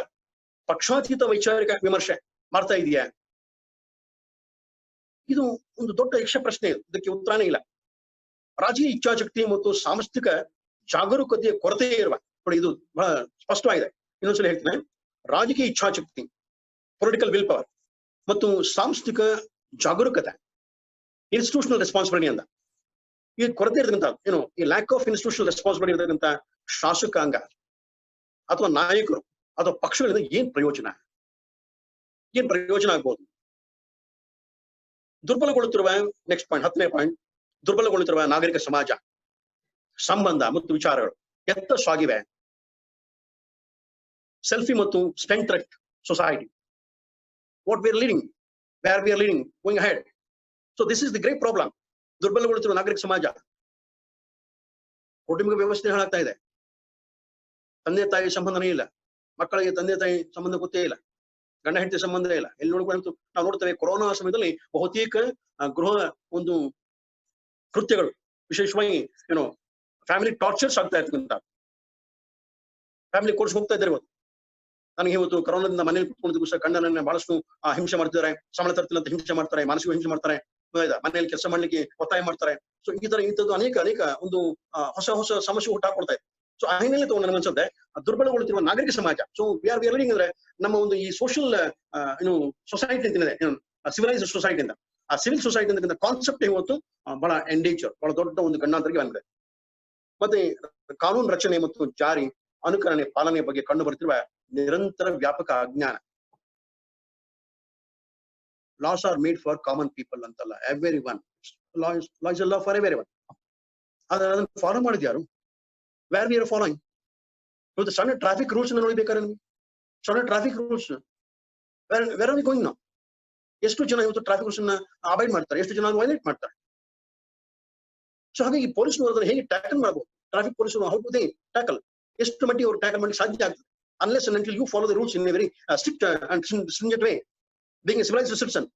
ಪಕ್ಷಾತೀತ ವೈಚಾರಿಕ ವಿಮರ್ಶೆ ಮಾಡ್ತಾ ಇದೆಯಾ? ಇದು ಒಂದು ದೊಡ್ಡ ಯಕ್ಷ ಪ್ರಶ್ನೆ. ಇದಕ್ಕೆ ಉತ್ತರನೇ ಇಲ್ಲ. ರಾಜಕೀಯ ಇಚ್ಛಾಶಕ್ತಿ ಮತ್ತು ಸಾಂಸ್ಥಿಕ ಜಾಗರೂಕತೆಯ ಕೊರತೆ ಇರುವ, ಇದು ಬಹಳ ಸ್ಪಷ್ಟವಾಗಿದೆ. ಇನ್ನೊಂದ್ಸಲ ಹೇಳ್ತೇನೆ, ರಾಜಕೀಯ ಇಚ್ಛಾಶಕ್ತಿ, ಪೊಲಿಟಿಕಲ್ ವಿಲ್ ಪವರ್ ಮತ್ತು ಸಾಂಸ್ಥಿಕ ಜಾಗರೂಕತೆ, ಇನ್ಸ್ಟಿಟ್ಯೂಷನಲ್ ರೆಸ್ಪಾನ್ಸಿಬಿಲಿಟಿ ಅಂತ ಈ ಕೊರತೆ ಇರತಕ್ಕಂಥ ಈ ಲ್ಯಾಕ್ ಆಫ್ ಇನ್ಸ್ಟಿಟ್ಯೂಷನಲ್ ರೆಸ್ಪಾನ್ಸಿಬಿಲಿಟಿ ಇರತಕ್ಕಂಥ ಶಾಸಕಾಂಗ ಅಥವಾ ನಾಯಕರು ಅಥವಾ ಪಕ್ಷಗಳಿಂದ ಏನ್ ಪ್ರಯೋಜನ ಆಗ್ಬೋದು? ದುರ್ಬಲಗೊಳ್ಳುತ್ತಿರುವ ನೆಕ್ಸ್ಟ್ ಪಾಯಿಂಟ್, 10ನೇ ಪಾಯಿಂಟ್, ದುರ್ಬಲಗೊಳ್ಳುತ್ತಿರುವ ನಾಗರಿಕ ಸಮಾಜ, ಸಂಬಂಧ ಮತ್ತು ವಿಚಾರಗಳು ಎತ್ತ ಸಾಗಿವೆ. ಸೆಲ್ಫಿ ಮತ್ತು ಸ್ಟೆಂಟ್ರೆಕ್ಟ್ society, what we are leading, where we are leading going ahead. So this is the great problem. ದುರ್ಬಲಗೊಳ್ಳುತ್ತಿರುವ ನಾಗರಿಕ ಸಮಾಜ, ಕುಟುಂಬ ವ್ಯವಸ್ಥೆ ಹಾಳಾಗ್ತಾ ಇದೆ. ತಂದೆ ತಾಯಿ ಸಂಬಂಧನೇ ಇಲ್ಲ, ಮಕ್ಕಳಿಗೆ ತಂದೆ ತಾಯಿ ಸಂಬಂಧ ಗೊತ್ತೇ ಇಲ್ಲ, ಗಂಡ ಹೆಂಡತಿ ಸಂಬಂಧ ಇಲ್ಲ. ಎಲ್ಲಿ ನೋಡ್ಕೊಂಡು ನಾವು ನೋಡ್ತೇವೆ, ಕೊರೋನಾ ಸಮಯದಲ್ಲಿ ಬಹುತೇಕ ಗೃಹ ಒಂದು ಕೃತ್ಯಗಳು, ವಿಶೇಷವಾಗಿ ಏನೋ ಫ್ಯಾಮಿಲಿ ಟಾರ್ಚರ್ಸ್ ಆಗ್ತಾ ಇರ್ತಕ್ಕಂಥ, ಫ್ಯಾಮಿಲಿ ಕೋರ್ಸ್ ಹೋಗ್ತಾ ಇದ್ದಾರೆ. ಇವತ್ತು ನನಗೆ ಇವತ್ತು ಕೊರೋನಾದಿಂದ ಮನೇಲಿ ಕುತ್ಕೊಂಡು ಸಹ ಗಂಡನನ್ನ ಬಹಳಷ್ಟು ಹಿಂಸೆ ಮಾಡ್ತಿದ್ದಾರೆ, ಸಂಬಳ ತರ್ತಿಲ್ಲ ಅಂತ ಹಿಂಸೆ ಮಾಡ್ತಾರೆ, ಮಾನಸಿಕ ಹಿಂಸೆ ಮಾಡ್ತಾರೆ, ಮನೆಯಲ್ಲಿ ಕೆಲಸ ಮಾಡ್ಲಿಕ್ಕೆ ಒತ್ತಾಯ ಮಾಡ್ತಾರೆ. ಸೊ ಈ ತರ ಇಂಥದ್ದು ಅನೇಕ ಒಂದು ಹೊಸ ಸಮಸ್ಯೆ ಹುಟ್ಟಾಕೊಡ್ತಾ ಇದೆ. ಸೊ ಆ ಹಿನ್ನೆಲೆ ತಗೊಂಡು ನನಗೆ ಅನ್ಸುತ್ತೆ ದುರ್ಬಲಗೊಳ್ಳುತ್ತಿರುವ ನಾಗರಿಕ ಸಮಾಜ. ಸೊ ವಿ ಆರ್ ಲೀಡಿಂಗ್ ಅಂದ್ರೆ ನಮ್ಮ ಒಂದು ಈ ಸೋಷಿಯಲ್ ಸೊಸೈಟಿ ಅಂತಿದೆ, ಸಿವಿಲೈಸ್ ಸೊಸೈಟಿ ಅಂತ, ಆ ಸಿವಿಲ್ ಸೊಸೈಟಿ ಅಂತ ಕಾನ್ಸೆಪ್ಟ್ ಇವತ್ತು ಬಹಳ ಎಂಡೇಂಜರ್, ಬಹಳ ದೊಡ್ಡ ಒಂದು ಗಂಡಾಂತರಿಗೆ ಬಂದಿದೆ. ಮತ್ತೆ ಕಾನೂನು ರಚನೆ ಮತ್ತು ಜಾರಿ, ಅನುಕರಣೆ, ಪಾಲನೆ ಬಗ್ಗೆ ಕಂಡು ಬರ್ತಿರುವ ನಿರಂತರ ವ್ಯಾಪಕ ಅಜ್ಞಾನ. Laws are made for common people ಅಂತಲ್ಲ, every one. Laws law for every one. ಆದ್ರೆ ಅದನ್ನ ಫಾಲೋ ಮಾಡಿದ್ ಯಾರು? Where we are following. ಇವತ್ತು ಸಣ್ಣ ಟ್ರಾಫಿಕ್ ರೂಲ್ಸ್ ನೋಡ್ಬೇಕಾದ್ರೆ ನಿಮ್ಗೆ ಸಣ್ಣ traffic rules where are going ನಾವು? ಎಷ್ಟು ಜನ ಇವತ್ತು ಟ್ರಾಫಿಕ್ ರೂಲ್ಸ್ ಅನ್ನ ಅವಾಯ್ಡ್ ಮಾಡ್ತಾರೆ, ಎಷ್ಟು ಜನ ವೈಲೇಟ್ ಮಾಡ್ತಾರೆ. ಸೊ ಹಾಗಾಗಿ ಪೊಲೀಸ್ನವರು ಅದನ್ನ ಹೇಗೆ ಟ್ಯಾಕಲ್ ಮಾಡಬಹುದು? ಟ್ರಾಫಿಕ್ ಪೊಲೀಸರು ಹೌ ಡು ದೇ ಟ್ಯಾಕಲ್? ಎಷ್ಟು ಮಟ್ಟಿಗೆ ಅವರು ಟ್ಯಾಕಲ್ ಮಾಡಲಿಕ್ಕೆ ಸಾಧ್ಯ ಆಗ್ತದೆ? Unless and until you follow the rules in a very strict and stringent way, being a civilised citizen.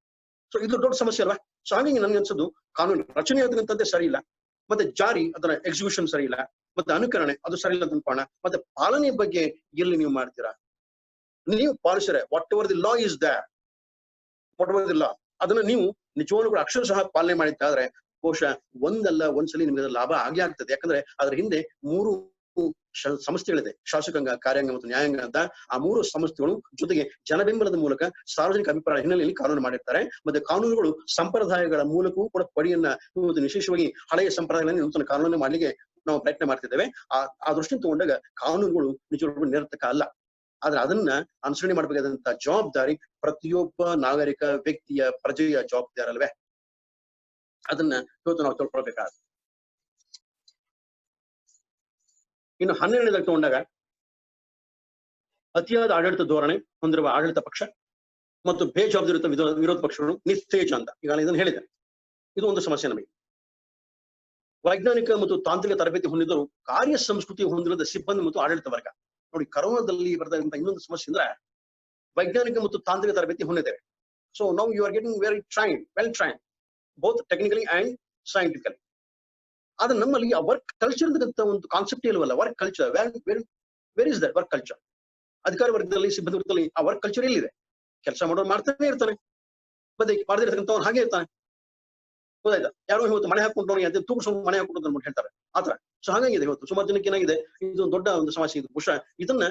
So ಇದು ದೊಡ್ಡ ಸಮಸ್ಯೆ ಅಲ್ವಾ? ಸೊ ಹಾಗಾಗಿ ನನ್ಗೆ ಅನ್ಸೋದು ಕಾನೂನು ರಚನೆ ಆದಂತದ್ದೇ ಸರಿ ಇಲ್ಲ, ಮತ್ತೆ ಜಾರಿ ಅದರ ಎಕ್ಸಿಕ್ಯೂಷನ್ ಸರಿ ಇಲ್ಲ, ಮತ್ತೆ ಅನುಕರಣೆ ಅದು ಸರಿ ಇಲ್ಲ ಅನ್ಕೋಣ. ಮತ್ತೆ ಪಾಲನೆ ಬಗ್ಗೆ ಎಲ್ಲಿ ನೀವು ಮಾಡ್ತೀರಾ? ನೀವು ಪಾಲಿಸಿದ್ರೆ whatever the law is that, whatever the law ಅದನ್ನ ನೀವು ನಿಜವಾಗ್ಲೂ ಕೂಡ ಅಕ್ಷರಶಃ ಪಾಲನೆ ಮಾಡಿದ್ದಾದ್ರೆ ಬಹುಶಃ ಒಂದ್ಸಲಿ ನಿಮಗೆ ಲಾಭ ಆಗೇ ಆಗ್ತದೆ. ಯಾಕಂದ್ರೆ ಅದ್ರ ಹಿಂದೆ 3 ಸಂಸ್ಥೆಗಳಿದೆ, ಶಾಸಕಾಂಗ, ಕಾರ್ಯಾಂಗ ಮತ್ತು ನ್ಯಾಯಾಂಗ ಅಂತ. ಆ 3 ಸಂಸ್ಥೆಗಳು ಜೊತೆಗೆ ಜನಬೆಂಬಲದ ಮೂಲಕ ಸಾರ್ವಜನಿಕ ಅಭಿಪ್ರಾಯ ಹಿನ್ನೆಲೆಯಲ್ಲಿ ಕಾನೂನು ಮಾಡಿರ್ತಾರೆ. ಮತ್ತೆ ಕಾನೂನುಗಳು ಸಂಪ್ರದಾಯಗಳ ಮೂಲಕವೂ ಕೂಡ ಪಡಿಯನ್ನ ವಿಶೇಷವಾಗಿ ಹಳೆಯ ಸಂಪ್ರದಾಯಗಳನ್ನು ನೂತನ ಕಾನೂನು ಮಾಡ್ಲಿಕ್ಕೆ ನಾವು ಪ್ರಯತ್ನ ಮಾಡ್ತಿದ್ದೇವೆ. ಆ ದೃಷ್ಟಿ ತಗೊಂಡಾಗ ಕಾನೂನುಗಳು ನಿಜವಾಗ್ಲೂ ನಿರರ್ಥಕ ಅಲ್ಲ. ಆದ್ರೆ ಅದನ್ನ ಅನುಸರಣೆ ಮಾಡಬೇಕಾದಂತ ಜವಾಬ್ದಾರಿ ಪ್ರತಿಯೊಬ್ಬ ನಾಗರಿಕ ವ್ಯಕ್ತಿಯ, ಪ್ರಜೆಯ ಜವಾಬ್ದಾರಿ ಅಲ್ವೇ? ಅದನ್ನ ಇವತ್ತು ನಾವು ತಿಳ್ಕೊಳ್ಬೇಕಾಗುತ್ತೆ. ಇನ್ನು 12ನೇದಾಗಿ ತಗೊಂಡಾಗ ಅತಿಯಾದ ಆಡಳಿತ ಧೋರಣೆ ಹೊಂದಿರುವ ಆಡಳಿತ ಪಕ್ಷ ಮತ್ತು ಬೇಜವಾಬ್ದಾರಿಯುತ ವಿರೋಧ ಪಕ್ಷಗಳು ನಿಸ್ತೇಜ ಅಂತ ಈಗಾಗಲೇ ಇದನ್ನು ಹೇಳಿದೆ. ಇದು ಒಂದು ಸಮಸ್ಯೆ ನಮಗೆ. ವೈಜ್ಞಾನಿಕ ಮತ್ತು ತಾಂತ್ರಿಕ ತರಬೇತಿ ಹೊಂದಿದ್ದರೂ ಕಾರ್ಯ ಸಂಸ್ಕೃತಿ ಹೊಂದಿರದ ಸಿಬ್ಬಂದಿ ಮತ್ತು ಆಡಳಿತ ವರ್ಗ. ನೋಡಿ, ಕರೋನಾದಲ್ಲಿ ಬರ್ತಕ್ಕಂಥ ಇನ್ನೊಂದು ಸಮಸ್ಯೆ ಅಂದ್ರೆ ವೈಜ್ಞಾನಿಕ ಮತ್ತು ತಾಂತ್ರಿಕ ತರಬೇತಿ ಹೊಂದಿದ್ದೇವೆ. So now you are getting well trained both technically and scientifically. ಆದ್ರೆ ನಮ್ಮಲ್ಲಿ ಆ ವರ್ಕ್ ಕಲ್ಚರ್ ಅಂತ ಒಂದು ಕಾನ್ಸೆಪ್ಟ್ ಇಲ್ವಲ್ಲ. Work culture, where is that work culture? ಅಧಿಕಾರಿ ವರ್ಗದಲ್ಲಿ, ಸಿಬ್ಬಂದಿ ವರ್ಗದಲ್ಲಿ ಆ ವರ್ಕ್ ಕಲ್ಚರ್ ಎಲ್ಲಿದೆ? ಕೆಲಸ ಮಾಡೋರು ಮಾಡ್ತಾನೆ ಇರ್ತಾನೆ, ಮತ್ತೆ ಮಾಡದಿರ್ತಕ್ಕಂಥವ್ನು ಹಾಗೆ ಇರ್ತಾನೆ. ಗೊತ್ತಾಯ್ತಾ? ಯಾರೋ ಇವತ್ತು ಮನೆ ಹಾಕೊಂಡು ಅದೇ ತೂಗಿಸ್ಕೊಂಡು ಮನೆ ಹಾಕೊಂಡು ಅಂದ್ಬಿಟ್ಟು ಹೇಳ್ತಾರೆ ಆತರ. ಸೊ ಹಾಗಾಗಿದೆ ಇವತ್ತು ಸುಮಾರು ಜನಕ್ಕೆ ಏನಾಗಿದೆ, ಇದು ದೊಡ್ಡ ಒಂದು ಸಮಸ್ಯೆ. ಇದು ಬಹುಶಃ ಇದನ್ನ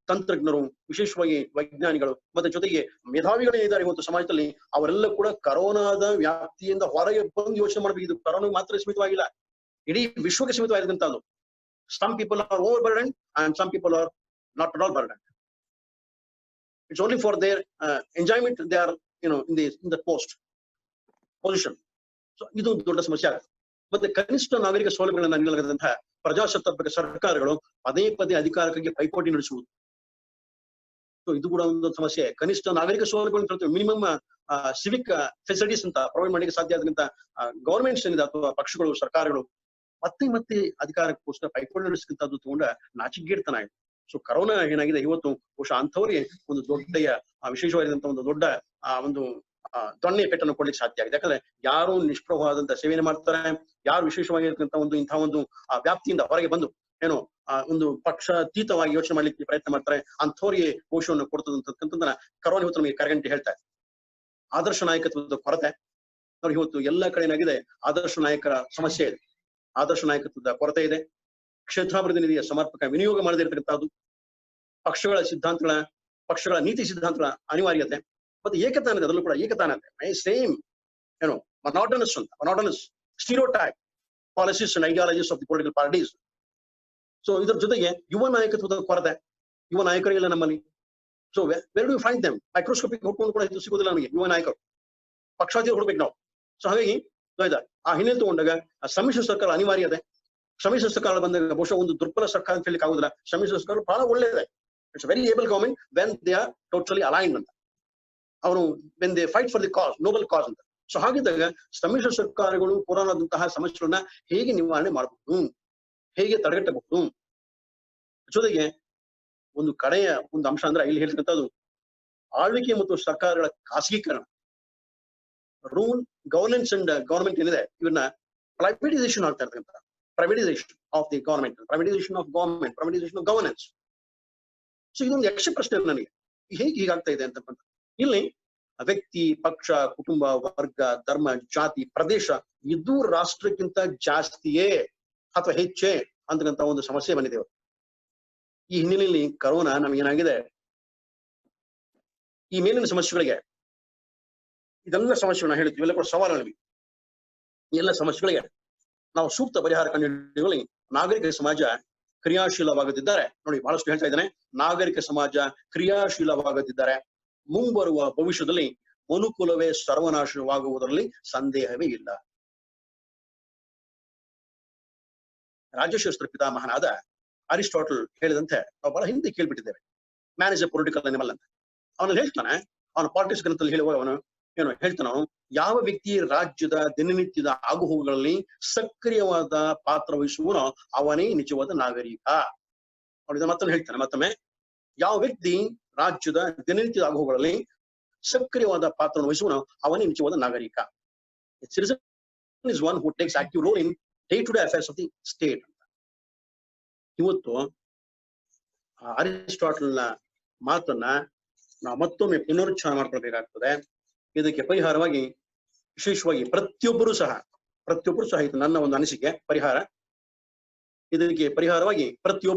ತಂತ್ರಜ್ಞರು, ವಿಶೇಷವಾಗಿ ವೈಜ್ಞಾನಿಗಳು ಮತ್ತೆ ಜೊತೆಗೆ ಮೇಧಾವಿಗಳೇ ಇದ್ದಾರೆ ಇವತ್ತು ಸಮಾಜದಲ್ಲಿ, ಅವರೆಲ್ಲ ಕೂಡ ಕರೋನಾದ ವ್ಯಾಪ್ತಿಯಿಂದ ಹೊರಗೆ ಬಂದು ಯೋಚನೆ ಮಾಡಬೇಕು. ಇದು ಕರೋನಾ ಮಾತ್ರ ಸೀಮಿತವಾಗಿಲ್ಲ, ಇಡೀ ವಿಶ್ವಕ್ಕೆ ಸೀಮಿತವಾಗಿರುವಂತಹದ್ದು. Some people are over burden and some people are not at all burden. It's only for their enjoyment they are in the position. So ಇದು ದೊಡ್ಡ ಸಮಸ್ಯೆ ಆಗುತ್ತೆ. ಮತ್ತೆ ಕನಿಷ್ಠ ನಾಗರಿಕ ಸೌಲಭ್ಯಗಳನ್ನ ನೀಡಲಾಗದಂತಹ ಪ್ರಜಾಸತ್ತಾತ್ಮಕ ಸರ್ಕಾರಗಳು ಪದೇ ಅಧಿಕಾರಕ್ಕಾಗಿ ಪೈಪೋಟಿ ನಡೆಸುವುದು. ಸೊ ಇದು ಕೂಡ ಒಂದು ಸಮಸ್ಯೆ. ಕನಿಷ್ಠ ನಾಗರಿಕ ಸೌಲಭ್ಯಗಳು, ಮಿನಿಮಮ್ ಸಿವಿಕ್ ಫೆಸಿಲಿಟೀಸ್ ಅಂತ ಪ್ರೊವೈಡ್ ಮಾಡಲಿಕ್ಕೆ ಸಾಧ್ಯ ಆದಂತ ಗವರ್ಮೆಂಟ್ಸ್ ಏನಿದೆ ಅಥವಾ ಪಕ್ಷಗಳು, ಸರ್ಕಾರಗಳು ಮತ್ತೆ ಅಧಿಕಾರಕ್ಕೋಸ್ಕರ ಪೈಪೋಟಿ ನಡೆಸಕ್ಕಂಥದ್ದು ತಗೊಂಡ ನಾಚಿಕೆಗೇಡ್ತನ ಆಯ್ತು. ಸೊ ಕರೋನಾ ಏನಾಗಿದೆ ಇವತ್ತು ಬಹುಶಃ ಅಂಥವ್ರಿಗೆ ಒಂದು ದೊಡ್ಡ ವಿಶೇಷವಾಗಿರುವಂತಹ ಒಂದು ದೊಡ್ಡ ಒಂದು ದೊಣ್ಣೆ ಪೆಟ್ಟನ್ನು ಕೊಡ್ಲಿಕ್ಕೆ ಸಾಧ್ಯ ಆಗಿದೆ. ಯಾಕಂದ್ರೆ ಯಾರು ನಿಷ್ಪ್ರಭವಾದಂತ ಸೇವೆಯನ್ನು ಮಾಡ್ತಾರೆ, ಯಾರು ವಿಶೇಷವಾಗಿರ್ತಕ್ಕಂಥ ಇಂತಹ ಒಂದು ವ್ಯಾಪ್ತಿಯಿಂದ ಹೊರಗೆ ಬಂದು ಒಂದು ಪಕ್ಷಾತೀತವಾಗಿ ಯೋಚನೆ ಮಾಡ್ಲಿಕ್ಕೆ ಪ್ರಯತ್ನ ಮಾಡ್ತಾರೆ, ಅಂಥವ್ರಿಗೆ ಪೋಷವನ್ನು ಕೊಡ್ತದಂತಕ್ಕಂಥದ್ದನ್ನ ಕರೋನಾ ಇವತ್ತು ನಮಗೆ ಕರಗಂಟಿ ಹೇಳ್ತಾರೆ. ಆದರ್ಶ ನಾಯಕತ್ವದ ಕೊರತೆ ಅವ್ರಿಗೆ ಇವತ್ತು ಎಲ್ಲ ಕಡೆ ಏನಾಗಿದೆ, ಆದರ್ಶ ನಾಯಕರ ಸಮಸ್ಯೆ ಇದೆ, ಆದರ್ಶ ನಾಯಕತ್ವದ ಕೊರತೆ ಇದೆ. ಕ್ಷೇತ್ರಾಭಿವೃದ್ಧಿ ನಿಧಿಯ ಸಮರ್ಪಕ ವಿನಿಯೋಗ ಮಾಡದಿರ್ತಕ್ಕಂಥದ್ದು, ಪಕ್ಷಗಳ ನೀತಿ ಸಿದ್ಧಾಂತಗಳ ಅನಿವಾರ್ಯತೆ, ಮತ್ತೆ ಏಕತಾನ, ಅದರಲ್ಲೂ ಕೂಡ ಏಕತಾನ same monotonous stereotype policies and ideologies of the political parties. So ಇದ್ರ ಜೊತೆಗೆ ಯುವ ನಾಯಕತ್ವದ ಕೊರತೆ, ಯುವ ನಾಯಕರಿಲ್ಲ ನಮ್ಮಲ್ಲಿ. So where do find them? Microscopic ಹುಡ್ಕೊಂಡು ಕೂಡ ಇದು ಸಿಗೋದಿಲ್ಲ ನಮಗೆ ಯುವ ನಾಯಕರು, ಪಕ್ಷಾತೀತ ಹುಡ್ಬೇಕು ನಾವು. ಸೊ ಹಾಗಾಗಿ ಆ ಹಿನ್ನೆಲೆ ತಗೊಂಡಾಗ ಸಮ್ಮಿಶ್ರ ಸರ್ಕಾರ ಅನಿವಾರ್ಯತೆ. ಸಮ್ಮಿಶ್ರ ಸರ್ಕಾರ ಬಂದಾಗ ಬಹುಶಃ ಒಂದು ದುರ್ಬಲ ಸರ್ಕಾರ ಅಂತ ಹೇಳಲಿಕ್ಕೆ ಆಗುದಿಲ್ಲ. ಸಮ್ಮಿಶ್ರ ಸರ್ಕಾರ ಬಹಳ ಒಳ್ಳೆಯದೇ. It's very able government when they are totally aligned ಅಂತ. ಅವನು when they fight for the cause, noble cause ಅಂತ. ಸೊ ಹಾಗಿದ್ದಾಗ ಸಮ್ಮಿಶ್ರ ಸರ್ಕಾರಗಳು ಕೊರೋನಾದಂತಹ ಸಮಸ್ಯೆಗಳನ್ನ ಹೇಗೆ ನಿವಾರಣೆ ಮಾಡಬಹುದು, ಹೇಗೆ ತಡೆಗಟ್ಟಬಹುದು. ಜೊತೆಗೆ ಒಂದು ಕಡೆಯ ಒಂದು ಅಂಶ ಅಂದ್ರೆ ಇಲ್ಲಿ ಹೇಳ್ತಕ್ಕಂಥದ್ದು ಆಳ್ವಿಕೆ ಮತ್ತು ಸರ್ಕಾರಗಳ ಖಾಸಗೀಕರಣ. ರೂಲ್ ಗವರ್ನೆನ್ಸ್ ಅಂಡ್ ಗವರ್ಮೆಂಟ್ ಏನಿದೆ ಇವನ್ನ ಪ್ರೈವೇಟೈಸೇಷನ್ ಆಗ್ತಾ ಇರ್ತಕ್ಕಂಥ privatisation of the government, privatisation of government, privatisation of governance. So ಇದೊಂದು ಯಕ್ಷ ಪ್ರಶ್ನೆ ನನಗೆ, ಹೇಗೆ ಹೀಗಾಗ್ತಾ ಇದೆ ಅಂತಕ್ಕಂಥ. ಇಲ್ಲಿ ವ್ಯಕ್ತಿ, ಪಕ್ಷ, ಕುಟುಂಬ, ವರ್ಗ, ಧರ್ಮ, ಜಾತಿ, ಪ್ರದೇಶ ಇದು ರಾಷ್ಟ್ರಕ್ಕಿಂತ ಜಾಸ್ತಿಯೇ ಅಥವಾ ಹೆಚ್ಚೇ ಅಂತಕ್ಕಂಥ ಒಂದು ಸಮಸ್ಯೆ ಬಂದಿದೆ. ಈ ಹಿನ್ನೆಲೆಯಲ್ಲಿ ಕರೋನಾ ನಮಗೇನಾಗಿದೆ, ಈ ಮೇಲಿನ ಸಮಸ್ಯೆಗಳಿಗೆ, ಇದೆಲ್ಲ ಸಮಸ್ಯೆಗಳನ್ನ ಹೇಳ್ತೀವಿ, ಇವೆಲ್ಲ ಕೂಡ ಸವಾಲುಗಳಿವೆ. ಎಲ್ಲ ಸಮಸ್ಯೆಗಳಿಗೆ ನಾವು ಸೂಕ್ತ ಪರಿಹಾರ ಕಂಡುಹಿಡಿಯುವಲ್ಲಿ ನಾಗರಿಕ ಸಮಾಜ ಕ್ರಿಯಾಶೀಲವಾಗುತ್ತಿದ್ದಾರೆ. ನೋಡಿ, ಬಹಳಷ್ಟು ಹೇಳ್ತಾ ಇದ್ದಾನೆ, ನಾಗರಿಕ ಸಮಾಜ ಕ್ರಿಯಾಶೀಲವಾಗುತ್ತಿದ್ದಾರೆ. ಮುಂಬರುವ ಭವಿಷ್ಯದಲ್ಲಿ ಮನುಕುಲವೇ ಸರ್ವನಾಶವಾಗುವುದರಲ್ಲಿ ಸಂದೇಹವೇ ಇಲ್ಲ. ರಾಜಶಾಸ್ತ್ರ ಪಿತಾಮಹನಾದ ಅರಿಸ್ಟಾಟಲ್ ಹೇಳಿದಂತೆ ನಾವು ಬಹಳ ಹಿಂದೆ ಕೇಳ್ಬಿಟ್ಟಿದ್ದೇವೆ, man is a political animal ಅಂತ. ಅವನು ಹೇಳ್ತಾನೆ, ಅವನ ಪಾಲಿಟಿಕ್ಸ್ ಗ್ರಂಥದಲ್ಲಿ ಹೇಳುವಾಗ ಅವನು ಏನು ಹೇಳ್ತಾನ, ಯಾವ ವ್ಯಕ್ತಿ ರಾಜ್ಯದ ದಿನನಿತ್ಯದ ಆಗುಹೋಗುಗಳಲ್ಲಿ ಸಕ್ರಿಯವಾದ ಪಾತ್ರ ವಹಿಸುವನೋ ಅವನೇ ನಿಜವಾದ ನಾಗರಿಕ. ಅವನಿದ ಮತ್ತೊಂದು ಹೇಳ್ತಾನೆ, ಮತ್ತೊಮ್ಮೆ, ಯಾವ ವ್ಯಕ್ತಿ ರಾಜ್ಯದ ದಿನನಿತ್ಯದ ಆಗುಹೋಗುಗಳಲ್ಲಿ ಸಕ್ರಿಯವಾದ ಪಾತ್ರವನ್ನು ವಹಿಸುವನೋ ಅವನೇ ನಿಜವಾದ ನಾಗರಿಕ. Citizen is one who takes active role in day-to-day affairs of the state. ಇವತ್ತು ಅರಿಸ್ಟಾಟಲ್ನ ಮಾತನ್ನ ನಾವು ಮತ್ತೊಮ್ಮೆ ಪುನರುಚ್ಚಾರ ಮಾಡ್ಕೊಳ್ಬೇಕಾಗ್ತದೆ. ಇದಕ್ಕೆ ಪರಿಹಾರವಾಗಿ ವಿಶೇಷವಾಗಿ ಪ್ರತಿಯೊಬ್ಬರು ಸಹ ಇದು ನನ್ನ ಒಂದು ಅನಿಸಿಕೆ ಪರಿಹಾರ. ಇದಕ್ಕೆ ಪರಿಹಾರವಾಗಿ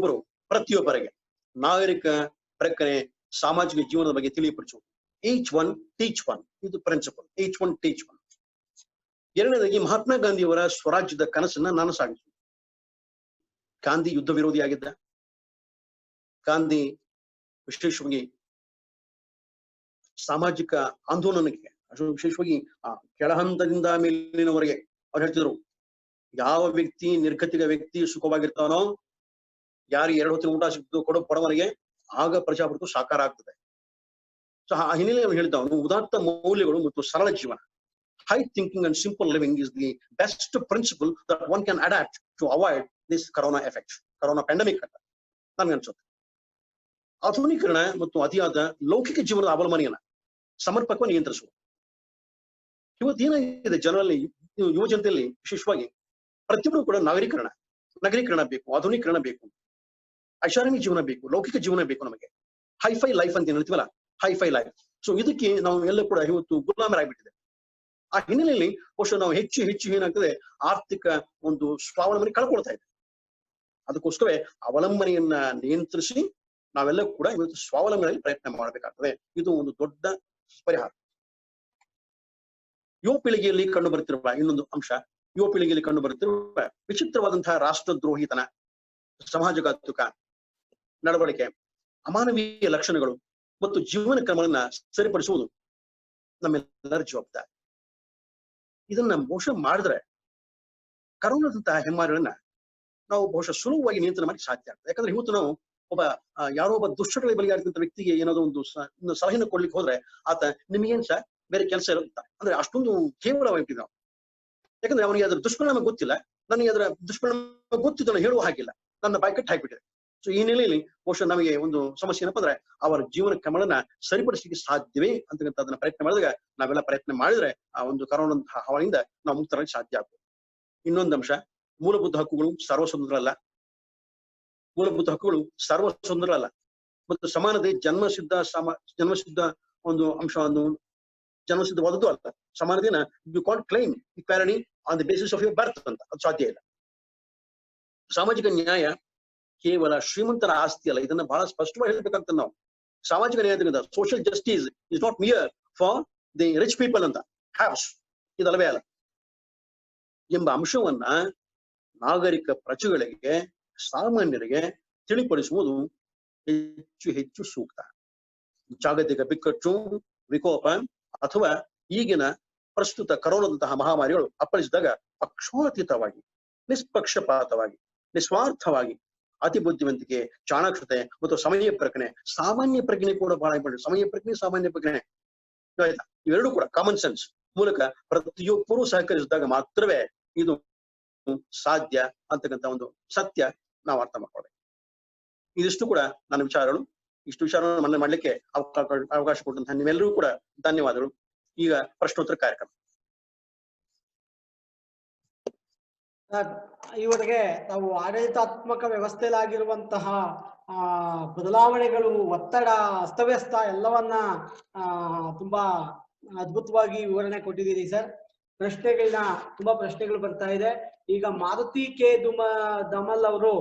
ಪ್ರತಿಯೊಬ್ಬರಿಗೆ ನಾಗರಿಕ ಪ್ರಜ್ಞೆ, ಸಾಮಾಜಿಕ ಜೀವನದ ಬಗ್ಗೆ ತಿಳಿಯಪಡಿಸುವುದು. ಈಚ್ ಒನ್ ಟೀಚ್ ಒನ್, ಇದು principle. Each one teach one. ಎರಡನೇದಾಗಿ ಮಹಾತ್ಮ ಗಾಂಧಿಯವರ ಸ್ವರಾಜ್ಯದ ಕನಸನ್ನ ನಾನು ಸಾಗಿಸುವುದು. ಗಾಂಧಿ ಯುದ್ಧ ವಿರೋಧಿಯಾಗಿದ್ದ. ಗಾಂಧಿ ವಿಶೇಷವಾಗಿ ಸಾಮಾಜಿಕ ಆಂದೋಲನಕ್ಕೆ, ವಿಶೇಷವಾಗಿ ಕೆಳಹಂತದಿಂದ ಮೇಲಿನವರೆಗೆ ಅವ್ರು ಹೇಳ್ತಿದ್ರು, ಯಾವ ವ್ಯಕ್ತಿ ನಿರ್ಗತಿಕ ವ್ಯಕ್ತಿ ಸುಖವಾಗಿರ್ತಾನೋ, ಯಾರಿಗೆ 2 ಹೊತ್ತಿನ ಊಟ ಸಿಗ್ತದೋ ಕೊಡೋ ಬಡವನಿಗೆ, ಆಗ ಪ್ರಜಾಪ್ರಭುತ್ವ ಸಾಕಾರ ಆಗ್ತದೆ. ಸೊ ಆ ಹಿನ್ನೆಲೆ ಅವ್ನು ಹೇಳಿದವನು ಉದಾತ್ತ ಮೌಲ್ಯಗಳು ಮತ್ತು ಸರಳ ಜೀವನ, high thinking and simple living is the best principle that one can adapt to avoid this corona effect, corona pandemic ಅಂತ ನನ್ಗನ್ಸುತ್ತೆ. ಆಧುನೀಕರಣ ಮತ್ತು ಅತಿಯಾದ ಲೌಕಿಕ ಜೀವನದ ಅವಲಂಬನೆಯನ್ನ ಸಮರ್ಪಕವಾಗಿ ನಿಯಂತ್ರಿಸುವುದು. ಇವತ್ತೇನಾಗಿದೆ ಜನರಲ್ಲಿ, ಯುವ ಜನತೆಯಲ್ಲಿ ವಿಶೇಷವಾಗಿ ಪ್ರತಿಯೊಬ್ಬರು ಕೂಡ ನಗರೀಕರಣ ಬೇಕು, ಆಧುನೀಕರಣ ಬೇಕು, ಐಷಾರಾಮಿ ಜೀವನ ಬೇಕು, ಲೌಕಿಕ ಜೀವನ ಬೇಕು. ನಮಗೆ ಹೈಫೈ ಲೈಫ್ ಅಂತ ಏನ್ ಹೇಳ್ತೀವಲ್ಲ, ಹೈಫೈ ಲೈಫ್. ಸೊ ಇದಕ್ಕೆ ನಾವು ಎಲ್ಲ ಕೂಡ ಇವತ್ತು ಗುಲಾಮರಾಗ್ಬಿಟ್ಟಿದೆ. ಆ ಹಿನ್ನೆಲೆಯಲ್ಲಿ ಬಹುಶಃ ನಾವು ಹೆಚ್ಚು ಏನಾಗ್ತದೆ, ಆರ್ಥಿಕ ಒಂದು ಸ್ವಾವಲಂಬನೆ ಕಳ್ಕೊಳ್ತಾ ಇದೆ. ಅದಕ್ಕೋಸ್ಕರ ಅವಲಂಬನೆಯನ್ನ ನಿಯಂತ್ರಿಸಿ ನಾವೆಲ್ಲ ಕೂಡ ಇವತ್ತು ಸ್ವಾವಲಂಬನೆಯಲ್ಲಿ ಪ್ರಯತ್ನ ಮಾಡಬೇಕಾಗ್ತದೆ. ಇದು ಒಂದು ದೊಡ್ಡ ಪರಿಹಾರ. ಯುವ ಪೀಳಿಗೆಯಲ್ಲಿ ಕಂಡು ಬರುತ್ತಿರುವ ಇನ್ನೊಂದು ಅಂಶ, ಯುವ ಪೀಳಿಗೆಯಲ್ಲಿ ಕಂಡು ಬರುತ್ತಿರುವ ವಿಚಿತ್ರವಾದಂತಹ ರಾಷ್ಟ್ರದ್ರೋಹಿತನ, ಸಮಾಜಘಾತುಕ ನಡವಳಿಕೆ, ಅಮಾನವೀಯ ಲಕ್ಷಣಗಳು ಮತ್ತು ಜೀವನ ಕ್ರಮಗಳನ್ನ ಸರಿಪಡಿಸುವುದು ನಮ್ಮೆಲ್ಲರ ಜವಾಬ್ದಾರಿ. ಇದನ್ನ ಬಹುಶಃ ಮಾಡಿದ್ರೆ ಕರೋನಾದಂತಹ ಹೆಮ್ಮಾರಿಗಳನ್ನ ನಾವು ಬಹುಶಃ ಸುಲಭವಾಗಿ ನಿಯಂತ್ರಣ ಮಾಡಿ ಸಾಧ್ಯ ಆಗ್ತದೆ. ಯಾಕಂದ್ರೆ ಇವತ್ತು ನಾವು ಯಾರೋ ಒಬ್ಬ ದುಷ್ಟಗಳಿಗೆ ಬಲಿಯಾಗಿರ್ತಕ್ಕಂಥ ವ್ಯಕ್ತಿಗೆ ಏನಾದ್ರು ಒಂದು ಸಲಹೆನ ಕೊಡ್ಲಿಕ್ಕೆ ಹೋದ್ರೆ ಆತ ನಿಮಗೇನ್ ಸರ್ ಬೇರೆ ಕೆಲಸ ಇರುತ್ತೆ ಅಂದ್ರೆ ಅಷ್ಟೊಂದು ಕೇವಲವಾಗಿ ನಾವು. ಯಾಕಂದ್ರೆ ಅವನಿಗೆ ಅದ್ರ ದುಷ್ಪರಿಣಾಮ ಗೊತ್ತಿಲ್ಲ, ನನಗೆ ಅದರ ದುಷ್ಪರಿಣಾಮ ಗೊತ್ತಿದ್ದನ್ನು ಹೇಳುವ ಹಾಗಿಲ್ಲ, ನನ್ನ ಬಾಯ್ಕಟ್ಟು ಹಾಕಿಬಿಟ್ಟಿದೆ. ಸೊ ಈ ನೆಲೆಯಲ್ಲಿ ಬಹುಶಃ ನಮಗೆ ಒಂದು ಸಮಸ್ಯೆ ಏನಪ್ಪ ಅಂದ್ರೆ ಅವರ ಜೀವನ ಕ್ರಮಗಳನ್ನ ಸರಿಪಡಿಸಲಿಕ್ಕೆ ಸಾಧ್ಯವೇ ಅಂತಕ್ಕಂಥ ಅದನ್ನ ಪ್ರಯತ್ನ ಮಾಡಿದಾಗ, ನಾವೆಲ್ಲ ಪ್ರಯತ್ನ ಮಾಡಿದ್ರೆ ಆ ಒಂದು ಕರೋನಾ ಹಾವಳಿಯಿಂದ ನಾವು ಮುಕ್ತರಾಗಿ ಸಾಧ್ಯ ಆಗ್ಬೋದು. ಇನ್ನೊಂದು ಅಂಶ, ಮೂಲಭೂತ ಹಕ್ಕುಗಳು ಸರ್ವಸ್ವತಂತ್ರ ಅಲ್ಲ ಮತ್ತು ಸಮಾನತೆ ಜನ್ಮಸಿದ್ಧ ಒಂದು ಅಂಶ, ಒಂದು ಜನ್ಮಸಿದ್ಧವಾದದ್ದು ಅಲ್ಲ. ಸಮಾನತೆನ you can't claim equality on the basis of your birth ಅಂತ, ಅದು ಸಾಧ್ಯ ಇಲ್ಲ. ಸಾಮಾಜಿಕ ನ್ಯಾಯ ಕೇವಲ ಶ್ರೀಮಂತರ ಆಸ್ತಿ ಅಲ್ಲ, ಇದನ್ನ ಬಹಳ ಸ್ಪಷ್ಟವಾಗಿ ಹೇಳ್ಬೇಕಾಗ್ತದೆ ನಾವು. ಸಾಮಾಜಿಕ ನ್ಯಾಯದಿಂದ social justice is not mere for the rich people ಅಂತ ಹ್ಯಾವ್ಸ್, ಇದಲ್ಲವೇ ಅಲ್ಲ ಎಂಬ ಅಂಶವನ್ನ ನಾಗರಿಕ ಪ್ರಜೆಗಳಿಗೆ ಸಾಮಾನ್ಯರಿಗೆ ತಿಳಿಪಡಿಸುವುದು ಹೆಚ್ಚು ಹೆಚ್ಚು ಸೂಕ್ತ. ಜಾಗತಿಕ ಬಿಕ್ಕಟ್ಟು, ವಿಕೋಪ ಅಥವಾ ಈಗಿನ ಪ್ರಸ್ತುತ ಕರೋನಾದಂತಹ ಮಹಾಮಾರಿಗಳು ಅಪ್ಪಳಿಸಿದಾಗ ಪಕ್ಷಾತೀತವಾಗಿ, ನಿಷ್ಪಕ್ಷಪಾತವಾಗಿ, ನಿಸ್ವಾರ್ಥವಾಗಿ ಅತಿ ಬುದ್ಧಿವಂತಿಕೆ, ಚಾಣಾಕ್ಷತೆ ಮತ್ತು ಸಮಯ ಪ್ರಜ್ಞೆ, ಸಾಮಾನ್ಯ ಪ್ರಜ್ಞೆ ಕೂಡ ಬಹಳ ಇಂಪಾರ್ಟೆಂಟ್. ಸಮಯ ಪ್ರಜ್ಞೆ, ಸಾಮಾನ್ಯ ಪ್ರಜ್ಞೆ ಆಯ್ತಾ, ಇವೆರಡೂ ಕೂಡ ಕಾಮನ್ ಸೆನ್ಸ್ ಮೂಲಕ ಪ್ರತಿಯೊಬ್ಬರೂ ಸಹಕರಿಸಿದಾಗ ಮಾತ್ರವೇ ಇದು ಸಾಧ್ಯ ಅಂತಕ್ಕಂಥ ಒಂದು ಸತ್ಯ ನಾವು ಅರ್ಥ ಮಾಡ್ಕೊಳ್ಬೇಕು. ಇದಿಷ್ಟು ಕೂಡ ನನ್ನ ವಿಚಾರಗಳು. ಇಷ್ಟು ವಿಚಾರವನ್ನು ಮನ್ನಣೆ ಮಾಡ್ಲಿಕ್ಕೆ ಅವಕಾಶ ಕೊಟ್ಟಂತಹ ನಿಮ್ಮೆಲ್ಲರೂ ಕೂಡ ಧನ್ಯವಾದಗಳು. ಈಗ ಪ್ರಶ್ನೋತ್ತರ ಕಾರ್ಯಕ್ರಮ. ಇವರಿಗೆ ನಾವು ಆಡಳಿತಾತ್ಮಕ ವ್ಯವಸ್ಥೆಯಲ್ಲಾಗಿರುವಂತಹ ಬದಲಾವಣೆಗಳು, ಒತ್ತಡ, ಅಸ್ತವ್ಯಸ್ತ ಎಲ್ಲವನ್ನ ತುಂಬಾ ಅದ್ಭುತವಾಗಿ ವಿವರಣೆ ಕೊಟ್ಟಿದ್ದೀರಿ ಸರ್. ತುಂಬಾ ಪ್ರಶ್ನೆಗಳು ಬರ್ತಾ ಇದೆ. ಈಗ ಮಾರುತಿ ಕೆ ದಮಲ್ ಅವರು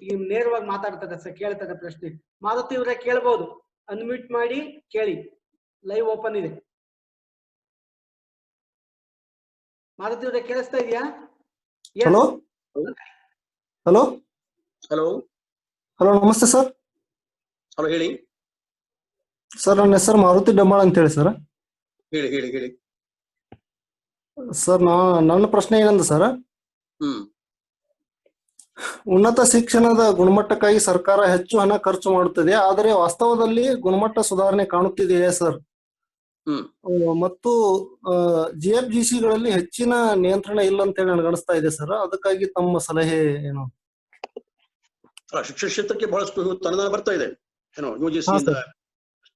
ಈಗ ನೇರವಾಗಿ ಮಾತಾಡ್ತಾರೆ ಸರ್, ಕೇಳ್ತಾರೆ ಪ್ರಶ್ನೆ. ಮಾರುತಿ ಅವರೇ ಕೇಳ್ಬೋದು, ಅನ್ಮ್ಯೂಟ್ ಮಾಡಿ ಕೇಳಿ, ಲೈವ್ ಓಪನ್ ಇದೆ. ಮಾರುತಿ ಅವರೇ ಕೇಳಿಸ್ತಾ ಇದೆಯಾ? ಹಲೋ ಹಲೋ ಹಲೋ ಹಲೋ ನಮಸ್ತೆ ಸರ್. ಹಲೋ ಹೇಳಿ ಸರ್, ನನ್ನ ಹೆಸರು ಮಾರುತಿ ಡಂಬಾಳ ಅಂತ ಹೇಳಿ ಸರ್. ಹೇಳಿ ಹೇಳಿ ಹೇಳಿ ಸರ್, ನನ್ನ ಪ್ರಶ್ನೆ ಏನಂದ ಸರ್, ಉನ್ನತ ಶಿಕ್ಷಣದ ಗುಣಮಟ್ಟಕ್ಕಾಗಿ ಸರ್ಕಾರ ಹೆಚ್ಚು ಹಣ ಖರ್ಚು ಮಾಡುತ್ತದೆ, ಆದರೆ ವಾಸ್ತವದಲ್ಲಿ ಗುಣಮಟ್ಟ ಸುಧಾರಣೆ ಕಾಣುತ್ತಿದೆಯೇ ಸರ್? ಮತ್ತು ಜಿಎಫ್ಜಿಸಿಗಳಲ್ಲಿ ಹೆಚ್ಚಿನ ನಿಯಂತ್ರಣ ಇಲ್ಲ ಅಂತ ಹೇಳಿ ನನಗೆ ಅನಿಸ್ತಾ ಇದೆ ಸರ್. ಅದಕ್ಕಾಗಿ ತಮ್ಮ ಸಲಹೆ ಏನು? ಶಿಕ್ಷಣ ಕ್ಷೇತ್ರಕ್ಕೆ ಬಹಳಷ್ಟು ಅನುದಾನ ಬರ್ತಾ ಇದೆ ಏನೋ, ಯುಜಿಸಿಯಿಂದ,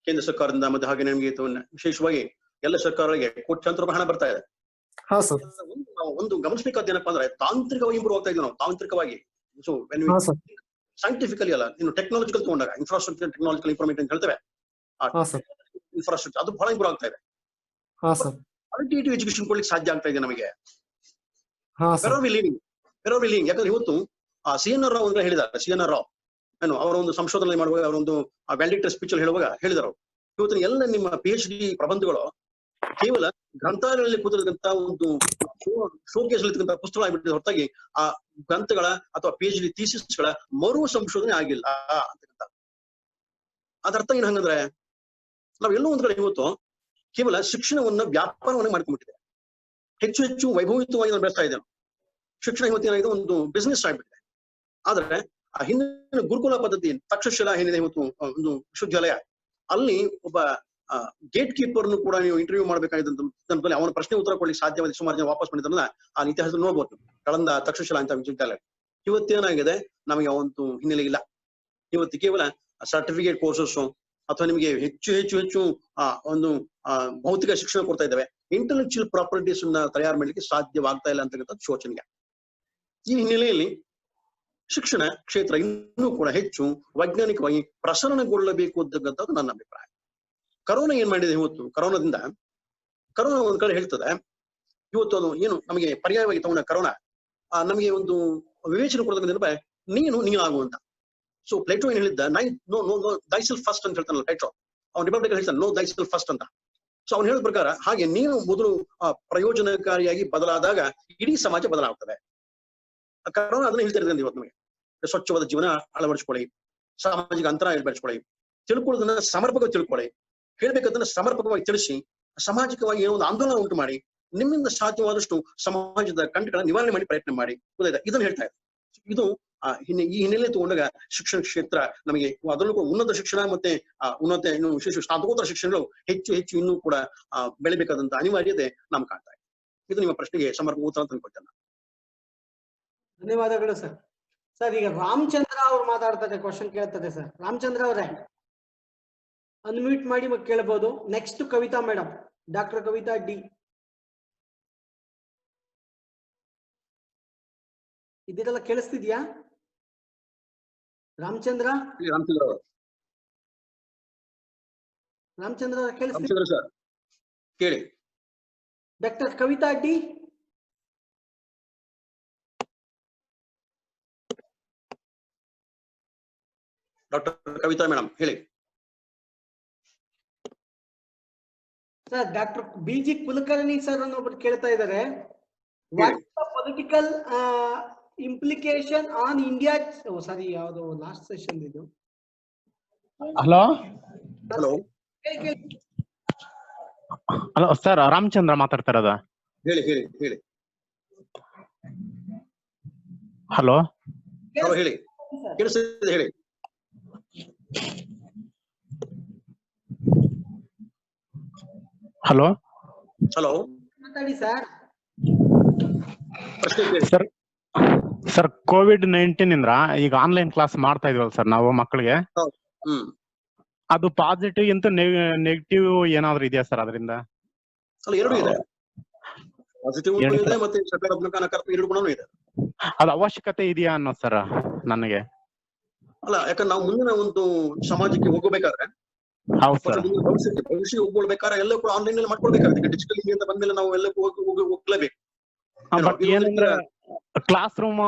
ಕೇಂದ್ರ ಸರ್ಕಾರದಿಂದ, ಮತ್ತೆ ಹಾಗೆ ನಮಗೆ ವಿಶೇಷವಾಗಿ ಎಲ್ಲ ಸರ್ಕಾರಗಳಿಗೆ ಕೋಟ್ಯಾಂತರ ರೂಪಾಯಿ ಹಣ ಬರ್ತಾ ಇದೆ. ಹಾ ಸರ್. ಒಂದು ಗಮನಿಸಬೇಕಾದ ಏನಪ್ಪಾ ಅಂದ್ರೆ, ತಾಂತ್ರಿಕವಾಗಿ ಇಂಪ್ರೂವ್ ಆಗ್ತಾ ಇದ್ದೀವಿ ನಾವು, ತಾಂತ್ರಿಕವಾಗಿ. ಸೊ ಸೈಂಟಿಫಿಕಲಿ ಅಲ್ಲ, ಇನ್ನು ಟೆಕ್ನಾಲಜಿಕಲ್ ತಗೊಂಡಾಗ, ಇನ್ಫ್ರಾಸ್ಟ್ರಕ್ಚರ್ ಟೆಕ್ನಾಲಜಿಕಲ್ ಇಂಪ್ರೂವ್ಮೆಂಟ್ ಅಂತ ಹೇಳ್ತೇವೆ, ಇನ್ಫ್ರಾಸ್ಟ್ರಕ್ಚರ್ ಅದು ಬಹಳ ಇಂಪ್ರೂವ್ ಆಗ್ತಾ ಇದೆ. ಕ್ವಾಲಿಟೇಟಿವ್ ಎಜುಕೇಶನ್ ಕೊಡ್ಲಿಕ್ಕೆ ಸಾಧ್ಯ ಆಗ್ತಾ ಇದೆ ನಮಗೆ. ಯಾಕಂದ್ರೆ ಇವತ್ತು CNR ರಾವ್ ಅಂತ ಹೇಳಿದ್ದಾರೆ. CNR ರಾವ್ ಏನು ಅವರ ಒಂದು ಸಂಶೋಧನೆ ಮಾಡುವಾಗ, ಅವರೊಂದು ವ್ಯಾಲಿಡೇಟರ್ ಸ್ಪೀಚ್ ಅಲ್ಲಿ ಹೇಳುವಾಗ ಹೇಳಿದರು, ಇವತ್ತು ಎಲ್ಲ ನಿಮ್ಮ PhD ಪ್ರಬಂಧಗಳು ಕೇವಲ ಗ್ರಂಥಾಲಯದಲ್ಲಿ ಕೂತಿರತಕ್ಕಂತ ಒಂದು ಶೋಕೇಸ್ ಇರ್ತಕ್ಕಂಥ ಪುಸ್ತಕ ಆಗ್ಬಿಟ್ಟಿದೆ ಹೊರತಾಗಿ ಆ ಗ್ರಂಥಗಳ ಅಥವಾ PhD ಥೀಸಿಸ್ಗಳ ಮರು ಸಂಶೋಧನೆ ಆಗಿಲ್ಲ ಅಂತಕ್ಕಂಥ. ಅದರ್ಥ ಏನ್ ಹಂಗಂದ್ರೆ, ನಾವೆಲ್ಲೋ ಒಂದ್ ಕಡೆ ಇವತ್ತು ಕೇವಲ ಶಿಕ್ಷಣವನ್ನ ವ್ಯಾಪಾರವನ್ನ ಮಾಡ್ಕೊಂಡ್ಬಿಟ್ಟಿದೆ. ಹೆಚ್ಚು ಹೆಚ್ಚು ವೈಭವಯುತವಾಗಿ ನಾವು ಬೆಳೆಸ್ತಾ ಇದ್ದೇವೆ. ಶಿಕ್ಷಣ ಇವತ್ತಿನ ಒಂದು ಬಿಸ್ನೆಸ್ ಆಗ್ಬಿಟ್ಟಿದೆ. ಆದ್ರೆ ಆ ಹಿಂದಿನ ಗುರುಕುಲ ಪದ್ಧತಿ, ತಕ್ಷಶಿಲಾ ಏನಿದೆ ಇವತ್ತು ಒಂದು ವಿಶ್ವವಿದ್ಯಾಲಯ, ಅಲ್ಲಿ ಒಬ್ಬ ಗೇಟ್ ಕೀಪರ್ನು ಕೂಡ ನೀವು ಇಂಟರ್ವ್ಯೂ ಮಾಡ್ಬೇಕಾಗಿದ್ದಂತ ಅವನ ಪ್ರಶ್ನೆ ಉತ್ತರ ಕೊಡ್ಲಿಕ್ಕೆ ಸಾಧ್ಯವಾದ ಸುಮಾರು ಜನ ವಾಪಸ್ ಮಾಡಿದ್ರನ್ನ ಆ ಇತಿಹಾಸ ನೋಡ್ಬೋದು. ಕಳಂದ ತಕ್ಷಶಿಲಾ ಅಂತ ವಿಶ್ವವಿದ್ಯಾಲಯ ಇವತ್ತೇನಾಗಿದೆ, ನಮಗೆ ಒಂದು ಹಿನ್ನೆಲೆ ಇಲ್ಲ. ಇವತ್ತು ಕೇವಲ ಸರ್ಟಿಫಿಕೇಟ್ ಕೋರ್ಸಸ್ ಅಥವಾ ನಿಮಗೆ ಹೆಚ್ಚು ಹೆಚ್ಚು ಹೆಚ್ಚು ಒಂದು ಭೌತಿಕ ಶಿಕ್ಷಣ ಕೊಡ್ತಾ ಇದ್ದಾವೆ. ಇಂಟೆಲೆಕ್ಚುಯಲ್ ಪ್ರಾಪರ್ಟೀಸ್ ಅನ್ನ ತಯಾರು ಮಾಡ್ಲಿಕ್ಕೆ ಸಾಧ್ಯವಾಗ್ತಾ ಇಲ್ಲ ಅಂತಕ್ಕಂಥದ್ದು ಶೋಚನೀಯ. ಈ ಹಿನ್ನೆಲೆಯಲ್ಲಿ ಶಿಕ್ಷಣ ಕ್ಷೇತ್ರ ಇನ್ನೂ ಕೂಡ ಹೆಚ್ಚು ವೈಜ್ಞಾನಿಕವಾಗಿ ಪ್ರಸರಣಗೊಳ್ಳಬೇಕು ಅಂತಕ್ಕಂಥದ್ದು ನನ್ನ ಅಭಿಪ್ರಾಯ. ಕರೋನಾ ಏನ್ ಮಾಡಿದೆ ಇವತ್ತು, ಕರೋನಾ ಒಂದ್ ಕಡೆ ಹೇಳ್ತದೆ, ಇವತ್ತು ಅದು ಏನು ನಮಗೆ ಪರ್ಯಾಯವಾಗಿ ತಗೊಂಡ ಕರೋನಾ ನಮಗೆ ಒಂದು ವಿವೇಚನೆ ಕೊಡೋದಕ್ಕೆ ನೀನಾಗುವಂತ. ಸೊ ಪ್ಲೇಟೋ ಏನ್ ಹೇಳಿದ್ದ, ನೋ ದೈಸೆಲ್ಫ್ ಫಸ್ಟ್ ಅಂತ ಹೇಳ್ತಾನಲ್ಲ ಪ್ಲೇಟೋ, ಅವ್ನು ರಿಪಬ್ಲಿಕ್ ಹೇಳ್ತಾನೆ ನೋ ದೈಸೆಲ್ಫ್ ಫಸ್ಟ್ ಅಂತ. ಸೊ ಅವ್ನು ಹೇಳಿದ ಪ್ರಕಾರ ಹಾಗೆ ನೀನು ಮೊದಲು ಪ್ರಯೋಜನಕಾರಿಯಾಗಿ ಬದಲಾದಾಗ ಇಡೀ ಸಮಾಜ ಬದಲಾಗ್ತದೆ. ಕರೋನಾ ಅದನ್ನ ಹೇಳ್ತಿರ್ತದೆ ಇವತ್ತು ನಮಗೆ. ಸ್ವಚ್ಛವಾದ ಜೀವನ ಅಳವಡಿಸ್ಕೊಳ್ಳಿ, ಸಾಮಾಜಿಕ ಅಂತರ ಬೆಳೆಸ್ಕೊಳ್ಳಿ, ತಿಳ್ಕೊಳ್ಳೋದನ್ನ ಸಮರ್ಪಕವಾಗಿ ತಿಳ್ಕೊಳ್ಳಿ, ಹೇಳ್ಬೇಕದನ್ನ ಸಮರ್ಪಕವಾಗಿ ತಿಳಿಸಿ, ಸಾಮಾಜಿಕವಾಗಿ ಏನೋ ಒಂದು ಆಂದೋಲನ ಉಂಟು ಮಾಡಿ, ನಿಮ್ಮಿಂದ ಸಾಧ್ಯವಾದಷ್ಟು ಸಮಾಜದ ಕಂಟಗಳ ನಿವಾರಣೆ ಮಾಡಿ ಪ್ರಯತ್ನ ಮಾಡಿ. ಇದನ್ನ ಹೇಳ್ತಾ ಇದೆ. ಇದು ಈ ಹಿನ್ನೆಲೆ ತಗೊಂಡಾಗ ಶಿಕ್ಷಣ ಕ್ಷೇತ್ರ ನಮಗೆ ಅದರಲ್ಲೂ ಕೂಡ ಉನ್ನತ ಶಿಕ್ಷಣ ಮತ್ತೆ ಉನ್ನತ ಇನ್ನು ವಿಶೇಷ ಸ್ನಾತಕೋತ್ತರ ಶಿಕ್ಷಣಗಳು ಹೆಚ್ಚು ಹೆಚ್ಚು ಇನ್ನೂ ಕೂಡ ಬೆಳಿಬೇಕಾದಂತ ಅನಿವಾರ್ಯತೆ ನಮ್ಗೆ ಕಾಣ್ತಾ ಇದೆ. ಇದು ನಿಮ್ಮ ಪ್ರಶ್ನೆಗೆ ಸಮರ್ಪಕ ಉತ್ತರ ಅಂತ ಅನ್ಕೊಳ್ತೇನೆ. ಧನ್ಯವಾದಗಳು ಸರ್. ಸರ್, ಈಗ ರಾಮಚಂದ್ರ ಅವ್ರು ಮಾತಾಡ್ತಾರೆ, ಕ್ವಶನ್ ಕೇಳ್ತಾರೆ ಸರ್. ರಾಮಚಂದ್ರ ಅವರೇ ಅನ್ಮ್ಯೂಟ್ ಮಾಡಿ ಕೇಳಬಹುದು. Next Kavita madam, doctor Kavita D. ಇದೆಲ್ಲ ಕೇಳಿಸ್ತಿದ್ಯಾ ರಾಮಚಂದ್ರ? ರಾಮಚಂದ್ರ ಕೇಳಿಸ್ತಿದ್ಯಾ ಸರ್? ಕೇಳಿ. Doctor Kavita D. Doctor Kavita madam ಹೇಳಿ. Sir, doctor BG Kulkarni sir ಅನ್ನೊಬ್ರು ಕೇಳ್ತಾ ಇದ್ದಾರೆ, political implication on India. Oh, sorry, ಯಾವುದು ಲಾಸ್ಟ್ ಸೆಷನ್ ಇದು. Hello hello hello sir, Ramachandra ಮಾತಾಡ್ತಾ ಇರೋದ. ಹೇಳಿ ಹೇಳಿ ಹೇಳಿ. ಹಲೋ ಹಲೋ ಹೇಳಿ, ಕೇಳಿಸ್ತಿದೆ ಹೇಳಿ. ಹಲೋ ಹಲೋ ಮಾತಾಡಿ ಸರ್. ಪ್ರಶ್ನೆ ಕೇಳಿ. ಸರ್ ಸರ್, COVID-19 ಇಂದ ಈಗ ಆನ್ಲೈನ್ ಕ್ಲಾಸ್ ಮಾಡ್ತಾ ಇದೀವಲ್ಲ ಸರ್ ನಾವು ಮಕ್ಕಳಿಗೆ. ಹ್ಮ್ ಅದು ಪಾಸಿಟಿವ್ ಇಂತ ನೆಗೆಟಿವ್ ಏನಾದ್ರು ಇದೆಯಾ ಸರ್ ಅದರಿಂದ? ಅಲ್ಲ, ಎರಡೂ ಇದೆ. ಪಾಸಿಟಿವ್ ಇದೆ ಮತ್ತೆ ಸಕಾರಾತ್ಮಕ ನಕಾರಾತ್ಮಕ ಎರಡು ಗುಣನೂ ಇದೆ. ಅದು ಅವಶ್ಯಕತೆ ಇದೆಯಾ ಅನ್ನೋ ಸರ್ ನನಗೆ. ಅಲ್ಲ, ಯಾಕಂದ್ರೆ ನಾವು ಮುಂದಿನ ಒಂದು ಸಮಾಜಕ್ಕೆ ಹೋಗಬೇಕಾದ್ರೆ, ಹೌದು ಸರ್. ಭವಿಷ್ಯ ಹೋಗ್ಬೇಕಾದ್ರೆ ಎಲ್ಲ ಕೂಡ ಆನ್ಲೈನ್ ನಲ್ಲಿ ಮಾಡ್ಕೊಳ್ಬೇಕಾಗುತ್ತೆ. ಡಿಜಿಟಲ್ ಇಂಡಿಯಾ ಅಂತ ಬಂದ್ಮೇಲೆ ನಾವು ಎಲ್ಲ ಹೋಗ್ಲೇಬೇಕು. ಬಟ್ ಏನಂದ್ರೆ ಕ್ಲಾಸ್ ರೂಮ್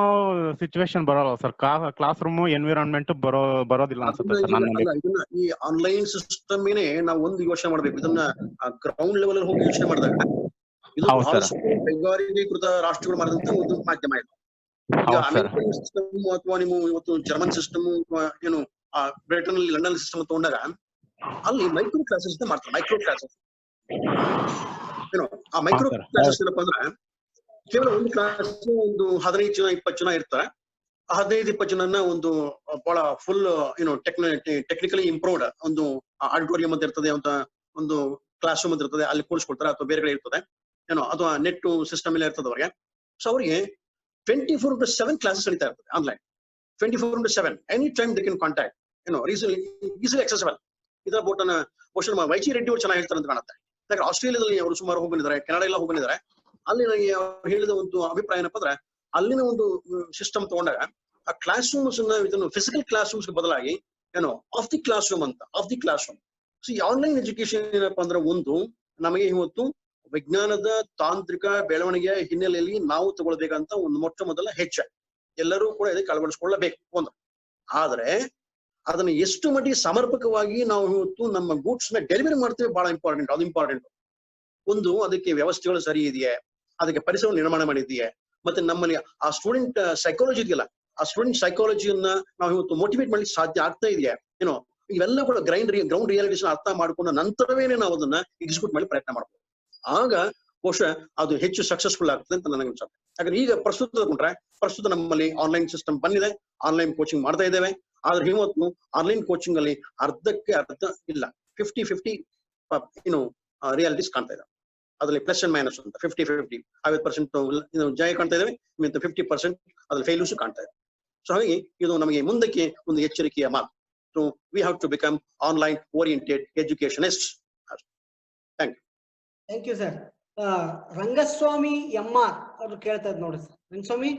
ಸಿಚುವೇಶನ್ ಬರೋಲ್ಲ ಸರ್. ಕ್ಲಾಸ್ ರೂಮ್ ಎನ್ವಿರಾನ್ಮೆಂಟ್ ಬರೋದಿಲ್ಲ ಅನ್ಸುತ್ತೆ ಸರ್ ನನ್ನಲ್ಲಿ. ಇದನ್ನ ಈ ಆನ್ಲೈನ್ ಸಿಸ್ಟಮ್ ಏನೇ ನಾವು ಒಂದು ಯೋಚನೆ ಮಾಡ್ಬೇಕು. ಇದನ್ನ ಗ್ರೌಂಡ್ ಲೆವೆಲ್ ಅಲ್ಲಿ ಹೋಗಿ ಯೋಚನೆ ಮಾಡಿದಾಗ ಇದು ಬಹಳಷ್ಟು ಕೈಗಾರಿಕೀಕೃತ ರಾಷ್ಟ್ರಗಳು ಮಾಡಿದಂತ ಒಂದು ಮಾಧ್ಯಮ ಇದು. ಈಗ ಅಮೆರಿಕನ್ ಸಿಸ್ಟಮ್ ಅಥವಾ ನೀವು ಇವತ್ತು ಜರ್ಮನ್ ಸಿಸ್ಟಮ್ ಏನು ಬ್ರಿಟನ್ ಅಲ್ಲಿ ಲಂಡನ್ ಸಿಸ್ಟಮ್ ತಗೊಂಡಾಗ ಅಲ್ಲಿ ಮೈಕ್ರೋ ಕ್ಲಾಸಸ್ ಮಾಡ್ತಾರೆ. ಮೈಕ್ರೋ ಕ್ಲಾಸಸ್ ಏನು ಆ ಮೈಕ್ರೋ ಕ್ಲಾಸಸ್ ಏನಪ್ಪಾ ಅಂದ್ರೆ ಕೇವಲ ಒಂದು ಕ್ಲಾಸ್ ಒಂದು 15 ಜನ 20 ಜನ ಇರ್ತಾರೆ. 15-20 ಜನನ್ನ ಒಂದು ಬಹಳ ಫುಲ್ ಏನು ಟೆಕ್ನಿಕಲಿ ಇಂಪ್ರೂವ್ಡ್ ಒಂದು ಆಡಿಟೋರಿಯಂ ಅಂತ ಇರ್ತದೆ, ಅಂತ ಒಂದು ಕ್ಲಾಸ್ ರೂಮ್ ಅಂತ ಇರ್ತದೆ, ಅಲ್ಲಿ ಕೂರಿಸ್ಕೊಳ್ತಾರೆ ಅಥವಾ ಬೇರೆ ಕಡೆ ಇರ್ತದೆ ಏನೋ, ಅಥವಾ ನೆಟ್ ಸಿಸ್ಟಮ್ ಎಲ್ಲ ಇರ್ತದೆ ಅವ್ರಿಗೆ. ಸೊ ಅವರಿಗೆ 24/7 ಕ್ಲಾಸಸ್ ನಡೀತಾ ಇರ್ತದೆ online. 24/7 any time they can contact ಏನೋ ಈಸಿಲಿ ಅಕ್ಸೆಸಿಬಲ್. ಇದರ ಬಹುಶಃ ವೈಚಿ ರೆಡ್ಡಿ ಅವರು ಚೆನ್ನಾಗಿ ಹೇಳ್ತಾರೆ ಅಂತ ಕಾಣುತ್ತೆ. ಯಾಕಂದ್ರೆ ಆಸ್ಟ್ರೇಲಿಯಾದಲ್ಲಿ ಅವರು ಸುಮಾರು ಹೋಗಿ ಬಂದಿದ್ದಾರೆ, ಕೆನಡಾ ಎಲ್ಲ ಹೋಗಿ ಬಂದಿದ್ದಾರೆ. ಅಲ್ಲಿ ನನಗೆ ಅವ್ರು ಹೇಳಿದ ಒಂದು ಅಭಿಪ್ರಾಯ ಏನಪ್ಪಾ ಅಂದ್ರೆ, ಅಲ್ಲಿನ ಒಂದು ಸಿಸ್ಟಮ್ ತಗೊಂಡಾಗ ಆ ಕ್ಲಾಸ್ ರೂಮ್ಸ್ ಇದನ್ನು ಫಿಸಿಕಲ್ ಕ್ಲಾಸ್ ರೂಮ್ಸ್ ಬದಲಾಗಿ ಏನೋ ಆಫ್ ದಿ ಕ್ಲಾಸ್ ರೂಮ್ ಅಂತ, of the class room. So ಈ ಆನ್ಲೈನ್ ಎಜುಕೇಶನ್ ಏನಪ್ಪಾ ಅಂದ್ರೆ, ಒಂದು ನಮಗೆ ಇವತ್ತು ವಿಜ್ಞಾನದ ತಾಂತ್ರಿಕ ಬೆಳವಣಿಗೆಯ ಹಿನ್ನೆಲೆಯಲ್ಲಿ ನಾವು ತಗೊಳ್ಬೇಕಂತ ಒಂದು ಮೊಟ್ಟ ಮೊದಲ ಹೆಜ್ಜೆ. ಎಲ್ಲರೂ ಕೂಡ ಇದಕ್ಕೆ ಅಳವಡಿಸಿಕೊಳ್ಳಬೇಕು ಒಂದು. ಆದ್ರೆ ಅದನ್ನ ಎಷ್ಟು ಮಟ್ಟಿಗೆ ಸಮರ್ಪಕವಾಗಿ ನಾವು ಇವತ್ತು ನಮ್ಮ ಗೂಡ್ಸ್ ನ ಡೆಲಿವರಿ ಮಾಡ್ತೇವೆ ಬಹಳ ಇಂಪಾರ್ಟೆಂಟ್. ಅದು ಇಂಪಾರ್ಟೆಂಟ್. ಒಂದು, ಅದಕ್ಕೆ ವ್ಯವಸ್ಥೆಗಳು ಸರಿ ಇದೆಯೇ, ಅದಕ್ಕೆ ಪರಿಸರ ನಿರ್ಮಾಣ ಮಾಡಿದೆಯೇ, ಮತ್ತೆ ನಮ್ಮಲ್ಲಿ ಆ ಸ್ಟೂಡೆಂಟ್ ಸೈಕಾಲಜಿ ಇದೆಯಲ್ಲ, ಆ ಸ್ಟೂಡೆಂಟ್ ಸೈಕಾಲಜಿಯನ್ನ ನಾವು ಇವತ್ತು ಮೋಟಿವೇಟ್ ಮಾಡ್ಲಿಕ್ಕೆ ಸಾಧ್ಯ ಆಗ್ತಾ ಇದೆಯಾ ಏನೋ, ಇವೆಲ್ಲ ಕೂಡ ಗ್ರೌಂಡ್ ರಿಯಾಲಿಟೀಸ್ ಅರ್ಥ ಮಾಡ್ಕೊಂಡ ನಂತರವೇನೆ ನಾವು ಅದನ್ನ ಎಕ್ಸಿಕ್ಯೂಟ್ ಮಾಡಿ ಪ್ರಯತ್ನ ಮಾಡ್ಬೋದು. ಆಗ ಬಹುಶಃ ಅದು ಹೆಚ್ಚು ಸಕ್ಸಸ್ಫುಲ್ ಆಗ್ತದೆ ಅಂತ ನನಗೆ ಅನ್ಸುತ್ತೆ. ಯಾಕಂದ್ರೆ ಈಗ ಪ್ರಸ್ತುತ ನಮ್ಮಲ್ಲಿ ಆನ್ಲೈನ್ ಸಿಸ್ಟಮ್ ಬಂದಿದೆ, ಆನ್ಲೈನ್ ಕೋಚಿಂಗ್ ಮಾಡ್ತಾ ಇದ್ದೇವೆ. ಆದ್ರೆ ಇವತ್ತು ಆನ್ಲೈನ್ ಕೋಚಿಂಗ್ ಅಲ್ಲಿ ಅರ್ಧಕ್ಕೆ ಅರ್ಧ ಇಲ್ಲ, 50-50 ಏನು ರಿಯಾಲಿಟೀಸ್ ಕಾಣ್ತಾ ಇದೆ. ಅದರಲ್ಲಿ ಪ್ಲಸ್ ಅಂಡ್ ಮೈನಸ್ ಅಂತ 50-50 50% ಜಯ ಕಾಣ್ತಾ ಇದ್ದೇವೆ, 50% ಅದ್ರಲ್ಲಿ ಫೇಲ್ಯೂರ್ಸ್ ಕಾಣ್ತಾ ಇದೆ. ಸೊ ಹಾಗಾಗಿ ಇದು ನಮಗೆ ಮುಂದಕ್ಕೆ ಒಂದು ಎಚ್ಚರಿಕೆಯ ಮಾತು. So we have to become online oriented educationist. Thank you sir. Rangaswamy MR ಅವರು ಕೇಳ್ತಾ ಇದ್ ನೋಡಿ ಸರ್. ರಂಗಸ್ವಾಮಿ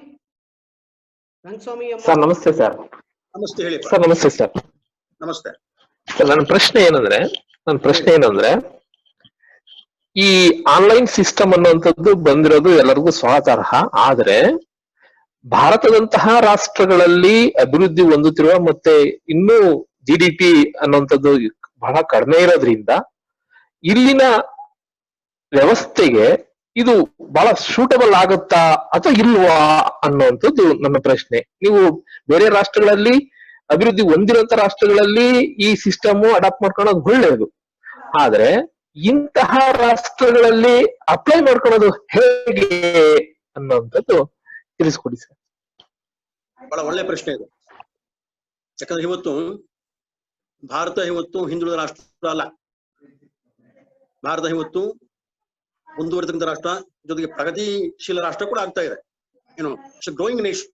ಸರ್ ನಮಸ್ತೆ ಸರ್. ನಮಸ್ತೆ ಹೇಳಿ ಸರ್. ನಮಸ್ತೆ ಸರ್. ನಮಸ್ತೆ ಸರ್, ನನ್ನ ಪ್ರಶ್ನೆ ಏನಂದ್ರೆ ಈ ಆನ್ಲೈನ್ ಸಿಸ್ಟಮ್ ಅನ್ನುವಂಥದ್ದು ಬಂದಿರೋದು ಎಲ್ಲರಿಗೂ ಸ್ವಾಗತಾರ್ಹ. ಆದ್ರೆ ಭಾರತದಂತಹ ರಾಷ್ಟ್ರಗಳಲ್ಲಿ ಅಭಿವೃದ್ಧಿ ಹೊಂದುತ್ತಿರುವ ಮತ್ತೆ ಇನ್ನೂ GDP ಅನ್ನುವಂಥದ್ದು ಬಹಳ ಕಡಿಮೆ ಇರೋದ್ರಿಂದ ಇಲ್ಲಿನ ವ್ಯವಸ್ಥೆಗೆ ಇದು ಬಹಳ ಸೂಟಬಲ್ ಆಗುತ್ತಾ ಅಥವಾ ಇಲ್ವಾ ಅನ್ನುವಂಥದ್ದು ನನ್ನ ಪ್ರಶ್ನೆ. ನೀವು ಬೇರೆ ರಾಷ್ಟ್ರಗಳಲ್ಲಿ ಅಭಿವೃದ್ಧಿ ಹೊಂದಿರುವಂತ ರಾಷ್ಟ್ರಗಳಲ್ಲಿ ಈ ಸಿಸ್ಟಮ್ ಅಡಾಪ್ಟ್ ಮಾಡ್ಕೊಳ್ಳೋದು ಒಳ್ಳೆಯದು. ಆದ್ರೆ ಇಂತಹ ರಾಷ್ಟ್ರಗಳಲ್ಲಿ ಅಪ್ಲೈ ಮಾಡ್ಕೊಳ್ಳೋದು ಹೇಗೆ ಅನ್ನುವಂಥದ್ದು ತಿಳಿಸ್ಕೊಡಿ ಸರ್. ಬಹಳ ಒಳ್ಳೆ ಪ್ರಶ್ನೆ ಇದು. ಯಾಕಂದ್ರೆ ಭಾರತ ಇವತ್ತು ಹಿಂದುಳಿದ ರಾಷ್ಟ್ರ ಅಲ್ಲ. ಭಾರತ ಇವತ್ತು ಮುಂದುವರೆದಂತ ರಾಷ್ಟ್ರ, ಜೊತೆಗೆ ಪ್ರಗತಿಶೀಲ ರಾಷ್ಟ್ರ ಕೂಡ ಆಗ್ತಾ ಇದೆ. ಏನು, ಗ್ರೋಯಿಂಗ್ ನೇಷನ್.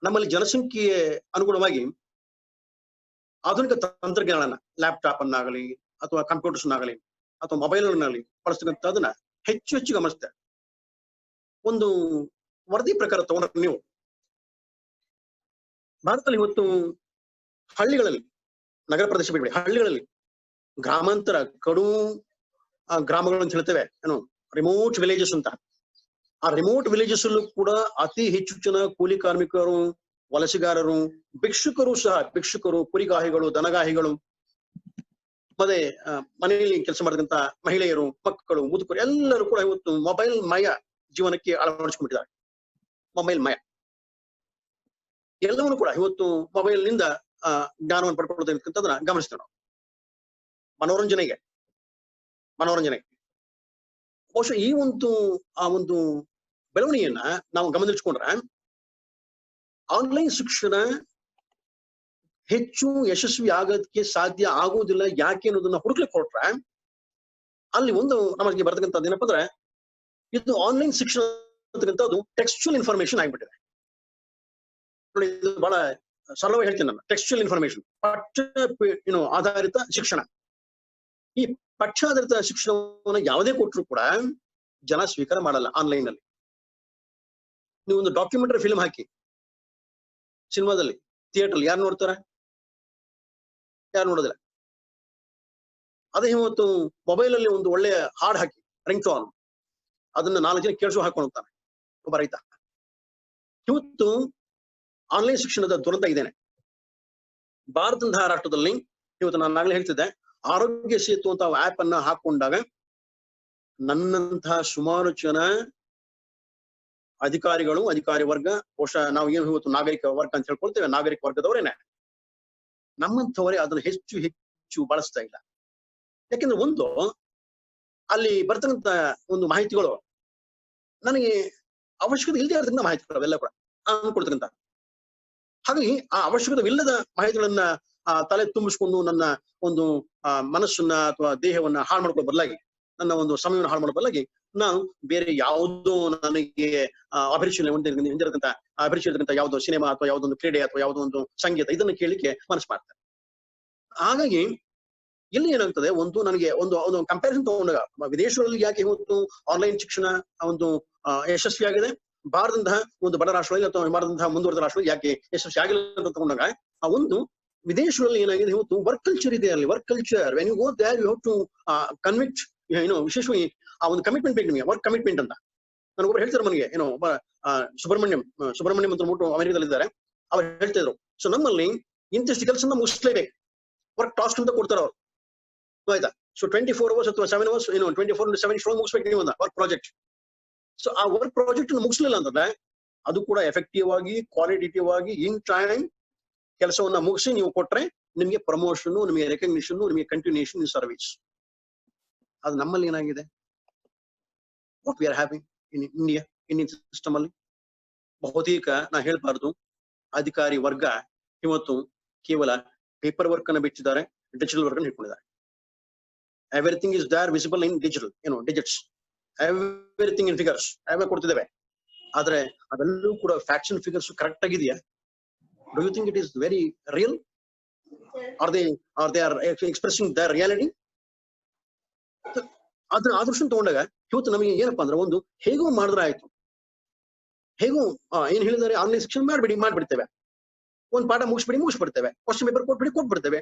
ನಮ್ಮಲ್ಲಿ ಜನಸಂಖ್ಯೆಗೆ ಅನುಗುಣವಾಗಿ ಆಧುನಿಕ ತಂತ್ರಜ್ಞಾನನ, ಲ್ಯಾಪ್ಟಾಪ್ ಅನ್ನಾಗಲಿ ಅಥವಾ ಕಂಪ್ಯೂಟರ್ಸ್ ಆಗಲಿ ಅಥವಾ ಮೊಬೈಲ್ ಅನ್ನಾಗಲಿ ಬಳಸ್ತಕ್ಕಂಥದನ್ನ ಹೆಚ್ಚು ಗಮನಿಸ್ತಾರೆ. ಒಂದು ವರದಿ ಪ್ರಕಾರ ತಗೊಂಡ್ರೆ ನೀವು ಭಾರತದಲ್ಲಿ ಇವತ್ತು ಹಳ್ಳಿಗಳಲ್ಲಿ, ನಗರ ಪ್ರದೇಶ ಬಿಡಿ, ಹಳ್ಳಿಗಳಲ್ಲಿ ಗ್ರಾಮಾಂತರ ಕಡು ಗ್ರಾಮಗಳು ಅಂತ ಹೇಳ್ತೇವೆ ಏನು, ರಿಮೋಟ್ ವಿಲೇಜಸ್ ಅಂತ. ಆ ರಿಮೋಟ್ ವಿಲೇಜಸ್ ಅಲ್ಲೂ ಕೂಡ ಅತಿ ಹೆಚ್ಚು ಜನ ಕೂಲಿ ಕಾರ್ಮಿಕರು, ವಲಸಿಗಾರರು, ಭಿಕ್ಷುಕರು, ಕುರಿಗಾಹಿಗಳು, ದನಗಾಹಿಗಳು, ಮತ್ತೆ ಮನೆಯಲ್ಲಿ ಕೆಲಸ ಮಾಡತಕ್ಕಂತ ಮಹಿಳೆಯರು, ಮಕ್ಕಳು, ಮುದುಕರು ಎಲ್ಲರೂ ಕೂಡ ಇವತ್ತು ಮೊಬೈಲ್ ಮಯ ಜೀವನಕ್ಕೆ ಅಳವಡಿಸಿಕೊಂಡಿದ್ದಾರೆ. ಮೊಬೈಲ್ ಮಯ. ಎಲ್ಲವನ್ನೂ ಕೂಡ ಇವತ್ತು ಮೊಬೈಲ್ ನಿಂದ ಜ್ಞಾನವನ್ನು ಪಡ್ಕೊಳ್ಳೋದಕ್ಕಂತಂದ್ರ ಗಮನಿಸ್ತೇವೆ ನಾವು. ಮನೋರಂಜನೆಗೆ ಬಹುಶಃ ಈ ಆ ಒಂದು ಬೆಳವಣಿಗೆಯನ್ನ ನಾವು ಗಮನಿಸಿಕೊಂಡ್ರೆ ಆನ್ಲೈನ್ ಶಿಕ್ಷಣ ಹೆಚ್ಚು ಯಶಸ್ವಿ ಆಗೋದಕ್ಕೆ ಸಾಧ್ಯ ಆಗುವುದಿಲ್ಲ ಯಾಕೆ ಅನ್ನೋದನ್ನ ಹುಡುಕ್ಲಿಕ್ಕೆ ಹೊರಟ್ರೆ ಅಲ್ಲಿ ಒಂದು ನಮಗೆ ಬರ್ತಕ್ಕಂಥದ್ದು ಏನಪ್ಪ ಅಂದ್ರೆ ಇದು ಆನ್ಲೈನ್ ಶಿಕ್ಷಣ ಅಂತಕ್ಕಂಥದ್ದು ಟೆಕ್ಸ್ಚುಯಲ್ ಇನ್ಫಾರ್ಮೇಶನ್ ಆಗ್ಬಿಟ್ಟಿದೆ. ನೋಡಿ, ಇದು ಬಹಳ ಸರಳವಾಗಿ ಹೇಳ್ತೀನಿ ನಾನು. ಟೆಕ್ಸ್ಚುಯಲ್ ಇನ್ಫಾರ್ಮೇಶನ್, ಪಠ್ಯ ಆಧಾರಿತ ಶಿಕ್ಷಣ. ಈ ಪಠ್ಯಾಧಾರಿತ ಶಿಕ್ಷಣವನ್ನು ಯಾವುದೇ ಕೊಟ್ಟರು ಕೂಡ ಜನ ಸ್ವೀಕಾರ ಮಾಡಲ್ಲ. ಆನ್ಲೈನ್ ಅಲ್ಲಿ ನೀವು ಒಂದು ಡಾಕ್ಯುಮೆಂಟರಿ ಫಿಲ್ಮ್ ಹಾಕಿ ಸಿನಿಮಾದಲ್ಲಿ ಥಿಯೇಟರ್ ಯಾರು ನೋಡ್ತಾರ? ಯಾರು ನೋಡೋದಿಲ್ಲ. ಅದೇ ಇವತ್ತು ಮೊಬೈಲ್ ಅಲ್ಲಿ ಒಂದು ಒಳ್ಳೆಯ ಹಾಡ್ ಹಾಕಿ ರಿಂಗ್ ಟೋನ್, ಅದನ್ನ 4 ಜನ ಕೇಳಿಸೋ ಹಾಕೊಂಡು ಹೋಗ್ತಾನೆ ಒಬ್ಬ ರೈತ. ಇವತ್ತು ಆನ್ಲೈನ್ ಶಿಕ್ಷಣದ ದುರಂತ ಇದೇನೆ. ಭಾರತದಂತಹ ರಾಷ್ಟ್ರದಲ್ಲಿ ಇವತ್ತು ನಾನು ಆಗ್ಲೇ ಹೇಳ್ತಿದ್ದೆ, ಆರೋಗ್ಯ ಸೇತು ಅಂತ ಆಪ್ ಅನ್ನ ಹಾಕೊಂಡಾಗ ನನ್ನಂತಹ ಸುಮಾರು ಜನ ಅಧಿಕಾರಿಗಳು, ಅಧಿಕಾರಿ ವರ್ಗ, ಬಹುಶಃ ನಾವು ಏನು ಇವತ್ತು ನಾಗರಿಕ ವರ್ಗ ಅಂತ ಹೇಳ್ಕೊಳ್ತೇವೆ, ನಾಗರಿಕ ವರ್ಗದವರೇನೆ, ನಮ್ಮಂಥವರೇ ಅದನ್ನು ಹೆಚ್ಚು ಬಳಸ್ತಾ ಇಲ್ಲ. ಯಾಕೆಂದ್ರೆ ಒಂದು ಅಲ್ಲಿ ಬರ್ತಕ್ಕಂಥ ಒಂದು ಮಾಹಿತಿಗಳು ನನಗೆ ಅವಶ್ಯಕತೆ ಇಲ್ಲದೆ ಇರತಕ್ಕಂಥ ಮಾಹಿತಿಗಳು ಅವೆಲ್ಲ ಕೂಡ ಅನ್ಕೊಡ್ತಕ್ಕಂಥ. ಹಾಗಾಗಿ ಆ ಅವಶ್ಯಕತೆವಿಲ್ಲದ ಮಾಹಿತಿಗಳನ್ನ ತಲೆ ತುಂಬಿಸ್ಕೊಂಡು ನನ್ನ ಒಂದು ಮನಸ್ಸನ್ನ ಅಥವಾ ದೇಹವನ್ನ ಹಾಳು ಮಾಡ್ಕೊಳ್ಳೋ ಬದಲಾಗಿ, ನನ್ನ ಒಂದು ಸಮಯವನ್ನು ಹಾಳು ಮಾಡೋ ಬದಲಾಗಿ ನಾನು ಬೇರೆ ಯಾವುದೋ ನನಗೆ ಅಭಿರುಚಿ ಹೊಂದಿರತಕ್ಕಂಥ ಅಭಿರುಚಿ ಇರತಕ್ಕಂಥ ಯಾವುದೋ ಸಿನಿಮಾ ಅಥವಾ ಯಾವುದೊಂದು ಕ್ರೀಡೆ ಅಥವಾ ಯಾವುದೋ ಒಂದು ಸಂಗೀತ ಇದನ್ನ ಕೇಳಲಿಕ್ಕೆ ಮನಸ್ಸು ಮಾಡ್ತಾರೆ. ಹಾಗಾಗಿ ಇಲ್ಲಿ ಏನಾಗ್ತದೆ, ನನಗೆ ಒಂದು ಕಂಪ್ಯಾರಿಸನ್ ತಗೊಂಡಾಗ ವಿದೇಶಗಳಲ್ಲಿ ಯಾಕೆ ಇವತ್ತು ಆನ್ಲೈನ್ ಶಿಕ್ಷಣ ಒಂದು ಯಶಸ್ವಿಯಾಗಿದೆ, ಭಾರತದಂತಹ ಒಂದು ಬಡ ರಾಷ್ಟ್ರಗಳಲ್ಲಿ ಅಥವಾ ಭಾರತದಂತಹ ಮುಂದುವರೆದ ರಾಷ್ಟ್ರಗಳಲ್ಲಿ ಯಾಕೆ ಯಶಸ್ವಿ ಆಗಿಲ್ಲ ಅಂತ ತಗೊಂಡಾಗ, ಆ ಒಂದು ವಿದೇಶಗಳಲ್ಲಿ ಏನಾಗಿದೆ, ಇವತ್ತು ವರ್ಕ್ ಕಲ್ಚರ್ ಇದೆ. ಅಲ್ಲಿ work culture, when you go there you have to convict, ವಿಶೇಷವಾಗಿ ಆ ಒಂದು ಕಮಿಟ್ಮೆಂಟ್ ಬೇಕು ನಿಮಗೆ, ವರ್ಕ್ ಕಮಿಟ್ಮೆಂಟ್ ಅಂತ. ನನಗೊಬ್ಬರು ಹೇಳ್ತಾರೆ ಮನೆಗೆ, ಒಬ್ಬ ಸುಬ್ರಹ್ಮಣ್ಯಂ ಅಂತ ಅಂದ್ಬಿಟ್ಟು ಅಮೆರಿಕದಲ್ಲಿ ಇದ್ದಾರೆ. ಅವ್ರು ಹೇಳ್ತಾ ಇದ್ರು, ಸೊ ನಮ್ಮಲ್ಲಿ ಇಂತಿಷ್ಟು ಕೆಲಸ ಮುಗಿಸ್ಲೇಬೇಕು, ವರ್ಕ್ ಟಾಸ್ಕ್ ಅಂತ ಕೊಡ್ತಾರೆ ಅವರು, ಆಯ್ತಾ? ಸೊ 24 hours ಅಥವಾ 7 hours 24 into 7 ಮುಗಿಸ್ಬೇಕು ನೀವು ವರ್ಕ್ ಪ್ರಾಜೆಕ್ಟ್. ಸೊ ಆ ವರ್ಕ್ ಪ್ರಾಜೆಕ್ಟ್ ಮುಗಿಸ್ಲಿಲ್ಲ ಅಂತಂದ್ರೆ ಅದು ಕೂಡ ಎಫೆಕ್ಟಿವ್ ಆಗಿ, ಕ್ವಾಲಿಟೇಟಿವ್ ಆಗಿ, ಇನ್ ಟೈಮ್ ಕೆಲಸವನ್ನ ಮುಗಿಸಿ ನೀವು ಕೊಟ್ರೆ ನಿಮಗೆ ಪ್ರಮೋಷನ್, ನಿಮಗೆ ರೆಕಗ್ನಿಷನ್, ನಿಮಗೆ ಕಂಟಿನ್ಯೂಷನ್ ಇನ್ ಸರ್ವಿಸ್. ಅದು ನಮ್ಮಲ್ಲಿ ಏನಾಗಿದೆ, what we are having in Indian system ಅಲ್ಲಿ ಬಹುತೇಕ ನಾ ಹೇಳ್ಬಾರ್ದು, ಅಧಿಕಾರಿ ವರ್ಗ ಇವತ್ತು ಕೇವಲ ಪೇಪರ್ ವರ್ಕ್ ಅನ್ನ ಬಿಟ್ಟಿದ್ದಾರೆ, ಡಿಜಿಟಲ್ ವರ್ಕ್ ಅನ್ನು ಇಟ್ಕೊಂಡಿದ್ದಾರೆ. Everything is there visible in digital, digits, everything in figures ಕೊಡ್ತಿದ್ದೇವೆ. ಆದ್ರೆ ಅದೆಲ್ಲೂ ಕೂಡ ಫ್ಯಾಕ್ಟ್ಸ್ ಅಂಡ್ ಫಿಗರ್ಸ್ ಕರೆಕ್ಟ್ ಆಗಿದೆಯಾ? Do you think it is very real? Are they expressing their reality? ಅದನ್ನ ಆದರ್ಶ ತಗೊಂಡಾಗ ಇವತ್ತು ನಮಗೆ ಏನಪ್ಪಾ ಅಂದ್ರೆ, ಒಂದು ಹೇಗೋ ಮಾಡಿದ್ರೆ ಆಯ್ತು, ಹೇಗೋ ಏನ್ ಹೇಳಿದಾರೆ, ಆನ್ಲೈನ್ ಶಿಕ್ಷಣ ಮಾಡ್ಬಿಡ್ತೇವೆ, ಒಂದು ಪಾಠ ಮುಗಿಸ್ಬಿಡ್ತೇವೆ, ಕ್ವಶನ್ ಪೇಪರ್ ಕೊಟ್ಬಿಡ್ತೇವೆ,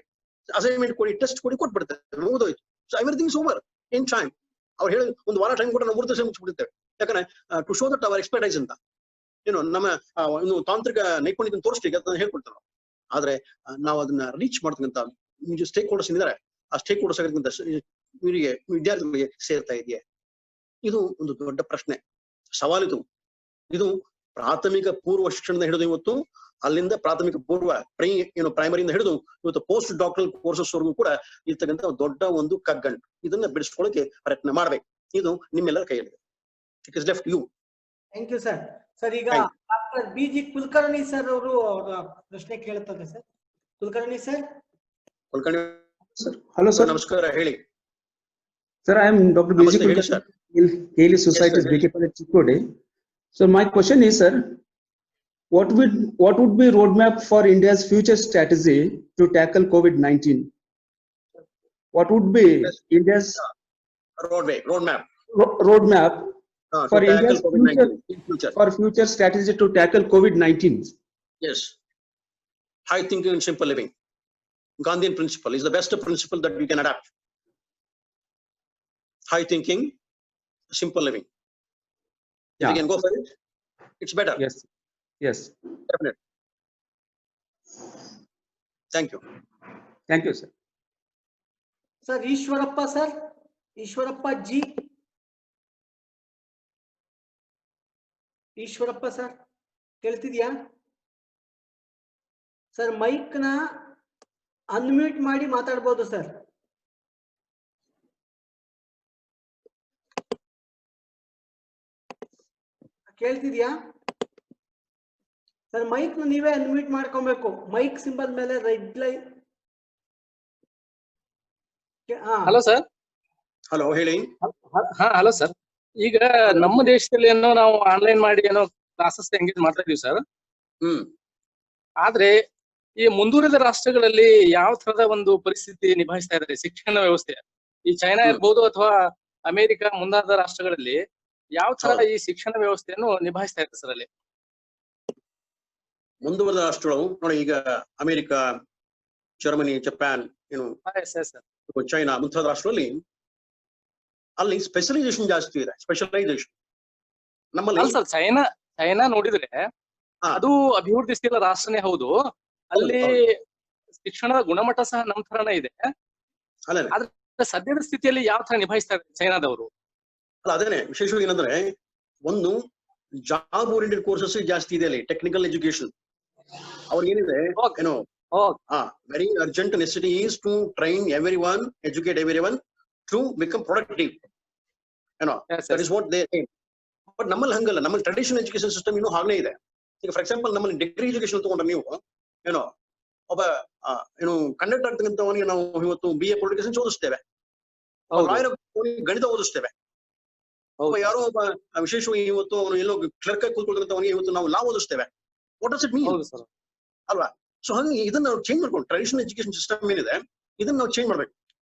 ಅಸೈನ್ಮೆಂಟ್ ಕೊಡಿ, ಟೆಸ್ಟ್ ಕೊಡಿ, ಕೊಟ್ಬಿಡ್ತೇವೆ, ಮುಗಿದೋಯ್ತು. So everything is over in time. ಅವ್ರು ಹೇಳಿ ಒಂದು ವಾರ ಟೈಮ್ ಕೊಟ್ಟು ನಾವು 3 ದಿವಸ ಮುಗಿಸ್ಬಿಡ್ತೇವೆ. ಯಾಕಂದ್ರೆ to show that our expertise ಅಂತ ನಮ್ಮ ಒಂದು ತಾಂತ್ರಿಕ ನೈಪುಣ್ಯತೆ ತೋರಿಸ್ಲಿಕ್ಕೆ ಅದನ್ನ ಹೇಳ್ಕೊಡ್ತಾರೆ. ಆದ್ರೆ ನಾವು ಅದನ್ನ ರೀಚ್ ಮಾಡ್ತಕ್ಕಂಥ ಸ್ಟೇಕ್ ಹೋಲ್ಡರ್ಸ್ ಇದ್ದಾರೆ, ಆ ಸ್ಟೇಕ್ ಹೋಲ್ಡರ್ಸ್ ಆಗಿರ್ತಕ್ಕಂಥ ಇವರಿಗೆ, ವಿದ್ಯಾರ್ಥಿಗಳಿಗೆ ಸೇರ್ತಾ ಇದೆಯೇ? ಇದು ಒಂದು ದೊಡ್ಡ ಪ್ರಶ್ನೆ, ಸವಾಲಿದು. ಇದು ಪ್ರಾಥಮಿಕ ಪೂರ್ವ ಶಿಕ್ಷಣದ ಹಿಡಿದು ಇವತ್ತು ಅಲ್ಲಿಂದ ಪ್ರಾಥಮಿಕ ಪೂರ್ವ ಪ್ರೈಮರಿಯಿಂದ ಹಿಡಿದು ಇವತ್ತು ಪೋಸ್ಟ್ ಡಾಕ್ಟರಲ್ ಕೋರ್ಸಸ್ ವರೆಗೂ ಕೂಡ ಇರ್ತಕ್ಕಂಥ ದೊಡ್ಡ ಒಂದು ಕಗ್ಗಂಟು. ಇದನ್ನ ಬಿಡಿಸ್ಕೊಳ್ಳೋಕೆ ಪ್ರಯತ್ನ ಮಾಡ್ಬೇಕು. ಇದು ನಿಮ್ಮೆಲ್ಲರ ಕೈಯಲ್ಲಿದೆ. It is left you. Thank you sir. Sir, ಈಗ ಡಾಕ್ಟರ್ BG ಕುಲಕರ್ಣಿ ಸರ್ ಅವರು ಪ್ರಶ್ನೆ ಕೇಳುತ್ತಾರೆ sir. Kulkarni sir. Kulkarni sir, hello sir. ನಮಸ್ಕಾರ, ಹೇಳಿ sir. I am doctor BG Kulkarni, Kaylee Society's BK Chikkodi. So my question is, sir, what would be roadmap for India's future strategy to tackle COVID-19? What would be India's roadmap for India's future strategy to tackle COVID-19? Yes, high thinking and simple living. Gandhian principle is the best principle that we can adapt. High thinking, simple living. If we can go for it, it's better. Yes, definitely. Thank you. Thank you, sir. Sir, Ishwarappa sir, Ishwarappa ji. Ishwarappa sir. ಕೇಳ್ತಿದ್ಯಾ sir? Mic ನ unmute ಮಾಡಿ ಮಾತಾಡ್ಬೋದು sir. ಕೇಳ್ತಿದ್ಯಾ sir? Mic ನ ನೀವೇ unmute ಮಾಡ್ಕೊಬೇಕು. Mic symbol ಮೇಲೆ red line. Hello sir. Hello ಹೇಳಿ. ಹಾ ಹಲೋ ಸರ್. ಈಗ ನಮ್ಮ ದೇಶದಲ್ಲಿ ಏನೋ ನಾವು ಆನ್ಲೈನ್ ಮಾಡಿ ಏನೋ ಕ್ಲಾಸಸ್ ಎಂಗೇಜ್ ಮಾಡ್ತಾ ಇದೀವಿ ಸರ್. ಆದ್ರೆ ಈ ಮುಂದುವರಿದ ರಾಷ್ಟ್ರಗಳಲ್ಲಿ ಯಾವ ತರದ ಒಂದು ಪರಿಸ್ಥಿತಿ ನಿಭಾಯಿಸ್ತಾ ಇದ್ದಾರೆ ಶಿಕ್ಷಣ ವ್ಯವಸ್ಥೆ? ಈ ಚೈನಾ ಇರ್ಬೋದು ಅಥವಾ ಅಮೆರಿಕ ಮುಂದಾದ ರಾಷ್ಟ್ರಗಳಲ್ಲಿ ಯಾವ ತರ ಈ ಶಿಕ್ಷಣ ವ್ಯವಸ್ಥೆಯನ್ನು ನಿಭಾಯಿಸ್ತಾ ಇದ್ದಾರೆ ಸರ್ ಅಲ್ಲಿ? ಮುಂದುವರೆದ ರಾಷ್ಟ್ರಗಳು ನೋಡಿ, ಈಗ ಅಮೆರಿಕ, ಜರ್ಮನಿ, ಜಪಾನ್, ಚೈನಾ ಮುಂತಾದ ರಾಷ್ಟ್ರಗಳಲ್ಲಿ ಅಲ್ಲಿ ಸ್ಪೆಷಲೈಸೇಷನ್ ಜಾಸ್ತಿ ಇದೆ. ಸ್ಪೆಷಲೈಸೇಷನ್ ನಮ್ಮಲ್ಲಿ ಸರ್ ಚೈನಾ ನೋಡಿದ್ರೆ ಅದು ಅಭಿವೃದ್ಧಿಶೀಲ ರಾಷ್ಟ್ರನೇ ಹೌದು. ಅಲ್ಲಿ ಶಿಕ್ಷಣದ ಗುಣಮಟ್ಟ ಸಹ ನಮ್ ತರನೇ ಇದೆ. ಆದ್ರೆ ಸದ್ಯದ ಸ್ಥಿತಿಯಲ್ಲಿ ಯಾವ ತರ ನಿಭಾಯಿಸ್ತಾರೆ ಚೈನಾದವರು? ಅಲ್ಲ, ಅದೇನೆ ವಿಶೇಷವಾಗಿ ಏನಂದ್ರೆ, ಒಂದು ಜಾಬ್ ಓರಿಯೆಂಟೆಡ್ ಕೋರ್ಸಸ್ ಜಾಸ್ತಿ ಇದೆ ಅಲ್ಲಿ. ಟೆಕ್ನಿಕಲ್ ಎಜುಕೇಶನ್ ಅವ್ರಿಗೆ ಏನಿದೆ ಏನೋ very urgent necessity is to train every one, educate every one to become productive, ಏನೋ that is what they aim. But ನಮ್ಮಲ್ಲಿ ಹಂಗಲ್ಲ. ನಮ್ಮಲ್ಲಿ ಟ್ರೆಡಿಷನಲ್ ಎಜುಕೇಶನ್ ಸಿಸ್ಟಮ್ ಇನ್ನೂ ಹಾಗೇ ಇದೆ. ಈಗ ಫಾರ್ ಎಕ್ಸಾಂಪಲ್ ನಮ್ಮಲ್ಲಿ ಡಿಗ್ರಿ ಎಜುಕೇಶನ್ ತಗೊಂಡ್ರೆ ನೀವು ಏನೋ ಒಬ್ಬ ಏನು ಕಂಡಕ್ಟ್ ಆಗ್ತಕ್ಕಂಥವನಿಗೆ ನಾವು ಇವತ್ತು BA ಪೊಲಿಟಿಕಲ್ ಓದಿಸ್ತೇವೆ, ಲಾಯರ್ ಗಣಿತ ಓದಿಸ್ತೇವೆ. ಯಾರೋ ಒಬ್ಬ ವಿಶೇಷವಾಗಿ ಇವತ್ತು ಅವನು ಎಲ್ಲೋ ಕ್ಲರ್ಕ್ ಆಗಿ ಕೂತ್ಕೊಳ್ತಕ್ಕಂಥವನಿಗೆ ಇವತ್ತು ನಾವು ಲಾ ಓದಿಸ್ತೇವೆ. ವಾಟ್ ಡಸ್ ಇಟ್ ಮೀನ್ ಅಲ್ವಾ? ಸೊ ಹಾಗಾಗಿ ಇದನ್ನ ನಾವು ಚೇಂಜ್ ಮಾಡ್ಕೊಂಡು ಟ್ರೆಡಿಷನಲ್ ಎಜುಕೇಶನ್ ಸಿಸ್ಟಮ್ ಏನಿದೆ ಇದನ್ನ ನಾವು ಚೇಂಜ್ ಮಾಡ್ಬೇಕು.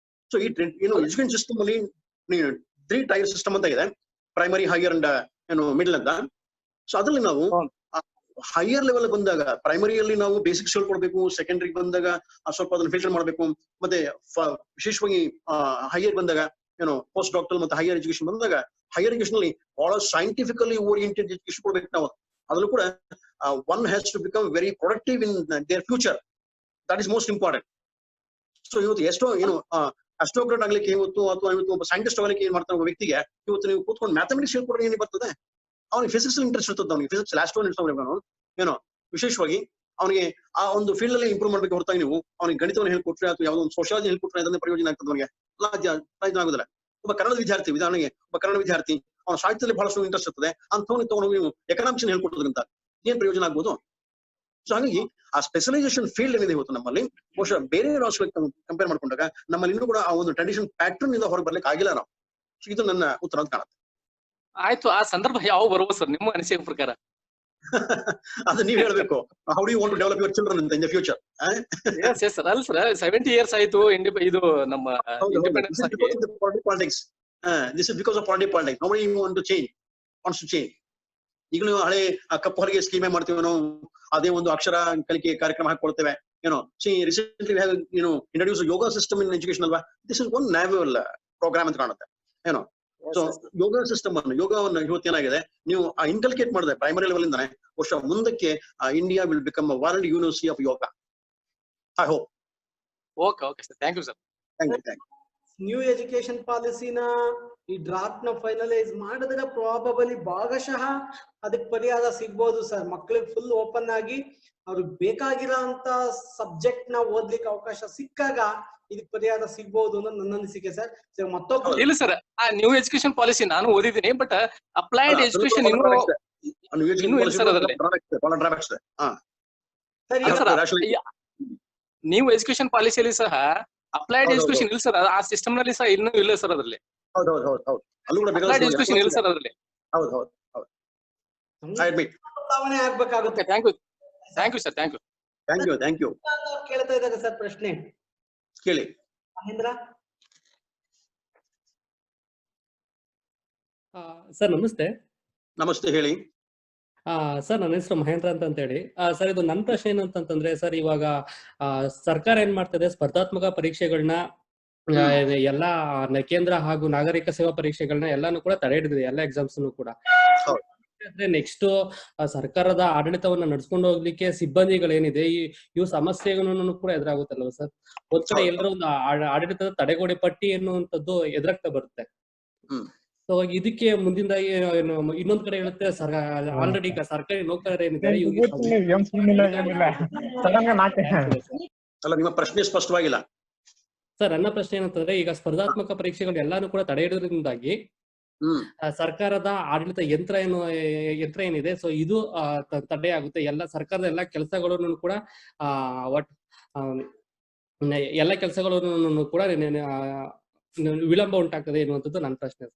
ಸೊ ಈ ಏನು ಎಜುಕೇಶನ್ ಸಿಸ್ಟಮ್ ಅಲ್ಲಿ 3 ಟೈರ್ ಸಿಸ್ಟಮ್ ಅಂತ ಇದೆ, ಪ್ರೈಮರಿ, ಹೈಯರ್ ಅಂಡ್ ಏನು ಮಿಡಲ್ ಅಂತ. ಸೊ ಅದ್ರಲ್ಲಿ ನಾವು ಹೈಯರ್ ಲೆವೆಲ್ ಬಂದಾಗ ಪ್ರೈಮರಿಯಲ್ಲಿ ನಾವು ಬೇಸಿಕ್ಸ್ ಹೇಳ್ಕೊಡ್ಬೇಕು, ಸೆಕೆಂಡರಿ ಬಂದಾಗ ಸ್ವಲ್ಪ ಅದನ್ನ ಫಿಲ್ಟರ್ ಮಾಡ್ಬೇಕು, ಮತ್ತೆ ವಿಶೇಷವಾಗಿ ಹೈಯರ್ ಬಂದಾಗ ಏನು ಪೋಸ್ಟ್ ಡಾಕ್ಟರ್ ಮತ್ತೆ ಹೈಯರ್ ಎಜುಕೇಶನ್ ಬಂದಾಗ ಹೈಯರ್ ಎಜುಕೇಶನ್ ಅಲ್ಲಿ ಬಹಳ ಸೈಂಟಿಫಿಕಲಿ ಓರಿಯೆಂಟೆಡ್ ಎಜುಕೇಶನ್ ಕೊಡ್ಬೇಕು ನಾವು. ಅದರಲ್ಲೂ ಕೂಡ one has to become very productive in their future. That is most important. So ಇವತ್ತು ಎಷ್ಟೋ ಏನು ಅಸ್ಟ್ರೋಕ್ರಾಟ್ ಆಗ್ಲಿಕ್ಕೆ ಇವತ್ತು ಅಥವಾ ಇವತ್ತು ಒಬ್ಬ ಸೈಂಟಿಸ್ಟ್ ಆಗ್ಲಿಕ್ಕೆ ಏನ್ ಮಾಡ್ತಾನೆ ಒಬ್ಬ ವ್ಯಕ್ತಿಗೆ ಇವತ್ತು ನೀವು ಕೂತ್ಕೊಂಡು ಮ್ಯಾಥಮೆಟಿಕ್ಸ್ ಹೇಳ್ಕೊಡ್ರೆ ಏನೇ ಬರ್ತದೆ? ಅವ್ನಿಗೆ ಫಿಸಿಕ್ಸ್ ಇಂಟ್ರೆಸ್ಟ್ ಇರ್ತದೆ, ಅವನಿಗೆ ಫಿಸಿಕ್ಸ್ ಲಾಸ್ಟ್ ಏನೋ ವಿಶೇಷವಾಗಿ ಅವನಿಗೆ ಆ ಒಂದು ಫೀಲ್ಡ್ ಅಲ್ಲಿ ಇಂಪ್ರೂವ್ ಮಾಡ್ಬೇಕು ಹೊರತಾಗಿ ನೀವು ಅವನಿಗೆ ಗಣಿತವನ್ನು ಹೇಳ್ಕೊಟ್ರೆ ಅಥವಾ ಯಾವುದೋ ಒಂದು ಸೋಶಿಯಾಲಜಿ ಹೇಳ್ಕೊಟ್ರೆ ಅದನ್ನ ಪ್ರಯೋಜನ ಆಗ್ತದೆ ಅವನಿಗೆ ಪ್ರಯೋಜನ ಆಗುದಿಲ್ಲ. ಒಬ್ಬ ಕನ್ನಡ ವಿದ್ಯಾರ್ಥಿ, ಉದಾಹರಣೆಗೆ ಒಬ್ಬ ಕನ್ನಡ ವಿದ್ಯಾರ್ಥಿ ಅವನ ಸಾಹಿತ್ಯದಲ್ಲಿ ಬಹಳಷ್ಟು ಇಂಟ್ರೆಸ್ಟ್ ಇರ್ತದೆ, ಅಂಥವನಿಗೆ ತಗೊಂಡು ನೀವು ಎಕನಾಮಿಕ್ಸ್ ಹೇಳ್ಕೊಡೋದ್ರಿಂದ ಏನ್ ಪ್ರಯೋಜನ ಆಗ್ಬೋದು? ಸೊ ಹಾಗಾಗಿ ಆ ಸ್ಪೆಷಲೈಸೇಷನ್ ಫೀಲ್ಡ್ ಏನಿದೆ ಇವತ್ತು ನಮ್ಮಲ್ಲಿ ಬಹುಶಃ ಬೇರೆ ರಾಷ್ಟ್ರಗಳಿಗೆ ಕಂಪೇರ್ ಮಾಡ್ಕೊಂಡಾಗ ನಮ್ಮಲ್ಲಿ ಇನ್ನೂ ಕೂಡ ಆ ಒಂದು ಟ್ರೆಡಿಷನ್ ಪ್ಯಾಟರ್ನ್ ಇಂದ ಹೊರಗೆ ಬರ್ಲಿಕ್ಕೆ ಆಗಿಲ್ಲ ನಾವು. ಇದು ನನ್ನ ಉತ್ತರ ಅಂತ ಕಾಣುತ್ತೆ. ಆಯ್ತು, ಆ ಸಂದರ್ಭ ಯಾವ ಬರುವ ಸರ್ ನಿಮ್ಮ ಅನಿಸಿಕೆ ಪ್ರಕಾರ? ಅದು ನೀವ್ ಹೇಳ್ಬೇಕು. How do you want to develop your children in the future? Sir ಅಲ್ಲ ಸರ್, 70 years ಆಯ್ತು ಇದು ನಮ್ಮ ಇಂಡಿಪೆಂಡೆನ್ಸ್ ಆಗಿ. Politics, this is because of politics. Nobody wants to change. ಈಗ ನೀವು ಹಳೆ ಕಪ್ಪು ಹೊರಗೆ ಸ್ಕೀಮೇ ಮಾಡ್ತೀವಿ ನಾವು, ಅದೇ ಒಂದು ಅಕ್ಷರ ಕಲಿಕೆ ಕಾರ್ಯಕ್ರಮ ಹಾಕೊಳ್ತೇವೆ ಏನೋ. Recently introduce yoga system in education ಅಲ್ವಾ? This is one novel program ಅಂತ ಕಾಣುತ್ತೆ ಏನೋ. ಸೊ ಯೋಗ ಸಿಸ್ಟಮ್ ಯೋಗವನ್ನು ಇವತ್ತು ಏನಾಗಿದೆ, ನೀವು ಇನ್ಕಲ್ಕೇಟ್ ಮಾಡಿದ್ರೆ ಪ್ರೈಮರಿ ಲೆವೆಲ್ ಇಂದಾನೆ ಬಹುಶಃ ಮುಂದಕ್ಕೆ India will become a world university of yoga. I hope. Okay sir, thank you sir. New education ಪಾಲಿಸಿನ ಈ ಡ್ರಾಫ್ಟ್ ನ ಫೈನಲೈಸ್ ಮಾಡಿದ್ರೆ ಪ್ರಾಬಬಲಿ ಭಾಗಶಃ ಅದಕ್ಕೆ ಪರಿಹಾರ ಸಿಗ್ಬೋದು ಸರ್. ಮಕ್ಕಳಿಗೆ ಫುಲ್ ಓಪನ್ ಆಗಿ ಅವ್ರಿಗೆ ಬೇಕಾಗಿರೋ ಅಂತ ಸಬ್ಜೆಕ್ಟ್ ನ ಓದ್ಲಿಕ್ಕೆ ಅವಕಾಶ ಸಿಕ್ಕಾಗ ಇದಕ್ಕೆ ಪರಿಹಾರ ಸಿಗ್ಬಹುದು ಅನ್ನೋದು ನನ್ನ ಅನಿಸಿಕೆ ಸರ್. ಮತ್ತೊಬ್ಬರು ಇಲ್ಲ ಸರ್, ಆ ನ್ಯೂ ಎಜುಕೇಶನ್ ಪಾಲಿಸಿ ನಾನು ಓದಿದ್ದೀನಿ, but applied education new education ಪಾಲಿಸಿಯಲ್ಲಿ ಸಹ ಅಪ್ಲೈಡ್ ಎಜುಕೇಶನ್ ಇಲ್ಲ ಸರ್. ಆ ಸಿಸ್ಟಮ್ ನಲ್ಲಿ ಸಹ ಇನ್ನೂ ಇಲ್ಲ ಸರ್ ಅದರಲ್ಲಿ. ಅಪ್ಲೈಡ್ ಎಜುಕೇಶನ್ ಇಲ್ಲ ಸರ್ ಅದರಲ್ಲಿ. ಬದಲಾವಣೆ ಆಗ್ಬೇಕಾಗುತ್ತೆ. Thank you sir. Thank you. ಕೇಳ್ತಾ ಇದ್ದಾರೆ ಸರ್ ಪ್ರಶ್ನೆ ಕೇಳಿ. ಮಹೇಂದ್ರ ಸರ್ ನಮಸ್ತೆ. ನಮಸ್ತೆ, ಹೇಳಿ. ಸರ್ ನನ್ನ ಹೆಸರು ಮಹೇಂದ್ರ ಅಂತ ಹೇಳಿ. ಸರ್ ಇದು ನನ್ನ ಪ್ರಶ್ನೆ ಏನು ಅಂತಂದ್ರೆ ಸರ್, ಇವಾಗ ಸರ್ಕಾರ ಏನ್ ಮಾಡ್ತದೆ, ಸ್ಪರ್ಧಾತ್ಮಕ ಪರೀಕ್ಷೆಗಳನ್ನ ಎಲ್ಲಾ ಕೇಂದ್ರ ಹಾಗೂ ನಾಗರಿಕ ಸೇವಾ ಪರೀಕ್ಷೆಗಳನ್ನ ಎಲ್ಲಾನು ಕೂಡ ತಡೆ ಹಿಡಿದಿದೆ, ಎಲ್ಲ ಎಕ್ಸಾಮ್ಸ್ ಕೂಡ. ನೆಕ್ಸ್ಟ್ ಸರ್ಕಾರದ ಆಡಳಿತವನ್ನ ನಡ್ಸ್ಕೊಂಡು ಹೋಗ್ಲಿಕ್ಕೆ ಸಿಬ್ಬಂದಿಗಳೇನಿದೆ ಇವು ಸಮಸ್ಯೆಗಳನ್ನು ಕೂಡ ಎದುರಾಗುತ್ತಲ್ವ ಸರ್? ಒಂದ್ ಕಡೆ ಎಲ್ಲರೂ ಒಂದು ಆಡಳಿತದ ತಡೆಗೋಡೆ ಪಟ್ಟಿ ಎನ್ನುವಂಥದ್ದು ಎದುರಾಗ್ತಾ ಬರುತ್ತೆ. ಸೊ ಇದಕ್ಕೆ ಮುಂದಿನದಾಗಿ ಇನ್ನೊಂದ್ ಕಡೆ ಹೇಳುತ್ತೆ ಆಲ್ರೆಡಿ ಈಗ ಸರ್ಕಾರಿ ನೌಕರರೇನಿದ್ದಾರೆ ಅಲ್ಲ, ನಿಮ್ಮ ಪ್ರಶ್ನೆ ಸ್ಪಷ್ಟವಾಗಿಲ್ಲ ಸರ್. ನನ್ನ ಪ್ರಶ್ನೆ ಏನಂತಂದ್ರೆ, ಈಗ ಸ್ಪರ್ಧಾತ್ಮಕ ಪರೀಕ್ಷೆಗಳು ಎಲ್ಲಾನು ಕೂಡ ತಡೆ ಹಿಡಿಯೋದ್ರಿಂದಾಗಿ ಸರ್ಕಾರದ ಆಡಳಿತ ಯಂತ್ರ ಏನಿದೆ, ಸೊ ಇದು ತಡೆ ಆಗುತ್ತೆ. ಎಲ್ಲ ಸರ್ಕಾರದ ಎಲ್ಲಾ ಕೆಲಸಗಳನ್ನು ಕೂಡ ಎಲ್ಲ ಕೆಲಸಗಳನ್ನು ಕೂಡ ವಿಳಂಬ ಉಂಟಾಗ್ತದೆ ಎನ್ನುವಂಥದ್ದು ನನ್ನ ಪ್ರಶ್ನೆ.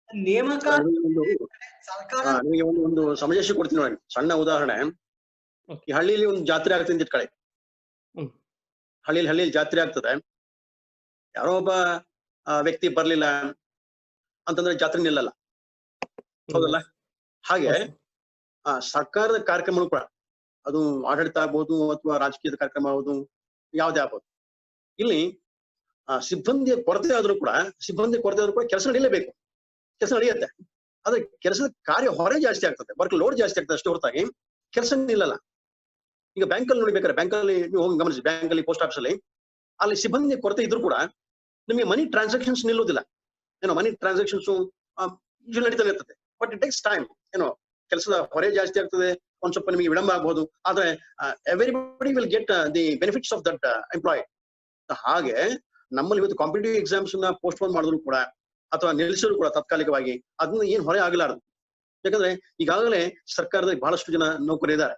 ನೇಮಕ ನಿಮಗೆ ಒಂದು ಸಮಜಾಯಿಷಿ ಕೊಡ್ತೀನಿ ನೋಡಿ. ಸಣ್ಣ ಉದಾಹರಣೆ, ಈ ಹಳ್ಳಿಲಿ ಒಂದು ಜಾತ್ರೆ ಆಗ್ತದೆ ಅಂತ ಇಟ್ಕೊಳ್ಳಿ. ಹಳ್ಳಿಲಿ ಜಾತ್ರೆ ಆಗ್ತದೆ, ಯಾರೋ ಒಬ್ಬ ವ್ಯಕ್ತಿ ಬರ್ಲಿಲ್ಲ ಅಂತಂದ್ರೆ ಜಾತ್ರೆ ನಿಲ್ಲಲ್ಲ, ಹೌದಲ್ಲ? ಹಾಗೆ ಸರ್ಕಾರದ ಕಾರ್ಯಕ್ರಮಗಳು ಕೂಡ, ಅದು ಆಡಳಿತ ಆಗ್ಬೋದು ಅಥವಾ ರಾಜಕೀಯದ ಕಾರ್ಯಕ್ರಮ ಆಗ್ಬೋದು, ಯಾವ್ದೇ ಆಗ್ಬೋದು, ಇಲ್ಲಿ ಸಿಬ್ಬಂದಿಯ ಕೊರತೆ ಆದ್ರೂ ಕೂಡ ಕೆಲಸ ನಡೀಲೇಬೇಕು, ಕೆಲಸ ನಡೆಯುತ್ತೆ. ಆದ್ರೆ ಕೆಲಸದ ಕಾರ್ಯ ಹೊರೆ ಜಾಸ್ತಿ ಆಗ್ತದೆ, ವರ್ಕ್ ಲೋಡ್ ಜಾಸ್ತಿ ಆಗ್ತದೆ, ಅಷ್ಟೇ ಹೊರತಾಗಿ ಕೆಲಸ ನಿಲ್ಲಲ್ಲ. ಈಗ ಬ್ಯಾಂಕಲ್ಲಿ ನೋಡ್ಬೇಕಾದ್ರೆ, ಬ್ಯಾಂಕಲ್ಲಿ ನೀವು ಹೋಗಿ ಗಮನಿಸಿ, ಬ್ಯಾಂಕಲ್ಲಿ, ಪೋಸ್ಟ್ ಆಫೀಸ್ ಅಲ್ಲಿ ಸಿಬ್ಬಂದಿ ಕೊರತೆ ಇದ್ರೂ ಕೂಡ ನಿಮಗೆ ಮನಿ ಟ್ರಾನ್ಸಾಕ್ಷನ್ಸ್ ನಿಲ್ಲೋದಿಲ್ಲ. ಮನಿ ಟ್ರಾನ್ಸಾಕ್ಷನ್ಸ್ ನಡೀತಾ ಇರ್ತದೆ, ಬಟ್ ಇಟ್ ಟೇಕ್ಸ್ ಟೈಮ್. ಕೆಲಸದ ಹೊರೆ ಜಾಸ್ತಿ ಆಗ್ತದೆ, ಒಂದ್ ಸ್ವಲ್ಪ ನಿಮಗೆ ವಿಳಂಬ ಆಗ್ಬಹುದು. ಆದ್ರೆ everybody will get the benefits of that employ. ಹಾಗೆ ನಮ್ಮಲ್ಲಿ ಇವತ್ತು ಕಾಂಪಿಟೇಟಿವ್ ಎಕ್ಸಾಮ್ಸ್ ನ ಪೋಸ್ಟ್ಪೋನ್ ಮಾಡಿದ್ರು ಕೂಡ ಅಥವಾ ನಿಲ್ಲಿಸಿದ್ರು ಕೂಡ ತಾತ್ಕಾಲಿಕವಾಗಿ ಅದನ್ನ ಏನ್ ಹೊರೆ ಆಗಲಾರದು. ಯಾಕಂದ್ರೆ ಈಗಾಗಲೇ ಸರ್ಕಾರದಲ್ಲಿ ಬಹಳಷ್ಟು ಜನ ನೌಕರರಿದ್ದಾರೆ.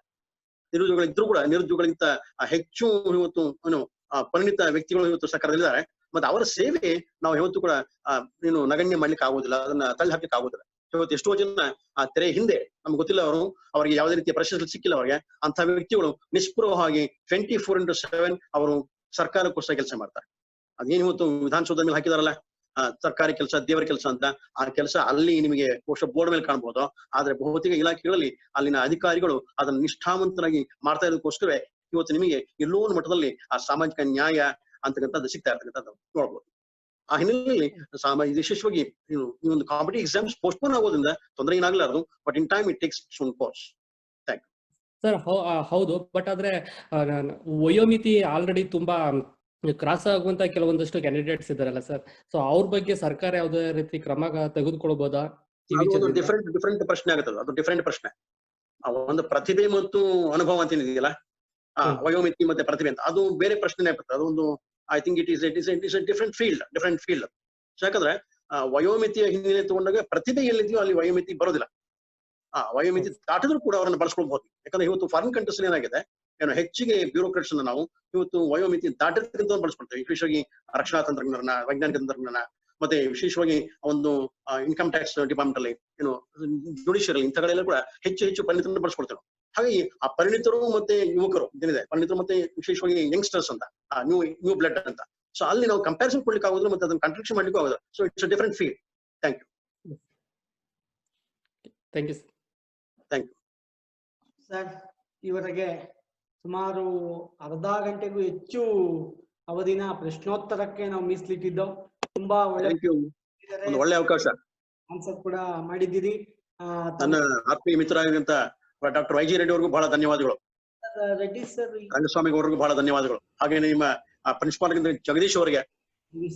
ನಿರುದ್ಯೋಗಿಗಳಿದ್ರು ಕೂಡ ನಿರುದ್ಯೋಗಿಗಳಿಗಿಂತ ಹೆಚ್ಚು ಇವತ್ತು ಪರಿಣಿತ ವ್ಯಕ್ತಿಗಳು ಇವತ್ತು ಸರ್ಕಾರದಲ್ಲಿದ್ದಾರೆ. ಮತ್ತೆ ಅವರ ಸೇವೆ ನಾವು ಯಾವತ್ತೂ ಕೂಡ ನಗಣ್ಯ ಮಾಡ್ಲಿಕ್ಕೆ ಆಗೋದಿಲ್ಲ, ಅದನ್ನ ತಳ್ಳಿ ಹಾಕ್ಲಿಕ್ಕೆ ಆಗೋದಿಲ್ಲ. ಇವತ್ತು ಎಷ್ಟೋ ಜನ ಆ ತೆರೆ ಹಿಂದೆ ನಮ್ಗೆ ಗೊತ್ತಿಲ್ಲ, ಅವರಿಗೆ ಯಾವುದೇ ರೀತಿಯ ಪ್ರಶಸ್ತಿ ಸಿಕ್ಕಿಲ್ಲ. ಅವರಿಗೆ ಅಂತ ವ್ಯಕ್ತಿಗಳು ನಿಷ್ಪೃಹವಾಗಿ 24/7 ಅವರು ಸರ್ಕಾರಕ್ಕೋಸ್ಕರ ಕೆಲಸ ಮಾಡ್ತಾರೆ. ಅದೇನು ಇವತ್ತು ವಿಧಾನಸೌಧದ ಮೇಲೆ ಹಾಕಿದಾರಲ್ಲ ಸರ್ಕಾರಿ ಕೆಲಸ, ದೇವರ ಕೆಲಸ ಅಂತ, ಆ ಕೆಲಸ ಅಲ್ಲಿ ನಿಮಗೆ ಬೋರ್ಡ್ ಮೇಲೆ ಕಾಣಬಹುದು. ಆದ್ರೆ ಬಹುತೇಕ ಇಲಾಖೆಗಳಲ್ಲಿ ಅಲ್ಲಿನ ಅಧಿಕಾರಿಗಳು ಅದನ್ನ ನಿಷ್ಠಾವಂತರಾಗಿ ಮಾಡ್ತಾ ಇರೋದಕ್ಕೋಸ್ಕರವೇ ಇವತ್ತು ನಿಮಗೆ ಎಲ್ಲೋ ಒಂದು ಮಟ್ಟದಲ್ಲಿ ಆ ಸಾಮಾಜಿಕ ನ್ಯಾಯ ಅಂತಕ್ಕಂಥದ್ದು ಸಿಗ್ತಾ ಇರ್ತಕ್ಕಂಥದ್ದು ನೋಡ್ಬೋದು. ಆ ಹಿನ್ನೆಲೆಯಲ್ಲಿ ವಿಶೇಷವಾಗಿ ಒಂದು ಕಾಂಪಿಟೇಟಿವ್ ಎಕ್ಸಾಮ್ಸ್ ಪೋಸ್ಟ್ಪೋನ್ ಆಗೋದ್ರಿಂದ ತೊಂದರೆ ಏನಾಗಲಾರದು, but in time it takes some course. Thank you sir. ಹೌದು, ಬಟ್ ಆದ್ರೆ ವಯೋಮಿತಿ ಆಲ್ರೆಡಿ ತುಂಬಾ ಕ್ರಾಸ್ ಆಗುವಂತ ಕೆಲವೊಂದಷ್ಟು ಕ್ಯಾಂಡಿಡೇಟ್ಸ್ ಇದಾರಲ್ಲ ಸರ್, ಸೊ ಅವ್ರ ಬಗ್ಗೆ ಸರ್ಕಾರ ಯಾವುದೇ ರೀತಿ ಕ್ರಮ ತೆಗೆದುಕೊಳ್ಬಹುದಾ? ಡಿಫರೆಂಟ್ ಪ್ರಶ್ನೆ ಆಗುತ್ತದೆ, ಅದು ಡಿಫರೆಂಟ್ ಪ್ರಶ್ನೆ. ಒಂದು ಪ್ರತಿಭೆ ಮತ್ತು ಅನುಭವ ಅಂತ ಏನಿದೆಯಲ್ಲ, ವಯೋಮಿತಿ ಮತ್ತೆ ಪ್ರತಿಭೆ ಅಂತ, ಅದು ಬೇರೆ ಪ್ರಶ್ನೆ ಆಗ್ತದೆ. ಅದೊಂದು I think it is A different field. ಯಾಕಂದ್ರೆ ವಯೋಮಿತಿಯ ಹಿನ್ನೆಲೆ ತಗೊಂಡಾಗ ಪ್ರತಿಭೆ ಎಲ್ಲಿದೆಯೋ ಅಲ್ಲಿ ವಯೋಮಿತಿ ಬರೋದಿಲ್ಲ. ವಯೋಮಿತಿ ದಾಟಿದ್ರು ಕೂಡ ಅವರನ್ನು ಬಳಸ್ಕೊಳ್ಬಹುದು. ಯಾಕಂದ್ರೆ ಇವತ್ತು ಫಾರಿನ್ ಕಂಟ್ರೀಸ್ ಏನಾಗಿದೆ, ಹೆಚ್ಚಿಗೆ ಬ್ಯೂರೋಕ್ರಾಟ್ಸ್ ಅನ್ನು ನಾವು ಇವತ್ತು ವಯೋಮಿತಿ ದಾಟಿರ್ತಕ್ಕಂಥ ಬಳಸ್ಕೊಳ್ತೇವೆ. ವಿಶೇಷವಾಗಿ ರಕ್ಷಣಾ ತಂತ್ರಜ್ಞಾನ, ವೈಜ್ಞಾನಿಕ ತಂತ್ರಜ್ಞಾನ, ಮತ್ತೆ ವಿಶೇಷವಾಗಿ ಒಂದು ಇನ್ಕಮ್ ಟ್ಯಾಕ್ಸ್ ಡಿಪಾರ್ಟ್ಮೆಂಟ್ ಅಲ್ಲಿ ಜುಡಿಷಿಯರಿ ಇಂಥಗಳೆಲ್ಲ ಕೂಡ ಹೆಚ್ಚು ಪರಿಣಿತರನ್ನು ಬಳಸ್ಕೊಳ್ತೇವೆ. ಹಾಗಾಗಿ ಆ ಪರಿಣಿತರು ಮತ್ತೆ ಯುವಕರು ಏನಿದೆ, ಪರಿಣಿತರು ಮತ್ತೆ ವಿಶೇಷವಾಗಿ ಯಂಗ್ಸ್ಟರ್ಸ್ ಅಂತ, ನ್ಯೂ ಬ್ಲಡ್ ಅಂತ, ಸೊ ಅಲ್ಲಿ ನಾವು ಕಂಪ್ಯಾರಿಸನ್ ಕೊಡ್ಲಿಕ್ಕೆ ಆಗೋದಿಲ್ಲ, ಮತ್ತೆ ಅದನ್ನ ಕಾಂಟ್ರಿಬ್ಯೂಷನ್ ಮಾಡ್ಲಿಕ್ಕೂ ಆಗೋದಿಲ್ಲ. So it's a different field. Thank you sir. ಈವರೆಗೆ ಸುಮಾರು ಅರ್ಧ ಗಂಟೆಗೂ ಹೆಚ್ಚು ಅವಧಿನ ಪ್ರಶ್ನೋತ್ತರಕ್ಕೆ ನಾವು ಮೀಸಲಿಟ್ಟಿದ್ದು. ತುಂಬಾ ಒಳ್ಳೆ ಅವಕಾಶ ಆನ್ಸರ್ ಕೂಡ ಮಾಡಿದ್ದೀರಿ. ನನ್ನ ಆತ್ಮೀಯ ಮಿತ್ರ ಆಗಿರುವಂತ ಡಾಕ್ಟರ್ ವೈ ಜಿ ರೆಡ್ಡಿ ಅವರಿಗೂ ಬಹಳ ಧನ್ಯವಾದಗಳು. ರೆಡ್ಡಿ ಸರ್, ರಂಗಸ್ವಾಮಿ ಅವರಿಗೂ ಬಹಳ ಧನ್ಯವಾದಗಳು. ಹಾಗೆ ನಿಮ್ಮ ಪ್ರಿನ್ಸಿಪಾಲ್ ಜಗದೀಶ್ ಅವರಿಗೆ,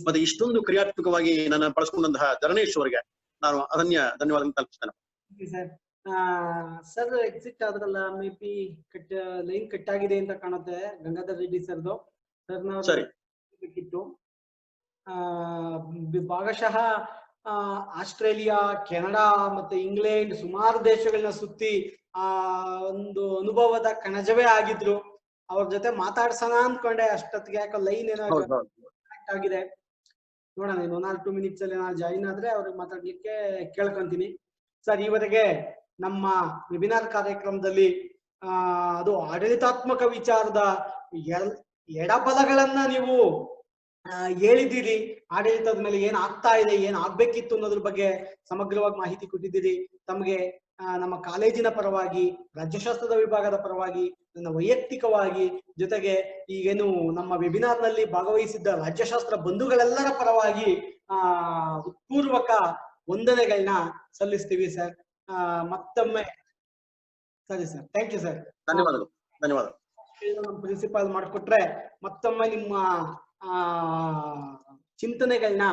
ಮತ್ತೆ ಇಷ್ಟೊಂದು ಕ್ರಿಯಾತ್ಮಕವಾಗಿ ನನ್ನ ಬಳಸ್ಕೊಂಡಂತಹ ಧರಣೇಶ್ ಅವರಿಗೆ ನಾನು ಅನನ್ಯ ಧನ್ಯವಾದ ತಲುಪಿಸ್ತೇನೆ. ಸರ್ ಎಕ್ಸಿಟ್ ಆದ್ರಲ್ಲ, ಮೇ ಬಿ ಲೈನ್ ಕಟ್ ಆಗಿದೆ ಅಂತ ಕಾಣುತ್ತೆ ಗಂಗಾಧರ್ ರೆಡ್ಡಿ ಸರ್ದು. ಸರ್ ನಾವು ಬೇಕಿತ್ತು. ಭಾಗಶಃ ಆಸ್ಟ್ರೇಲಿಯಾ, ಕೆನಡಾ ಮತ್ತೆ ಇಂಗ್ಲೆಂಡ್ ಸುಮಾರು ದೇಶಗಳನ್ನ ಸುತ್ತಿ ಒಂದು ಅನುಭವದ ಕಣಜವೇ ಆಗಿದ್ರು. ಅವ್ರ ಜೊತೆ ಮಾತಾಡ್ಸೋಣ ಅನ್ಕೊಂಡೆ, ಅಷ್ಟೊತ್ತಿಗೆ ಯಾಕೋ ಲೈನ್ ಏನೋ ಕನೆಕ್ಟ್ ಆಗಿದೆ. ನೋಡೋಣ, 1 or 2 minutes ಅಲ್ಲಿ ನಾನು ಜಾಯಿನ್ ಆದ್ರೆ ಅವ್ರಿಗೆ ಮಾತಾಡ್ಲಿಕ್ಕೆ ಕೇಳ್ಕೊಂತೀನಿ. ಸರ್, ಈವರೆಗೆ ನಮ್ಮ ವೆಬಿನಾರ್ ಕಾರ್ಯಕ್ರಮದಲ್ಲಿ ಅದು ಆಡಳಿತಾತ್ಮಕ ವಿಚಾರದ ಎಡಪದಗಳನ್ನ ನೀವು ಹೇಳಿದ್ದೀರಿ. ಆಡಳಿತದ ಮೇಲೆ ಏನ್ ಆಗ್ತಾ ಇದೆ, ಏನ್ ಆಗ್ಬೇಕಿತ್ತು ಅನ್ನೋದ್ರ ಬಗ್ಗೆ ಸಮಗ್ರವಾಗಿ ಮಾಹಿತಿ ಕೊಟ್ಟಿದ್ದೀರಿ. ತಮಗೆ ನಮ್ಮ ಕಾಲೇಜಿನ ಪರವಾಗಿ, ರಾಜ್ಯಶಾಸ್ತ್ರದ ವಿಭಾಗದ ಪರವಾಗಿ, ನನ್ನ ವೈಯಕ್ತಿಕವಾಗಿ, ಜೊತೆಗೆ ಈಗೇನು ನಮ್ಮ ವೆಬಿನಾರ್ ನಲ್ಲಿ ಭಾಗವಹಿಸಿದ್ದ ರಾಜ್ಯಶಾಸ್ತ್ರ ಬಂಧುಗಳೆಲ್ಲರ ಪರವಾಗಿ ಹೃತ್ಪೂರ್ವಕ ವಂದನೆಗಳನ್ನ ಸಲ್ಲಿಸ್ತೀವಿ ಸರ್. ಮತ್ತೊಮ್ಮೆ ಸರಿ ಸರ್, ಥ್ಯಾಂಕ್ ಯು ಸರ್. ಧನ್ಯವಾದಗಳು. ನಮ್ಮ ಪ್ರಿನ್ಸಿಪಾಲ್ ಮಾಡಿಕೊಟ್ರೆ ಮತ್ತೊಮ್ಮೆ ನಿಮ್ಮ ಚಿಂತನೆಗಳನ್ನ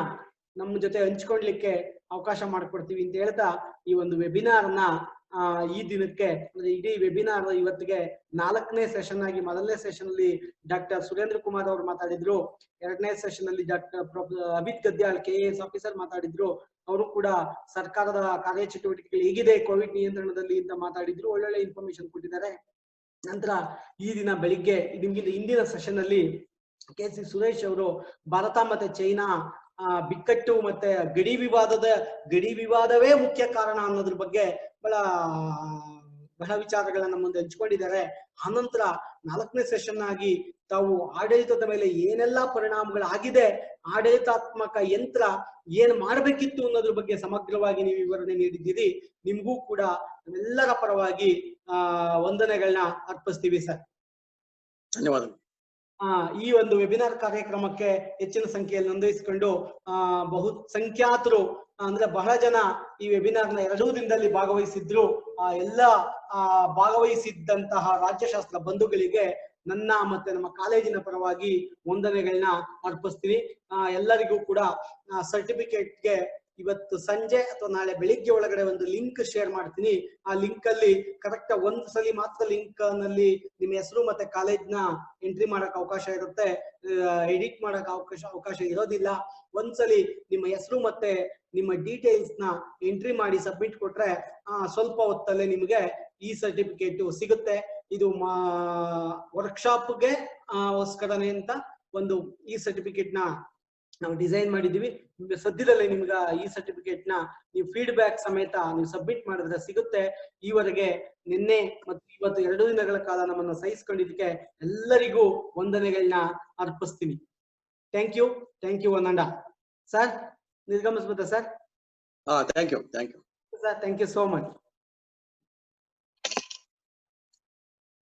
ನಮ್ಮ ಜೊತೆ ಹಂಚ್ಕೊಳ್ಲಿಕ್ಕೆ ಅವಕಾಶ ಮಾಡಿಕೊಡ್ತೀವಿ ಅಂತ ಹೇಳ್ತಾ ಈ ಒಂದು ವೆಬಿನಾರ್ನ ಈ ದಿನಕ್ಕೆ ಅಂದ್ರೆ ಇಡೀ ವೆಬಿನಾರ್ ಇವತ್ತಿಗೆ 4ನೇ ಸೆಷನ್ ಆಗಿ ಮೊದಲನೇ ಸೆಷನ್ ಅಲ್ಲಿ ಡಾಕ್ಟರ್ ಸುರೇಂದ್ರ ಕುಮಾರ್ ಅವರು ಮಾತಾಡಿದ್ರು. 2ನೇ ಸೆಷನ್ ಅಲ್ಲಿ doctor Amit Gadyal KAS officer ಮಾತಾಡಿದ್ರು. ಅವರು ಕೂಡ ಸರ್ಕಾರದ ಕಾರ್ಯಚಟುವಟಿಕೆಗಳು ಹೇಗಿದೆ ಕೋವಿಡ್ ನಿಯಂತ್ರಣದಲ್ಲಿ ಅಂತ ಮಾತಾಡಿದ್ರು. ಒಳ್ಳೊಳ್ಳೆ ಇನ್ಫಾರ್ಮೇಶನ್ ಕೊಟ್ಟಿದ್ದಾರೆ. ನಂತರ ಈ ದಿನ ಬೆಳಿಗ್ಗೆ ನಿಮ್ಗಿಂತ ಹಿಂದಿನ ಸೆಷನ್ ಅಲ್ಲಿ KC ಸುರೇಶ್ ಅವರು ಭಾರತ ಮತ್ತೆ ಚೈನಾ ಬಿಕ್ಕಟ್ಟು ಮತ್ತೆ ಗಡಿ ವಿವಾದವೇ ಮುಖ್ಯ ಕಾರಣ ಅನ್ನೋದ್ರ ಬಗ್ಗೆ ಬಹಳ ವಿಚಾರಗಳನ್ನ ಮುಂದೆ ಹಂಚಿಕೊಂಡಿದ್ದಾರೆ. ಆನಂತರ 4ನೇ ಸೆಷನ್ ಆಗಿ ತಾವು ಆಡಳಿತದ ಮೇಲೆ ಏನೆಲ್ಲಾ ಪರಿಣಾಮಗಳಾಗಿದೆ, ಆಡಳಿತಾತ್ಮಕ ಯಂತ್ರ ಏನ್ ಮಾಡ್ಬೇಕಿತ್ತು ಅನ್ನೋದ್ರ ಬಗ್ಗೆ ಸಮಗ್ರವಾಗಿ ನೀವು ವಿವರಣೆ ನೀಡಿದ್ದೀರಿ. ನಿಮ್ಗೂ ಕೂಡ ನಮ್ಮೆಲ್ಲರ ಪರವಾಗಿ ವಂದನೆಗಳನ್ನ ಅರ್ಪಿಸ್ತೀವಿ ಸರ್. ಧನ್ಯವಾದಗಳು. ಈ ಒಂದು ವೆಬಿನಾರ್ ಕಾರ್ಯಕ್ರಮಕ್ಕೆ ಹೆಚ್ಚಿನ ಸಂಖ್ಯೆಯಲ್ಲಿ ನೋಂದಾಯಿಸಿಕೊಂಡು ಬಹುಸಂಖ್ಯಾತರು ಅಂದ್ರೆ ಬಹಳ ಜನ ಈ ವೆಬಿನಾರ್ನ 2 ದಿನದಲ್ಲಿ ಭಾಗವಹಿಸಿದ್ರು. ಎಲ್ಲ ಭಾಗವಹಿಸಿದ್ದಂತಹ ರಾಜ್ಯಶಾಸ್ತ್ರ ಬಂಧುಗಳಿಗೆ ನನ್ನ ಮತ್ತೆ ನಮ್ಮ ಕಾಲೇಜಿನ ಪರವಾಗಿ ವಂದನೆಗಳನ್ನ ಅರ್ಪಿಸ್ತೀನಿ. ಎಲ್ಲರಿಗೂ ಕೂಡ ಸರ್ಟಿಫಿಕೇಟ್ಗೆ ಇವತ್ತು ಸಂಜೆ ಅಥವಾ ನಾಳೆ ಬೆಳಿಗ್ಗೆ ಒಳಗಡೆ ಒಂದು ಲಿಂಕ್ ಶೇರ್ ಮಾಡ್ತೀನಿ. ಆ ಲಿಂಕ್ ಅಲ್ಲಿ ಕರೆಕ್ಟ್ ಒಂದು ಸಲ ಮಾತ್ರ ಲಿಂಕ್ ನಲ್ಲಿ ನಿಮ್ಮ ಹೆಸರು ಮತ್ತೆ ಕಾಲೇಜ್ನ ಎಂಟ್ರಿ ಮಾಡಕ್ ಅವಕಾಶ ಇರುತ್ತೆ, ಎಡಿಟ್ ಮಾಡಕ್ ಅವಕಾಶ ಇರೋದಿಲ್ಲ. ಒಂದ್ಸಲಿ ನಿಮ್ಮ ಹೆಸರು ಮತ್ತೆ ನಿಮ್ಮ ಡೀಟೇಲ್ಸ್ ನ ಎಂಟ್ರಿ ಮಾಡಿ ಸಬ್ಮಿಟ್ ಕೊಟ್ರೆ ಸ್ವಲ್ಪ ಹೊತ್ತಲ್ಲೇ ನಿಮ್ಗೆ ಈ ಸರ್ಟಿಫಿಕೇಟ್ ಸಿಗುತ್ತೆ. ಇದು ವರ್ಕ್ಶಾಪ್ಗೆ ಗೋಸ್ಕರನೇ ಅಂತ ಒಂದು ಈ ಸರ್ಟಿಫಿಕೇಟ್ ನ ನಾವು ಡಿಸೈನ್ ಮಾಡಿದೀವಿ. ಸದ್ಯದಲ್ಲೇ ನಿಮ್ಗ ಈ ಸರ್ಟಿಫಿಕೇಟ್ ನ ನೀವು ಫೀಡ್ಬ್ಯಾಕ್ ಸಮೇತ ನೀವು ಸಬ್ಮಿಟ್ ಮಾಡಿದ್ರೆ ಸಿಗುತ್ತೆ. ಈವರೆಗೆ ನಿನ್ನೆ ಮತ್ತು ಇವತ್ತು 2 ದಿನಗಳ ಕಾಲ ನಮ್ಮನ್ನ ಸಹಿಸ್ಕೊಂಡಿದ್ದಕ್ಕೆ ಎಲ್ಲರಿಗೂ ವಂದನೆಗಳನ್ನ ಅರ್ಪಿಸ್ತೀನಿ. ಥ್ಯಾಂಕ್ ಯು ವನಂಡ ಸರ್. ನಿರ್ಗಮಿಸ್ಬೋದಾ sir? Thank you sir. Thank you so much.